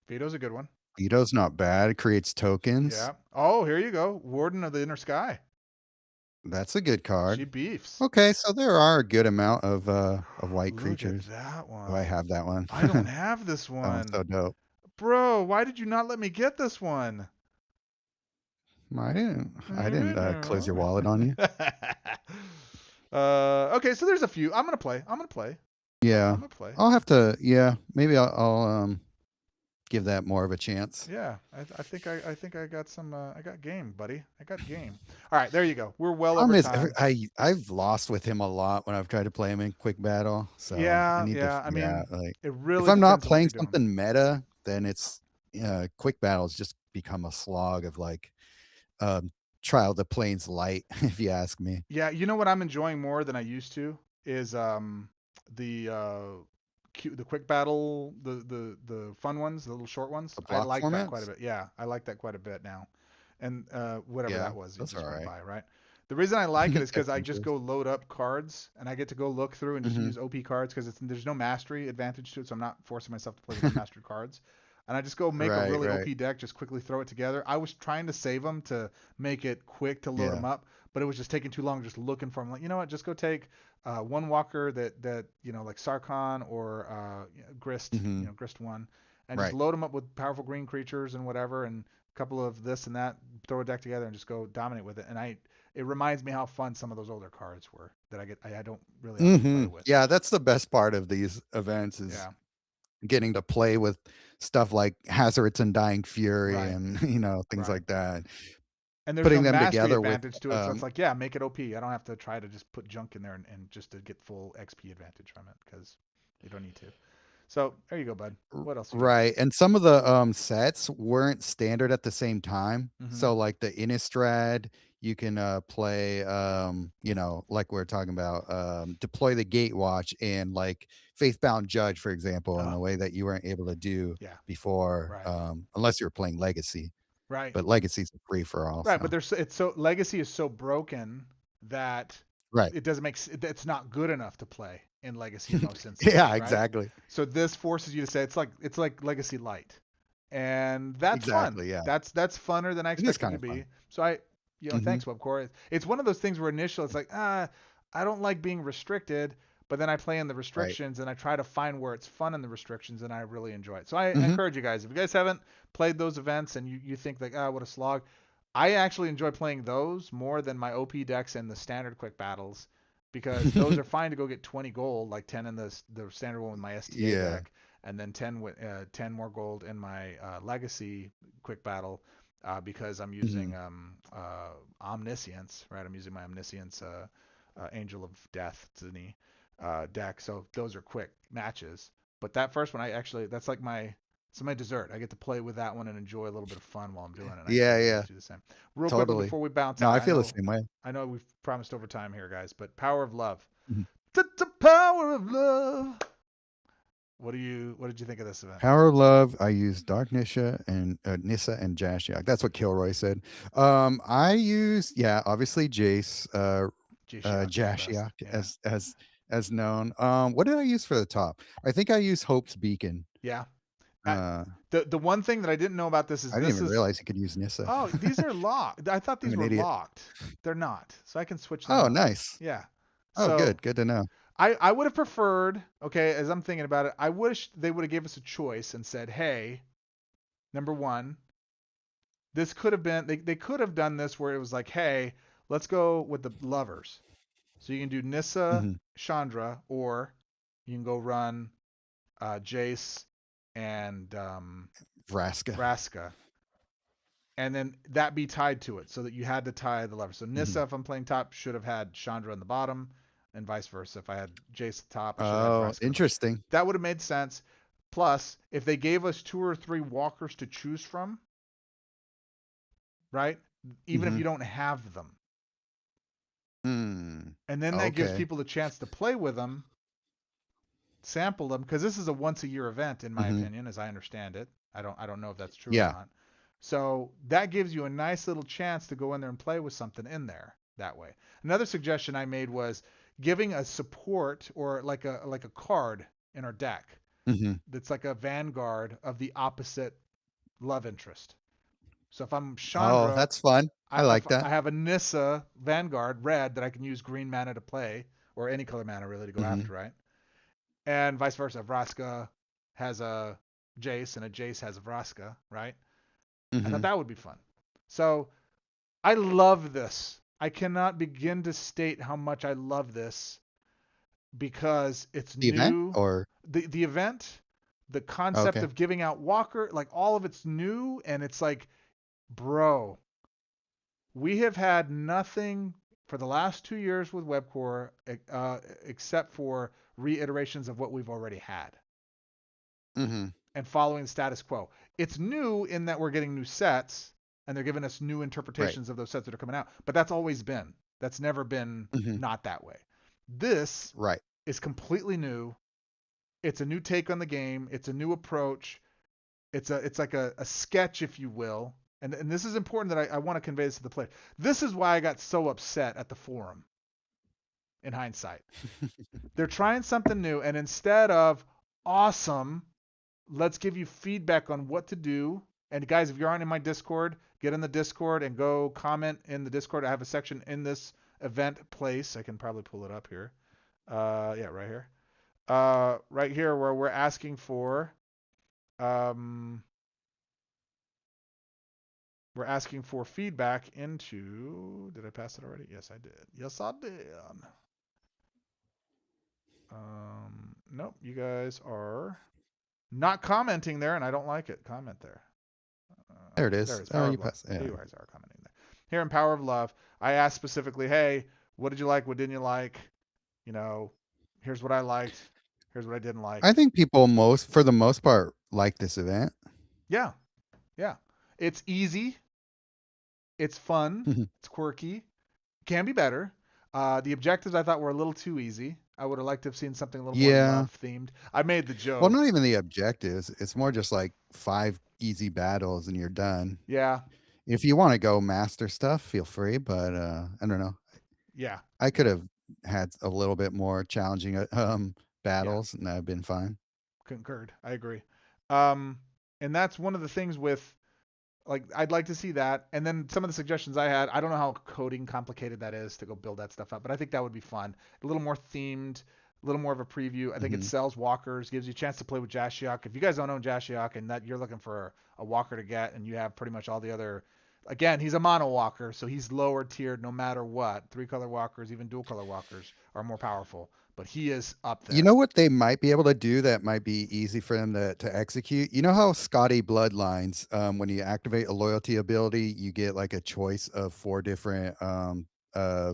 Veto's a good one. Veto's not bad. It creates tokens. Yeah. Oh, here you go. Warden of the Inner Sky. That's a good She card. beefs. Okay, so there are a good amount of white Look at creatures. that Oh, I one. have that one. I don't have this Oh, one. so dope. Bro, why did you not let me get this one? I didn't close your wallet on you. Okay, so there's a few. I'm gonna play. I'm gonna play. Yeah. I'm gonna play. I'll have to, yeah, maybe I'll give that more of a chance. Yeah, I think I got some. I got game, buddy. I got game. All right, there you go. We're well over Problem is, time. I've lost with him a lot when I've tried to play him in quick battle. So I Yeah, need to yeah. I figure mean, out like it if really I'm not depends on what playing you're doing. something meta, then it's quick battles just become a slog of like um Trial the Plains light, if you ask me. Yeah, you know what I'm enjoying more than I used to is the the quick battle, the fun ones, the little short ones. The I block like that quite a formats? bit. Yeah, I like that quite a bit now. And whatever Yeah, that was, you those just are all went right. by, right? The reason I like it is because I just Adventures. go load up cards and I get to go look through and just Hmm. use OP cards because there's no mastery advantage to it, so I'm not forcing myself to play with unmastered cards. And I just go make a Right, really right. OP deck, just quickly throw it together. I was trying to save them to make it quick to load Yeah. them up, but it was just taking too long just looking for them. Like, you know what? Just go take one walker that like Sarkhan or Grist, Hmm. Grist one, and just Right. load them up with powerful green creatures and whatever, and a couple of this and that. Throw a deck together and just go dominate with it. And it reminds me how fun some of those older cards were that I don't really often play with. Yeah, that's the best part of these events is Yeah, getting to play with stuff like Hazard's Undying Fury right, and things right. like that. And there's no Putting them mastery together with advantage to it, so it's like, yeah, make it OP. I don't have to try to just put junk in there and just to get full XP advantage from it because you don't need to. So there you go, bud. What else you got? right, and some of the sets weren't standard at the same time. Mm-hmm. So like the Innistrad, you can play like we are talking about deploy the Gatewatch and like Faithbound Judge, for example, in Oh, a way that you weren't able to do yeah, before, right, unless you were playing Legacy. right, But Legacy's a free for all. right. But So there's it's so legacy is so broken that right. it doesn't make it's not good enough to play in legacy in most Yeah, instances, right? exactly. So this forces you to say it's like legacy light, and that's fun. Exactly, yeah. That's funner than I It is expected it kind to of fun. be. So Mhm. thanks Webcore. It's one of those things where initial it's like I don't like being restricted, but then I play in the Right. restrictions and I try to find where it's fun in the restrictions and I really enjoy it. So I Mhm. encourage you guys if you guys haven't played those events and you think like what a slog, I actually enjoy playing those more than my OP decks and the standard quick battles because those are fine to go get 20 gold, like 10 in the standard one with my STA Yeah. deck, and then 10 with 10 more gold in my legacy quick battle because I'm using Mhm. omniscience, right? I'm using my omniscience Angel of Death to the deck, so those are quick matches. But that first one, that's like my dessert. I get to play with that one and enjoy a little bit of fun while I'm doing it. And I Yeah, encourage you yeah. guys to do the same. Real quickly Totally. before we bounce No, out, I feel the same way. I know we've promised overtime here, guys, but power of love. Mhm. The power of love. What did you think of this event? Power of Love, I use Dark Nissa and Jashiok. That's what Kilroy said. I use obviously Jace, G-Shock is the best. Jashiok Yeah. as known. What did I use for the top? I think I used Hope's Beacon. Yeah. Uh, Uh, the one thing that I didn't know about I didn't even realize you could use Nissa. oh, these are locked. I thought I'm these an were idiot. locked. They're not. So I can switch them Oh, up. nice. Yeah. Oh, So good. Good to know. I would have preferred, okay, as I'm thinking about it, I wish they would have gave us a choice and said, hey, number one, this could have been they could have done this where it was like, hey, let's go with the lovers. So you can do Nissa, Hmm. Chandra, or you can go run Jace and Vraska. Vraska, and then that be tied to it, so that you had to tie the lovers. So Hmm. Nissa, if I'm playing top, should have had Chandra on the bottom, and vice versa. If I had Jace at the top, I should have had Oh, Vraska on the bottom. interesting. That would have made sense. Plus, if they gave us 2 or 3 walkers to choose from, right? Even if Hmm. you don't have them, Hmm. and then that gives Okay. people the chance to play with them, sample them, because this is a once a year event in my Hmm. opinion, as I understand it. I don't know if that's true or Yeah. not. So that gives you a nice little chance to go in there and play with something in there that way. Another suggestion I made was giving a support or like a card in our deck Hmm. that's like a vanguard of the opposite love interest. So if I'm Oh, Chandra, that's fun. I if like I that. have a Nissa Vanguard red that I can use green mana to play, or any color mana really to go Hmm. after, right? And vice versa. Vraska has a Jace and a Jace has a Vraska, right? I thought Hmm. that would be fun. So I love this. I cannot begin to state how much I love this because it's The event new. or The event, the concept okay. of giving out Walker, like all of it's new, and it's like, bro, we have had nothing for the last 2 years with Webcore except for reiterations of what we've already had Hmm. and following the status quo. It's new in that we're getting new sets and they're giving us new Right. interpretations of those sets that are coming out, but that's always been. That's never been Hmm. not that way. This Right. is completely new. It's a new take on the game. It's a new approach. It's like a sketch, if you will. And this is important that I want to convey this to the player. This is why I got so upset at the forum in hindsight. They're trying something new, and instead of awesome, let's give you feedback on what to do. And guys, if you aren't in my Discord, get in the Discord and go comment in the Discord. I have a section in this event place. I can probably pull it up here. Yeah, right here. Right here where we're asking for um, feedback into. Did I pass it already? Yes, I did. Yes, I did. Nope. You guys are not commenting there, and I don't like it. Comment there. There it There it is. is. Oh, Power you of Love. pass. Yeah, Yeah. you guys are commenting there. Here in Power of Love, I asked specifically, hey, what did you like? What didn't you like? You know, here's what I liked. Here's what I didn't like. I think people for the most part, like this event. Yeah, yeah. It's easy. It's fun. It's quirky. Can be better. The objectives I thought were a little too easy. I would have liked to have seen something a little more Yeah. love themed. I made the Well, joke. not even the objectives. It's more just like 5 easy battles and you're done. Yeah, If you want to go master stuff, feel free. But I don't know. yeah, I could yeah, have had a little bit more challenging yeah. battles, and that'd been fine. Concurred. I agree. Um, and that's one of the things with like I'd like to see that. And then some of the suggestions I had, I don't know how coding complicated that is to go build that stuff up, but I think that would be fun. A little more themed, a little more of a preview. I think it Hmm. sells walkers, gives you a chance to play with Jashiok. If you guys don't own Jashiok and that you're looking for a walker to get, and you have pretty much all the other, again, he's a mono walker, so he's lower tiered no matter what. 3 color walkers, even dual color walkers are more powerful, but he is up You there. know what they might be able to do that might be easy for them to execute? You know how Scotty Bloodlines, when you activate a loyalty ability, you get like a choice of 4 different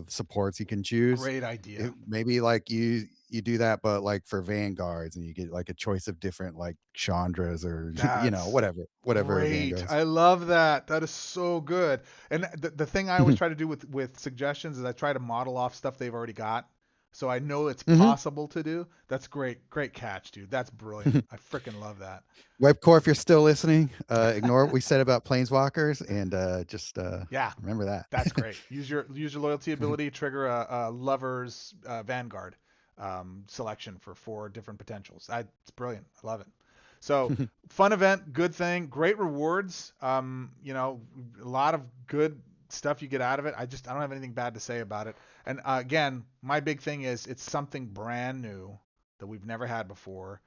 supports you can choose. Great idea. Maybe like you do that, but like for vanguards, and you get like a choice of different like Chandras or That's whatever great. vanguards. I love that. That is so good. And the thing I always Hmm. try to do with suggestions is I try to model off stuff they've already got. So I know it's Hmm. possible to do. That's great. Great catch, dude. That's brilliant. I freaking love that. Webcore, if you're still listening, ignore what we said about planeswalkers and just Yeah, remember that. that's great. Use your loyalty ability, trigger a lover's vanguard selection for 4 different potentials. It's brilliant. I love it. So fun event, good thing, great rewards. A lot of good stuff you get out of it. I don't have anything bad to say about it. And again, my big thing is it's something brand new that we've never had before,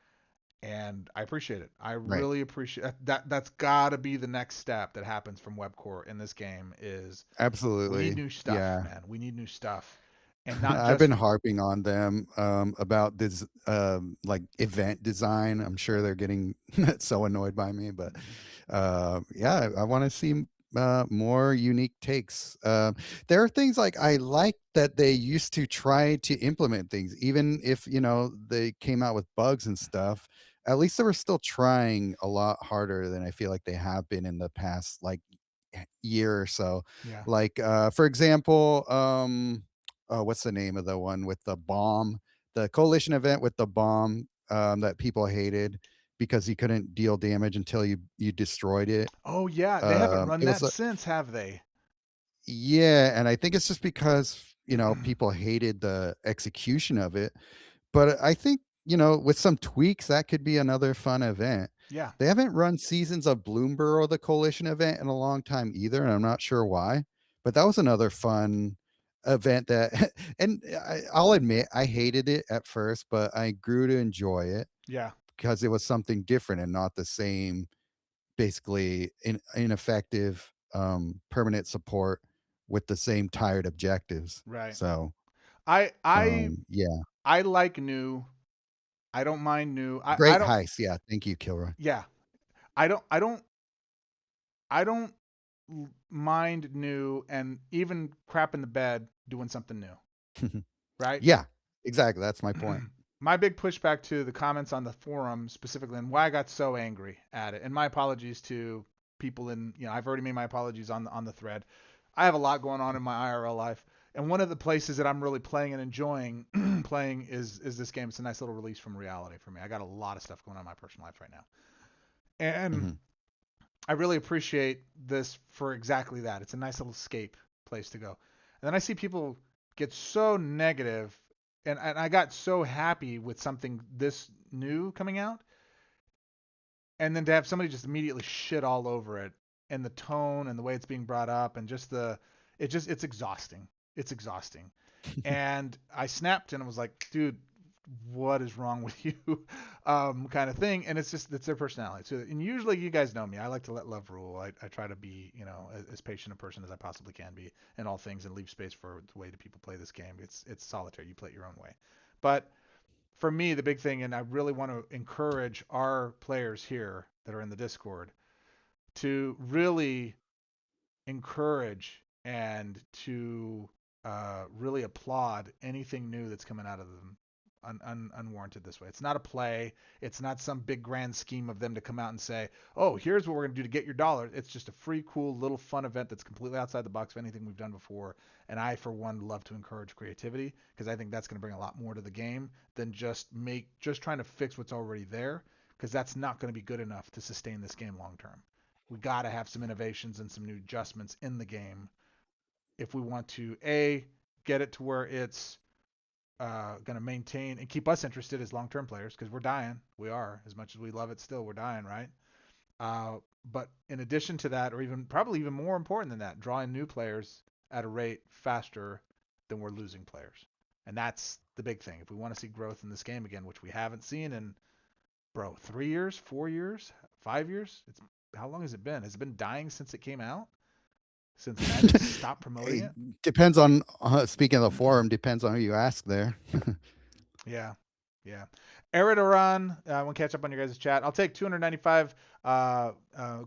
and I appreciate it. I Right. really appreciate that. That's got to be the next step that happens from Webcore in this game is we need Absolutely. new stuff, Yeah. man. We need new stuff, and not I've been just harping on them about this like event design. I'm sure they're getting so annoyed by me, but yeah, I want to see more unique takes. There are things like I like that they used to try to implement things, even if they came out with bugs and stuff. At least they were still trying a lot harder than I feel like they have been in the past like year or so. yeah. Like for example, oh, what's the name of the one with the bomb? The coalition event with the bomb that people hated because you couldn't deal damage until you destroyed it. Oh yeah, they haven't run It was that since, have they? yeah, and I think it's just because people hated the execution of it. But I think with some tweaks that could be another fun event. Yeah, They haven't run seasons of Bloomborough, the coalition event, in a long time either, and I'm not sure why. But that was another fun event that, and I'll admit I hated it at first, but I grew to enjoy it yeah, because it was something different and not the same, basically ineffective permanent support with the same tired objectives. right. So I I yeah, I like new. I don't mind new. I great don't. heist. Yeah, thank you, Kilroy. Yeah, I don't mind new and even crap in the bed doing something new, right? Yeah, exactly. That's my point. My big pushback to the comments on the forum specifically and why I got so angry at it, and my apologies to people I've already made my apologies on the thread. I have a lot going on in my IRL life, and one of the places that I'm really playing and enjoying playing is this game. It's a nice little release from reality for me. I got a lot of stuff going on in my personal life right now, and Mhm. I really appreciate this for exactly that. It's a nice little escape place to go. And then I see people get so negative, and I got so happy with something this new coming out, and then to have somebody just immediately shit all over it, and the tone and the way it's being brought up, and it's exhausting. It's exhausting. And I snapped and was like, dude, what is wrong with you? Kind of thing. And it's their personality. So, and usually you guys know me. I like to let love rule. I try to be, as patient a person as I possibly can be in all things and leave space for the way that people play this game. It's solitary. You play it your own way. But for me, the big thing, and I really want to encourage our players here that are in the Discord to really encourage and to really applaud anything new that's coming out of them unwarranted this way. It's not a play. It's not some big grand scheme of them to come out and say, oh, here's what we're going to do to get your dollar. It's just a free, cool, little fun event that's completely outside the box of anything we've done before. And I, for one, love to encourage creativity because I think that's going to bring a lot more to the game than just trying to fix what's already there because that's not going to be good enough to sustain this game long term. We got to have some innovations and some new adjustments in the game if we want to get it to where it's going to maintain and keep us interested as long-term players because we're dying. We are, as much as we love it. Still, we're dying, right? Uh, but in addition to that, or even probably even more important than that, drawing new players at a rate faster than we're losing players, and that's the big thing. If we want to see growth in this game again, which we haven't seen in 3 years, 4 years, 5 years, it's how long has it been? Has it been dying since it came out? Since Magic stopped promoting It it? depends on speaking of the forum, depends on who you ask there. Yeah, yeah. Eridoran, I want to catch up on your guys' chat. I'll take 295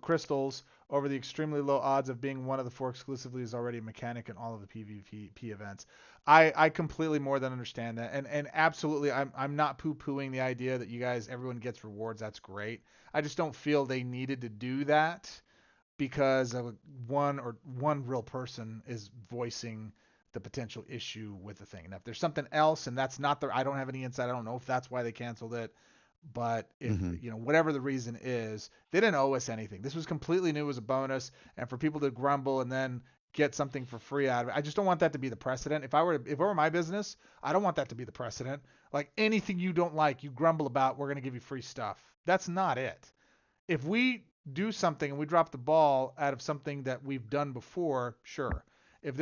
crystals over the extremely low odds of being one of the four exclusively is already a mechanic in all of the PvP events. I completely more than understand that, and absolutely, I'm not poo-pooing the idea that you guys everyone gets rewards. That's great. I just don't feel they needed to do that because of one real person is voicing the potential issue with the thing. Now, if there's something else and that's not I don't have any insight. I don't know if that's why they canceled it. But if Hmm. whatever the reason is, they didn't owe us anything. This was completely new as a bonus, and for people to grumble and then get something for free out of it, I just don't want that to be the precedent. If it were my business, I don't want that to be the precedent. Like anything you don't like, you grumble about, we're gonna give you free stuff. That's not it. If we do something and we drop the ball out of something that we've done before, sure. If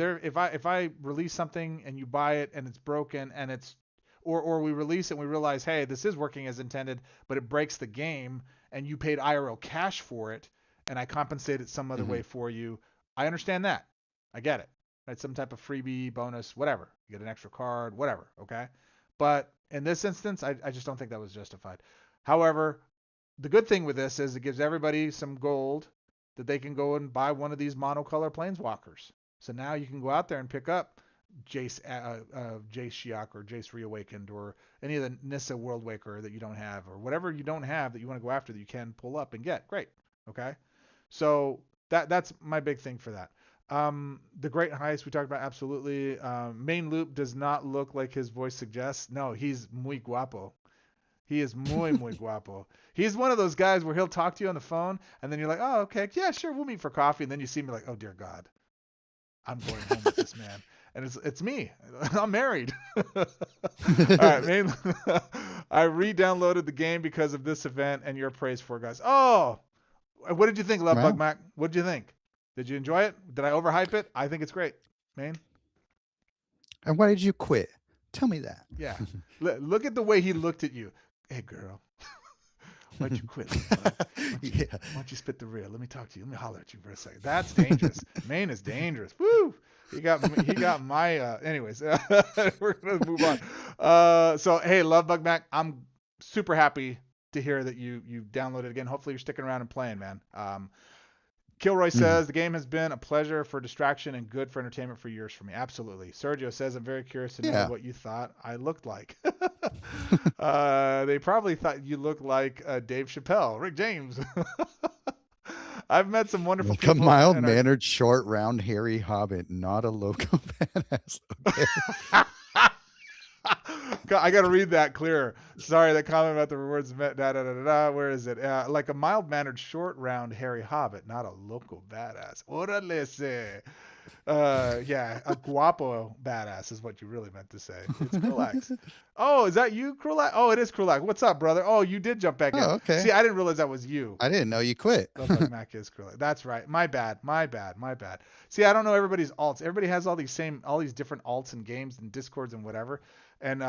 I release something and you buy it and it's broken and it's or we release it and we realize, hey, this is working as intended, but it breaks the game, and you paid IRL cash for it, and I compensate it some other way for you. I understand that. I get it. Right? Some type of freebie, bonus, whatever. You get an extra card, whatever. Okay. But in this instance, I just don't think that was justified. However, the good thing with this is it gives everybody some gold that they can go and buy one of these monocolor planeswalkers. So now you can go out there and pick up Jace Shiok or Jace Reawakened or any of the Nissa Worldwaker that you don't have, or whatever you don't have that you want to go after that you can pull up and get. Great. Okay. So that's my big thing for that. The Great Heist we talked about, absolutely. Main loop does not look like his voice suggests. No, he's muy guapo. He is muy guapo. He's one of those guys where he'll talk to you on the phone, and then you're like, oh, okay, yeah, sure, we'll meet for coffee. And then you see me like, oh, dear God, I'm going home with this man. And it's me. I'm married. All right, I re-downloaded the game because of this event and your praise for it, guys. Oh, what did you think, Love Bug Mac? What did you think? Did you enjoy it? Did I overhype it? I think it's great. Main? And why did you quit? Tell me that. Yeah. Look at the way he looked at you. Hey, girl. Why'd you quit? Why don't you spit the real? Let me talk to you. Let me holler at you for a second. That's dangerous. Main is dangerous. Woo! He got my anyways. We're gonna move on. So hey, Love Bug Mac, I'm super happy to hear that you downloaded again. Hopefully you're sticking around and playing, man. Kilroy says, the game has been a pleasure for distraction and good for entertainment for years for me. Absolutely. Sergio says, I'm very curious to know what you thought I looked like. They probably thought you looked like Dave Chappelle, Rick James. I've met some wonderful people. A mild-mannered, short, round, hairy hobbit, not a loco badass. Okay. I got to read that clearer. Sorry, that comment about the rewards met. Where is it? Like a mild-mannered, short, round, hairy hobbit, not a local badass. Orale se. Yeah, a guapo badass is what you really meant to say. It's Krulax. Oh, is that you, Krulax? Oh, it is Krulax. What's up, brother? Oh, you did jump back in. Okay. See, I didn't realize that was you. I didn't know you quit. Mac is Krulax. That's right. My bad. See, I don't know everybody's alts. Everybody has all these different alts and games and discords and whatever. And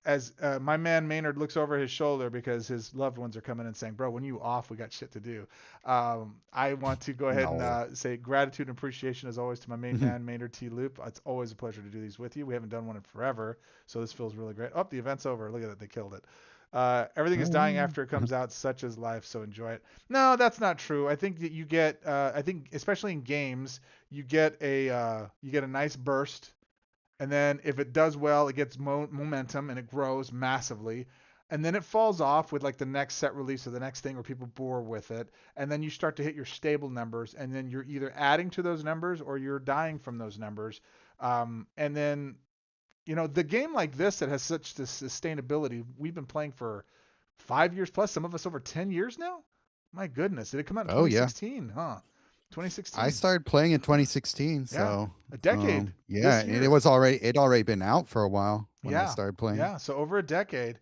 as my man Maynard looks over his shoulder because his loved ones are coming and saying, bro, when you off, we got shit to do. I want to go ahead and say gratitude and appreciation as always to my main man, Maynard T. Loop. It's always a pleasure to do these with you. We haven't done one in forever, so this feels really great. Oh, the event's over. Look at that. They killed it. Everything is dying after it comes out, such as life, so enjoy it. No, that's not true. I think that you get, I think especially in games, you get a nice burst. And then if it does well, it gets momentum and it grows massively. And then it falls off with like the next set release or the next thing where people bore with it. And then you start to hit your stable numbers. And then you're either adding to those numbers or you're dying from those numbers. And then, the game like this that has such this sustainability, we've been playing for 5 years plus, some of us over 10 years now. My goodness. Did it come out in 2016? Huh? 2016. I started playing in 2016, so a decade. And it'd already been out for a while when I started playing. Yeah, so over a decade.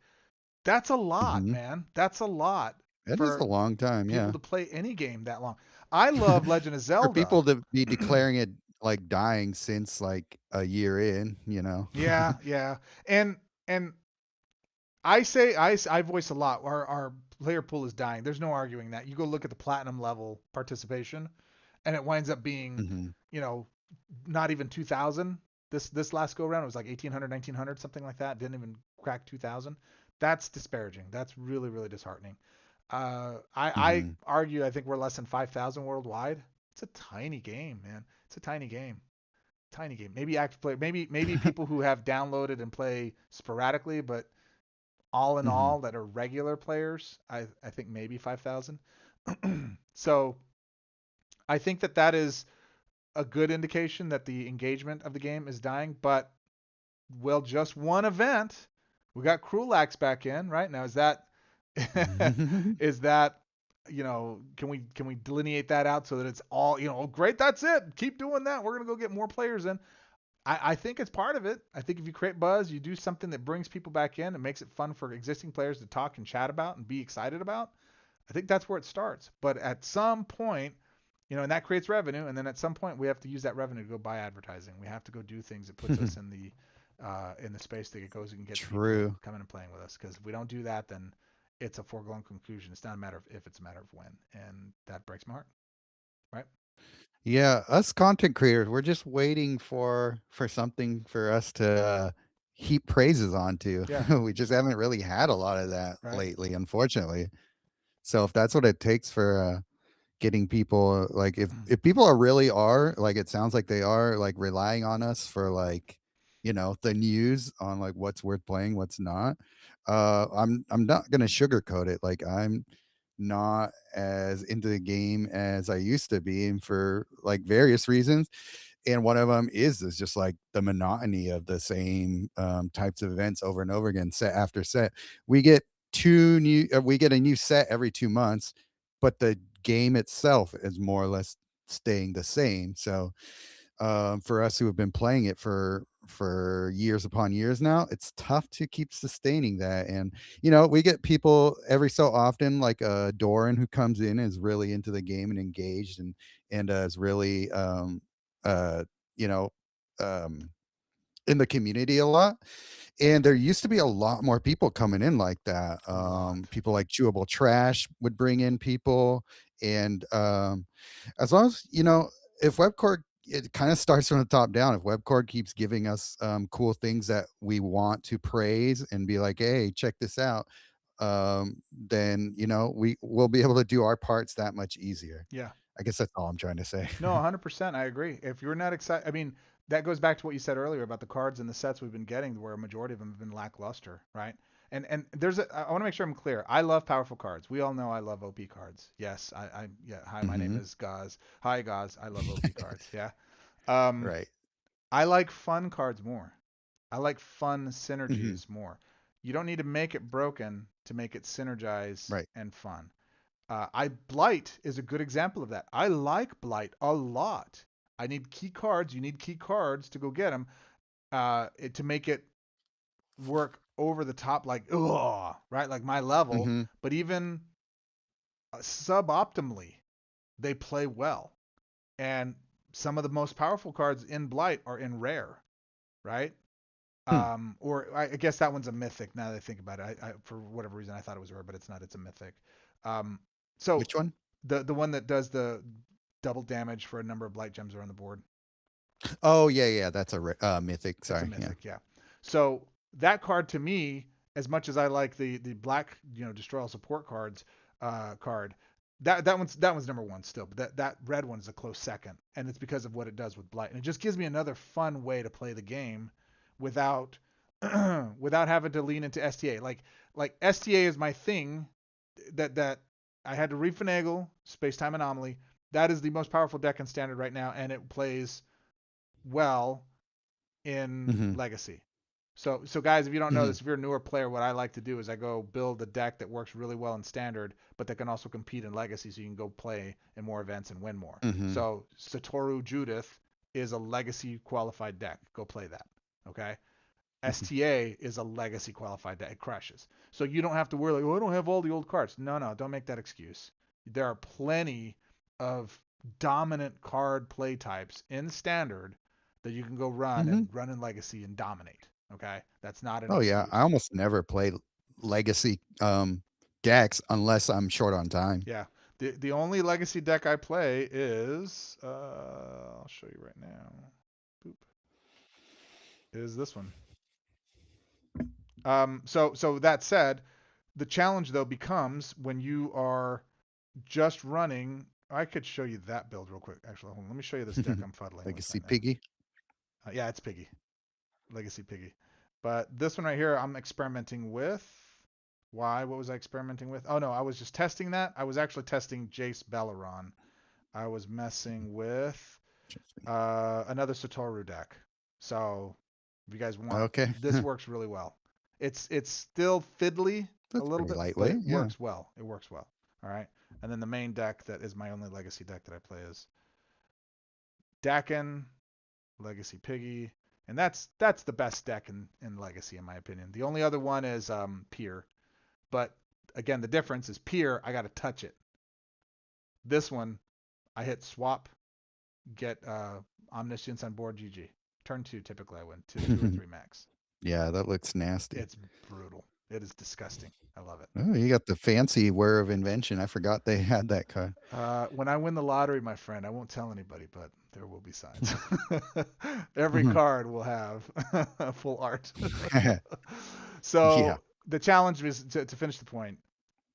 That's a lot, man. That's a lot. It is a long time, people to play any game that long. I love Legend of Zelda. For people to be declaring it like dying since like a year in, Yeah. And I say I voice a lot. Our player pool is dying. There's no arguing that. You go look at the platinum level participation. And it winds up being, not even 2,000. This last go around, it was like 1,800, 1,900, something like that. Didn't even crack 2,000. That's disparaging. That's really, really disheartening. I argue, I think we're less than 5,000 worldwide. It's a tiny game, man. It's a tiny game. Maybe active player, maybe people who have downloaded and play sporadically, but all in all that are regular players, I think maybe 5,000. So I think that is a good indication that the engagement of the game is dying, but just one event, we got Krulax back in right now. Is that can we delineate that out so that it's all, great, that's it. Keep doing that. We're going to go get more players in. I think it's part of it. I think if you create buzz, you do something that brings people back in and makes it fun for existing players to talk and chat about and be excited about. I think that's where it starts. But at some point, and that creates revenue. And then at some point we have to use that revenue to go buy advertising. We have to go do things that puts us in the in the space that it goes and gets people True. coming and playing with us. Because if we don't do that, then it's a foregone conclusion. It's not a matter of if, it's a matter of when, and that breaks my heart. Right? Yeah, us content creators, we're just waiting for something for us to heap praises onto. Yeah. We just haven't really had a lot of that Right. lately, unfortunately. So if that's what it takes for getting people like if people are really are like it sounds like they are like relying on us for like the news on like what's worth playing, what's not. I'm not gonna sugarcoat it. Like I'm not as into the game as I used to be, and for like various reasons. And one of them is just like the monotony of the same types of events over and over again, set after set. We get we get a new set every 2 months, but the game itself is more or less staying the same. So for us who have been playing it for years upon years now, it's tough to keep sustaining that. And we get people every so often, like Doran, who comes in and is really into the game and engaged and is really uh, you know um, in the community a lot. And there used to be a lot more people coming in like that. A lot. People like Chewable Trash would bring in people, and as long as if Webcore, it kind of starts from the top down. If Webcore keeps giving us cool things that we want to praise and be like, hey, check this out, then we will be able to do our parts that much easier. Yeah. I guess that's all I'm trying to say. No, 100%. I agree. If you're not excited, I mean, that goes back to what you said earlier about the cards and the sets we've been getting, where a majority of them have been lackluster, right? And I want to make sure I'm clear. I love powerful cards. We all know I love OP cards. Yes, yeah. Hi, my name Hmm. is Goz. Hi, Goz. I love OP cards. Yeah. Um, Right. I like fun cards more. I like fun Hmm. synergies more. You don't need to make it broken to make it synergize Right. and fun. I Blight is a good example of that. I like Blight a lot. I need key cards. You need key cards to go get them to make it work over the top, like right, like my level. Hmm. But even suboptimally, they play well. And some of the most powerful cards in Blight are in rare, right? Hmm. Or I guess that one's a mythic. Now that I think about it, for whatever reason I thought it was rare, but it's not. It's a mythic. Um, so Which one? the one that does the double damage for a number of blight gems around the board. Oh yeah, yeah, that's a mythic. It's a Sorry, yeah. mythic, yeah. So that card to me, as much as I like the black destroy all support cards card, that one's number one still. But that red one is a close second, and it's because of what it does with blight, and it just gives me another fun way to play the game without without having to lean into STA. Like STA is my thing that I had to refinagle space time anomaly. That is the most powerful deck in standard right now, and it plays well in Hmm. legacy. So guys, if you don't know Hmm. this, if you're a newer player, what I like to do is I go build a deck that works really well in standard, but that can also compete in legacy, so you can go play in more events and win more. Hmm. So Satoru Judith is a legacy qualified deck. Go play that. Okay. Hmm. STA is a legacy qualified deck. It crushes. So you don't have to worry like, oh, I don't have all the old cards. No, no, don't make that excuse. There are plenty of dominant card play types in standard that you can go run Hmm. and run in legacy and dominate. Okay, that's not an Oh yeah, I excuse. almost never play legacy decks unless I'm short on time. Yeah, the only legacy deck I play is I'll show you right now. Boop. Is this one. So that said, the challenge though becomes when you are just running. I could show you that build real quick. Actually, hold on. Let me show you this deck I'm fuddling with Legacy right now. piggy. Yeah, it's Piggy, Legacy Piggy. But this one right here, I'm experimenting with. Why? What was I experimenting with? Oh no, I was just testing that. I was actually testing Jace Belleron. I was messing with Interesting. another Satoru deck. So if you guys want, Okay, this works really well. It's still fiddly a that's little pretty bit, but lightweight. it Yeah. works well. It works well. All right. And then the main deck that is my only legacy deck that I play is Dakin, Legacy Piggy, and that's the best deck in Legacy in my opinion. The only other one is Pier, but again the difference is Pier I got to touch it. This one I hit swap, get Omniscience on board, GG. Turn 2, typically I win. Two or three max. Yeah, that looks nasty. It's brutal. It is disgusting. I love it. Oh, you got the fancy Wear of Invention. I forgot they had that card. When I win the lottery, my friend, I won't tell anybody, but there will be signs. Every card will have full art. Yeah. So the challenge is to finish the point.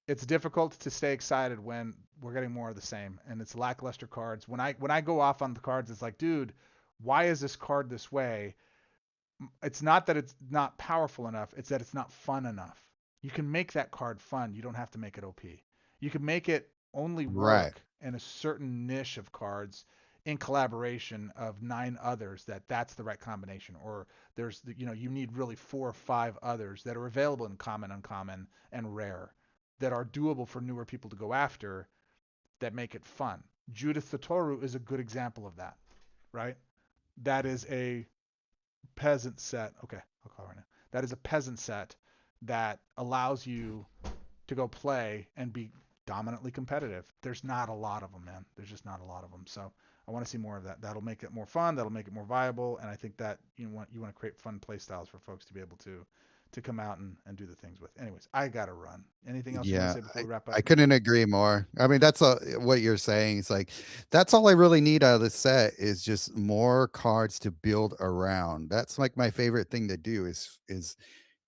It's difficult to stay excited when we're getting more of the same, and it's lackluster cards. When I go off on the cards, it's like, dude, why is this card this way? It's not that it's not powerful enough, it's that it's not fun enough. You can make that card fun. You don't have to make it OP. You can make it only Right. work in a certain niche of cards in collaboration of 9 others that's the right combination, or there's you need really 4 or 5 others that are available in common, uncommon, and rare that are doable for newer people to go after that make it fun. Judith the Toru is a good example of that, right? That is a peasant set. Okay, I'll call it right now. That is a peasant set that allows you to go play and be dominantly competitive. There's not a lot of them, man. There's just not a lot of them. So I want to see more of that. That'll make it more fun. That'll make it more viable. And I think that you want to create fun play styles for folks to be able to come out and do the things with. Anyways, I gotta run. Anything else you want Yeah, to say before we wrap I up? couldn't agree more. I mean, that's what you're saying. It's like that's all I really need out of the set is just more cards to build around. That's like my favorite thing to do is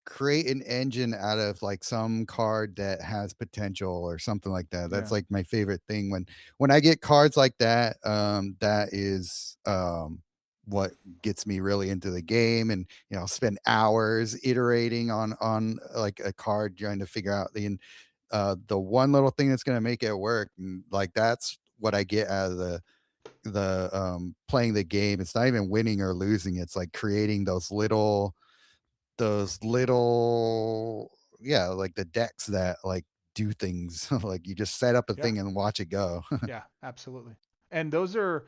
create an engine out of like some card that has potential or something like that. That's Yeah. like my favorite thing when I get cards like that. That is what gets me really into the game, and spend hours iterating on like a card trying to figure out the one little thing that's going to make it work. And like that's what I get out of the playing the game. It's not even winning or losing. It's like creating those little yeah, like the decks that like do things. Like you just set up a Yeah. thing and watch it go. Yeah. Absolutely. And those are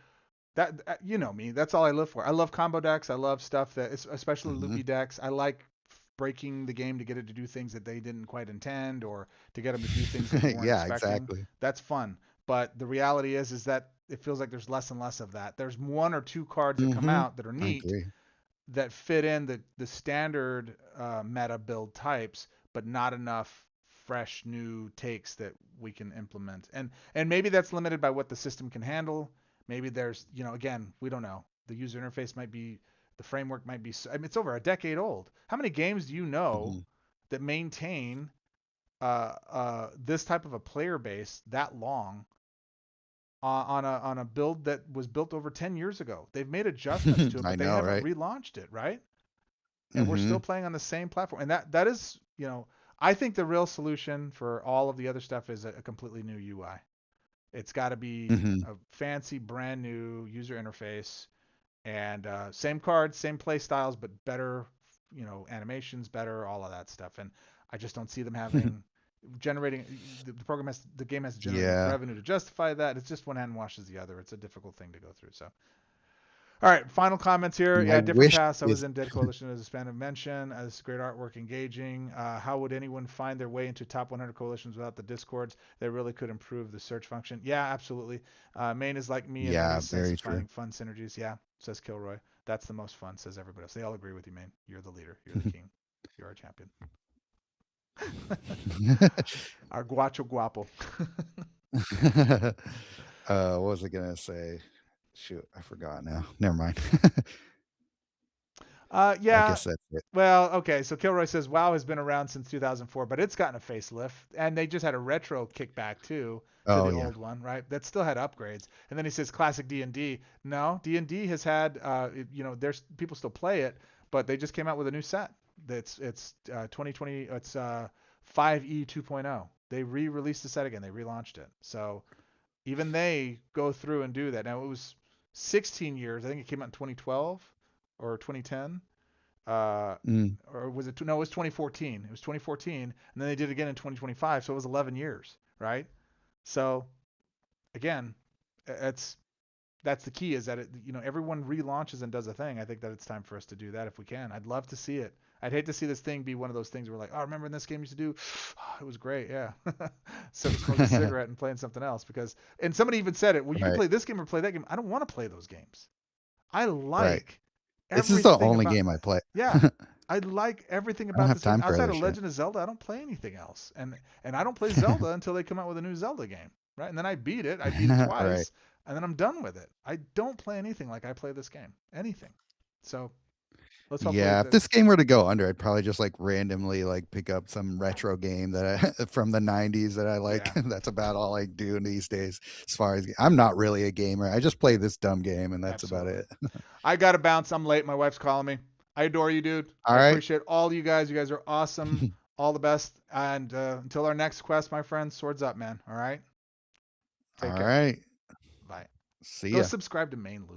that you know me. That's all I live for. I love combo decks. I love stuff that, especially Mhm. loopy decks. I like breaking the game to get it to do things that they didn't quite intend, or to get them to do things that you weren't Yeah, expecting. exactly. That's fun. But the reality is that it feels like there's less and less of that. There's 1 or 2 cards that come Mhm. out that are I neat, agree. that fit in the standard meta build types, but not enough fresh new takes that we can implement. And maybe that's limited by what the system can handle. Maybe there's, again, we don't know. The user interface might be, the framework might be. I mean, it's over a decade old. How many games do you know Mhm. that maintain this type of a player base that long on a build that was built over 10 years ago? They've made adjustments to it, I but they know, haven't right? relaunched it, right? And we're still Mhm. playing on the same platform. And that is, I think the real solution for all of the other stuff is a completely new UI. It's got to be Mhm. a fancy, brand new user interface, and same cards, same play styles, but better, animations, better, all of that stuff. And I just don't see them having generating the game has to generate enough Yeah. revenue to justify that. It's just one hand washes the other. It's a difficult thing to go through. So all right, final comments here. My Yeah, different wish paths. I was is in Dead Coalition as a span of mention. As great artwork, engaging. How would anyone find their way into top 100 coalitions without the discords? They really could improve the search function. Yeah, absolutely. Main is like me in many yeah, sense very of true. finding fun synergies. Yeah, says Kilroy. That's the most fun, says everybody else. They all agree with you, Main. You're the leader. You're the king. You're our champion. Our guacho guapo. What was I gonna say? Shoot, I forgot now. Never mind. I Yeah. guess that's it. Well, okay. So Kilroy says WoW has been around since 2004, but it's gotten a facelift, and they just had a retro kickback too to Oh the yeah. old one, right? That still had upgrades. And then he says classic D&D. No, D&D has had, there's people still play it, but they just came out with a new set. It's 2020. It's 5E 2.0. They re-released the set again. They relaunched it. So even they go through and do that. Now it was 16 years. I think it came out in 2012 or 2010, Mm. or was it? No, it was 2014. It was 2014, and then they did it again in 2025. So it was 11 years, right? So again, it's that's the key, is that everyone relaunches and does a thing. I think that it's time for us to do that if we can. I'd love to see it. I'd hate to see this thing be one of those things where like, oh, remember when this game used to do? Oh, it was great, yeah. So smoking a cigarette and playing something else, and somebody even said it. Well, you can Right. play this game or play that game. I don't want to play those games. I Right. like This is the everything only about. game I play. Yeah, I like everything I don't about have this game. time for Outside other of shit. Legend of Zelda, I don't play anything else. And I don't play Zelda until they come out with a new Zelda game, right? And then I beat it. I beat it Right. twice, and then I'm done with it. I don't play anything like I play this game. Anything. So let's hopefully Yeah, if this game were to go under, I'd probably just like randomly like pick up some retro game that I, from the 90s that I like. yeah. That's about all I do these days as far as I'm not really a gamer. I just play this dumb game and that's about Absolutely. it. I gotta bounce. I'm late. My wife's calling me. I adore you, dude. All I right. appreciate all you guys. You guys are awesome. All the best. And until our next quest, my friend, swords up, man. All right. All Take care. right. Bye. See Go ya. subscribe to Main Loop.